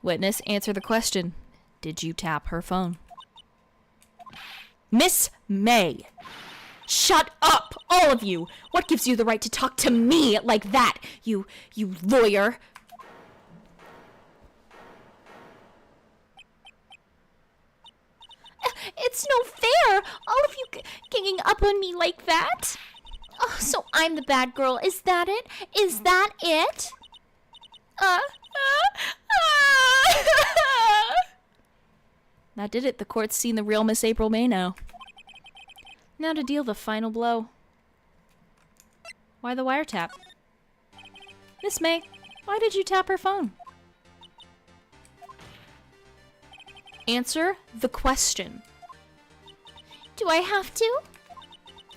Witness, answer the question. Did you tap her phone? Miss May! Shut up, all of you! What gives you the right to talk to me like that, you lawyer? It's no fair! All of you ganging up on me like that! Oh, so I'm the bad girl. Is that it? Is that it? That did it. The court's seen the real Miss April May now. Now to deal the final blow. Why the wiretap? Miss May, why did you tap her phone? Answer the question. Do I have to?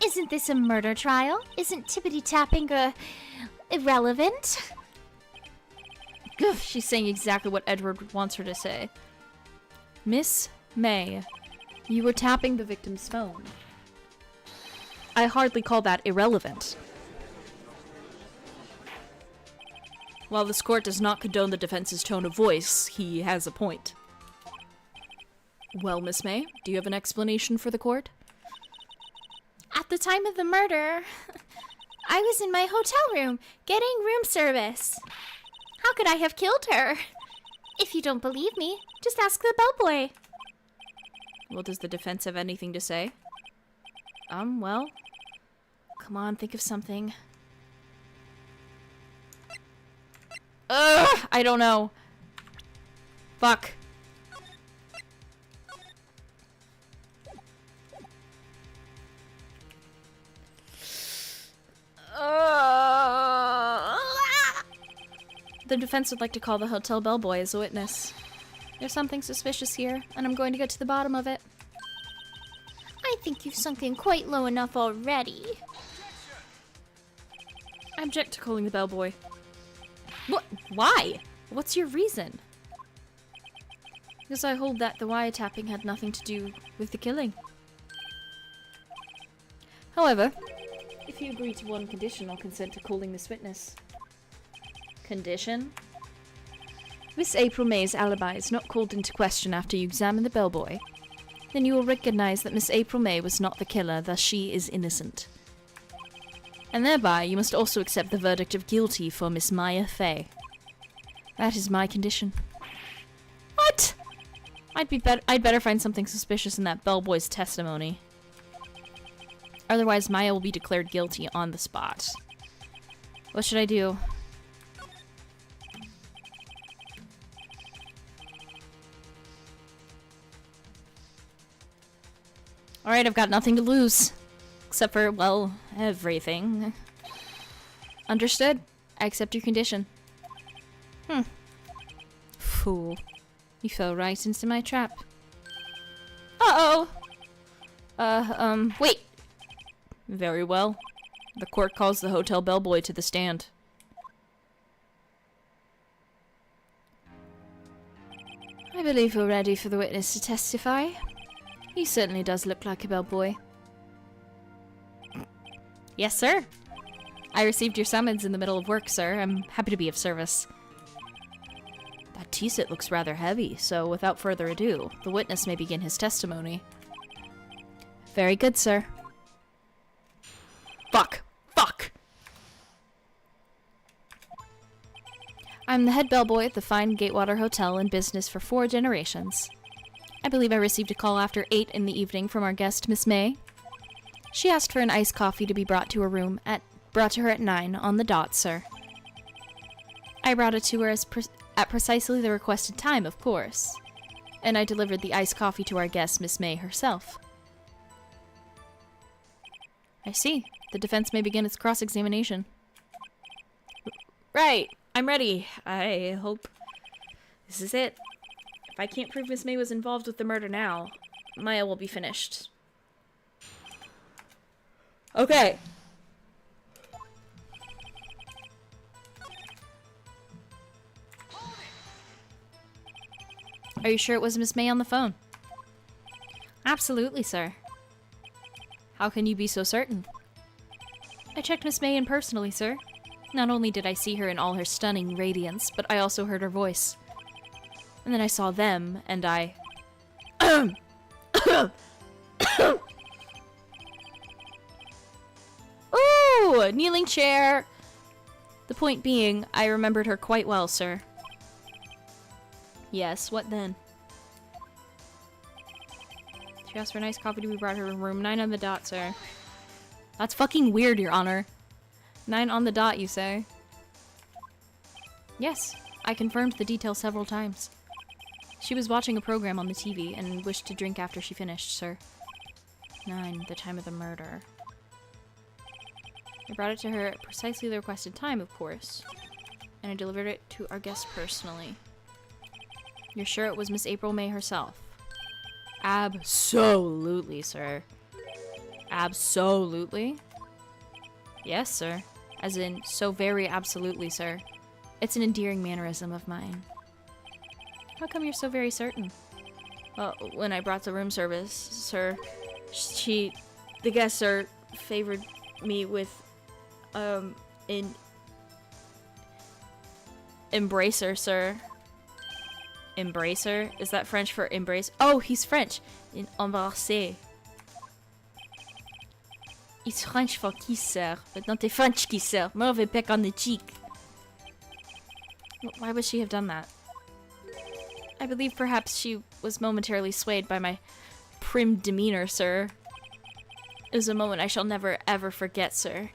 Isn't this a murder trial? Isn't tippity-tapping irrelevant? Ugh, she's saying exactly what Edward wants her to say. Miss May, you were tapping the victim's phone. I hardly call that irrelevant. While this court does not condone the defense's tone of voice, he has a point. Well, Miss May, do you have an explanation for the court? At the time of the murder, I was in my hotel room getting room service. How could I have killed her? If you don't believe me, just ask the bellboy. Well, does the defense have anything to say? Well, come on, think of something. Ugh, I don't know. Fuck. The defense would like to call the hotel bellboy as a witness. There's something suspicious here, and I'm going to get to the bottom of it. I think you've sunk in quite low enough already. I object to calling the bellboy. What? Why? What's your reason? Because I hold that the wiretapping had nothing to do with the killing. However, if you agree to one condition, I'll consent to calling this witness. Condition? Miss April May's alibi is not called into question after you examine the bellboy. Then you will recognize that Miss April May was not the killer, thus she is innocent. And thereby, you must also accept the verdict of guilty for Miss Maya Fey. That is my condition. What? I'd better find something suspicious in that bellboy's testimony. Otherwise, Maya will be declared guilty on the spot. What should I do? Alright, I've got nothing to lose. Except for, well, everything. Understood. I accept your condition. Fool. You fell right into my trap. Uh-oh! Wait! Very well. The court calls the hotel bellboy to the stand. I believe we're ready for the witness to testify. He certainly does look like a bellboy. Yes, sir. I received your summons in the middle of work, sir. I'm happy to be of service. That tea set looks rather heavy, so without further ado, the witness may begin his testimony. Very good, sir. Fuck! Fuck! I'm the head bellboy at the fine Gatewater Hotel in business for 4 generations. I believe I received a call after 8 in the evening from our guest, Miss May. She asked for an iced coffee to be brought to her room brought to her at 9 on the dot, sir. I brought it to her at precisely the requested time, of course. And I delivered the iced coffee to our guest, Miss May herself. I see. The defense may begin its cross-examination. Right. I'm ready. I hope this is it. If I can't prove Miss May was involved with the murder now, Maya will be finished. Okay. Are you sure it was Miss May on the phone? Absolutely, sir. How can you be so certain? I checked Miss May in personally, sir. Not only did I see her in all her stunning radiance, but I also heard her voice. And then I saw them, and I... Ooh! Kneeling chair! The point being, I remembered her quite well, sir. Yes, what then? She asked for a nice coffee to be brought her room 9 on the dot, sir. That's fucking weird, Your Honor. 9 on the dot, you say? Yes, I confirmed the details several times. She was watching a program on the TV and wished to drink after she finished, sir. 9, the time of the murder. I brought it to her at precisely the requested time, of course. And I delivered it to our guest personally. You're sure it was Miss April May herself? Absolutely, sir. Absolutely? Yes, sir. As in, so very absolutely, sir. It's an endearing mannerism of mine. How come you're so very certain? Well, when I brought the room service, sir, the guest, sir, favored me with, embracer, sir. Embracer? Is that French for embrace? Oh, he's French. In embrasser. It's French for kiss, sir. But not a French kiss, sir. More of a peck on the cheek. Why would she have done that? I believe perhaps she was momentarily swayed by my prim demeanor, sir. It was a moment I shall never, ever forget, sir.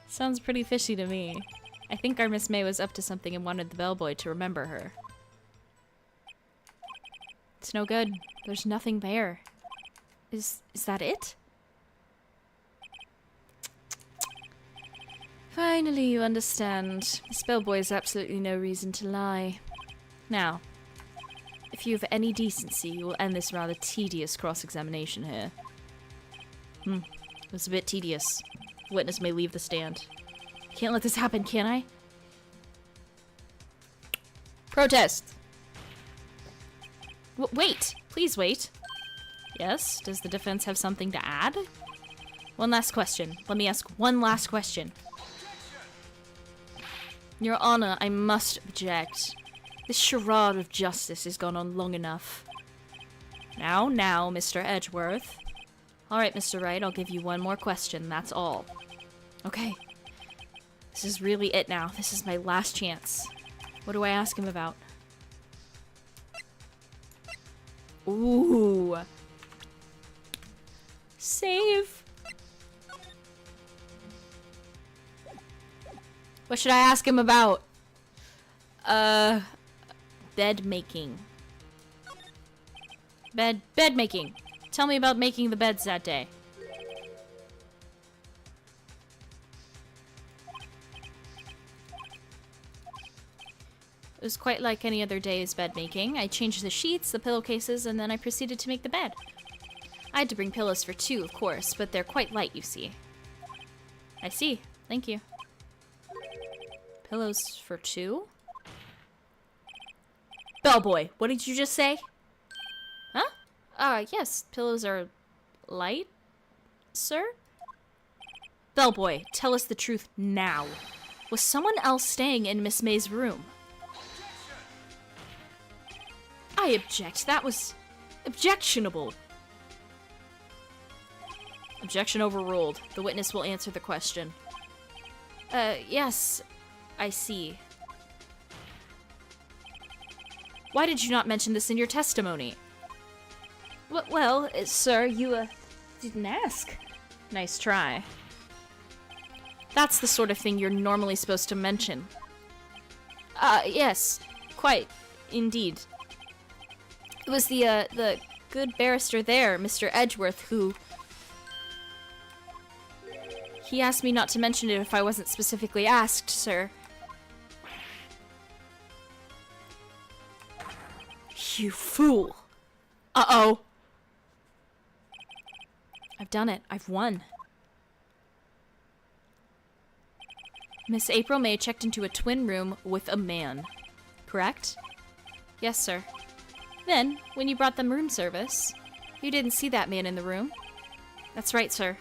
Sounds pretty fishy to me. I think our Miss May was up to something and wanted the bellboy to remember her. It's no good. There's nothing there. Is that it? Finally, you understand. This bellboy has absolutely no reason to lie. Now, if you have any decency, you will end this rather tedious cross-examination here. It was a bit tedious. The witness may leave the stand. Can't let this happen, can I? Protest! Wait! Please wait. Yes? Does the defense have something to add? One last question. Let me ask one last question. Your Honor, I must object. This charade of justice has gone on long enough. Now, Mr. Edgeworth. Alright, Mr. Wright, I'll give you one more question, that's all. Okay. This is really it now. This is my last chance. What do I ask him about? Ooh. Save. What should I ask him about? Bed making. Bed making. Tell me about making the beds that day. It was quite like any other day's bed making. I changed the sheets, the pillowcases, and then I proceeded to make the bed. I had to bring pillows for 2, of course, but they're quite light, you see. I see. Thank you. Pillows for 2? Bellboy, what did you just say? Huh? Yes, pillows are light, sir? Bellboy, tell us the truth now. Was someone else staying in Miss May's room? I object. That was objectionable. Objection overruled. The witness will answer the question. Yes, I see. Why did you not mention this in your testimony? Well, sir, you, didn't ask. Nice try. That's the sort of thing you're normally supposed to mention. Yes, quite, indeed. It was the good barrister there, Mr. Edgeworth, who... He asked me not to mention it if I wasn't specifically asked, sir. You fool! Uh-oh! I've done it. I've won. Miss April May checked into a twin room with a man. Correct? Yes, sir. Then, when you brought them room service, you didn't see that man in the room. That's right, sir.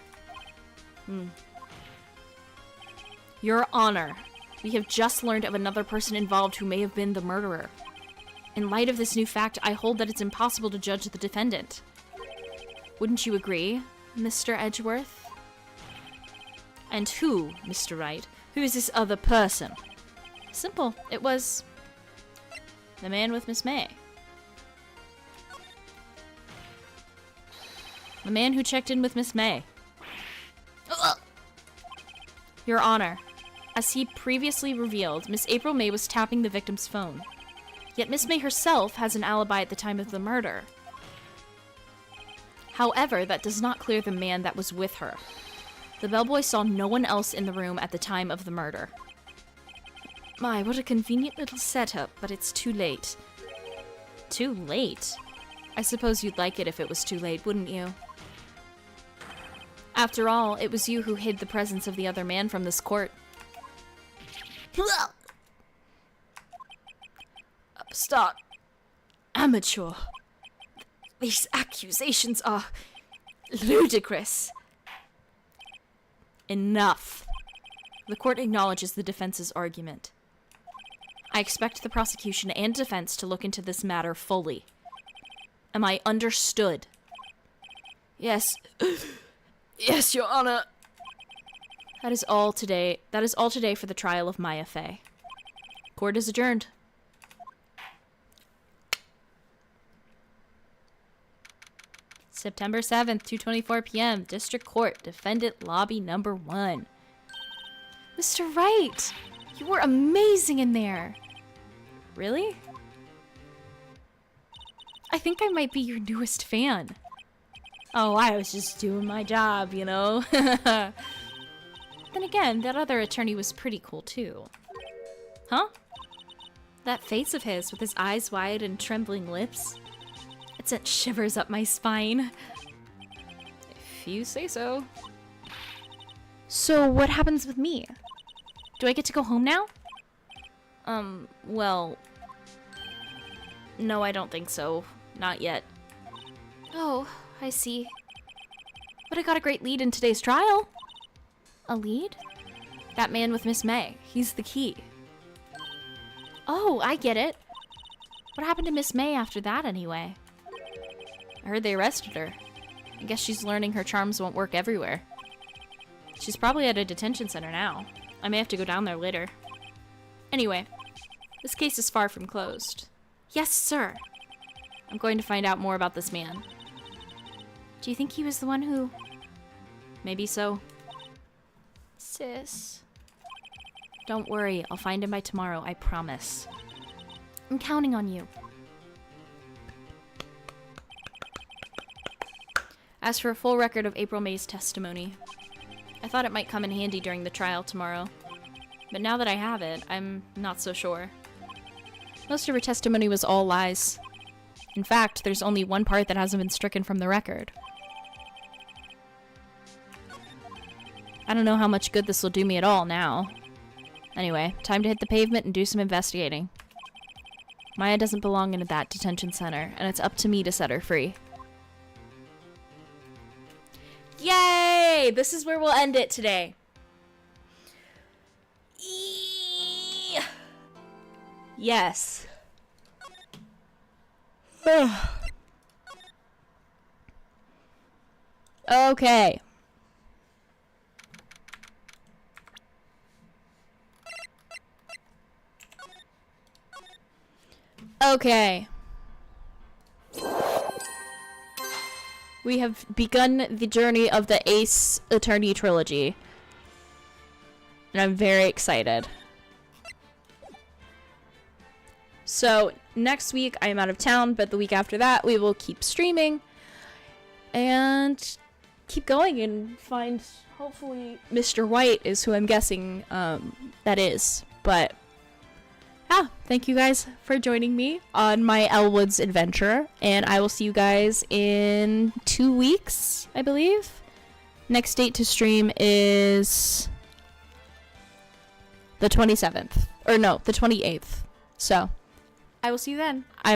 Your Honor, we have just learned of another person involved who may have been the murderer. In light of this new fact, I hold that it's impossible to judge the defendant. Wouldn't you agree, Mr. Edgeworth? And who, Mr. Wright? Who is this other person? Simple. It was the man with Miss May. The man who checked in with Miss May. Your Honor, as he previously revealed, Miss April May was tapping the victim's phone. Yet Miss May herself has an alibi at the time of the murder. However, that does not clear the man that was with her. The bellboy saw no one else in the room at the time of the murder. My, what a convenient little setup, but it's too late. Too late? I suppose you'd like it if it was too late, wouldn't you? After all, it was you who hid the presence of the other man from this court. Upstart. Amateur. These accusations are ludicrous. Enough. The court acknowledges the defense's argument. I expect the prosecution and defense to look into this matter fully. Am I understood? Yes. Yes, Your Honor. That is all today for the trial of Maya Fey. Court is adjourned. September 7th, 2:24 p.m. District Court, Defendant Lobby Number 1. Mr. Wright, you were amazing in there. Really? I think I might be your newest fan. Oh, I was just doing my job, you know? Then again, that other attorney was pretty cool too. Huh? That face of his with his eyes wide and trembling lips. It sent shivers up my spine. If you say so. So what happens with me? Do I get to go home now? Well... No, I don't think so. Not yet. Oh, I see. But I got a great lead in today's trial. A lead? That man with Miss May. He's the key. Oh, I get it. What happened to Miss May after that, anyway? I heard they arrested her. I guess she's learning her charms won't work everywhere. She's probably at a detention center now. I may have to go down there later. Anyway, this case is far from closed. Yes, sir. I'm going to find out more about this man. Do you think he was the one who... Maybe so. Sis. Don't worry, I'll find him by tomorrow, I promise. I'm counting on you. As for a full record of April May's testimony, I thought it might come in handy during the trial tomorrow. But now that I have it, I'm not so sure. Most of her testimony was all lies. In fact, there's only one part that hasn't been stricken from the record. I don't know how much good this will do me at all now. Anyway, time to hit the pavement and do some investigating. Maya doesn't belong in that detention center, and it's up to me to set her free. Yay! This is where we'll end it today. Yes. Okay. Okay. We have begun the journey of the Ace Attorney trilogy. And I'm very excited. So, next week I'm out of town, but the week after that we will keep streaming. And keep going and find, hopefully, Mr. White is who I'm guessing that is. But, yeah, thank you guys for joining me on my Elwood's adventure. And I will see you guys in 2 weeks, I believe. Next date to stream is the 27th. Or no, the 28th. So, I will see you then.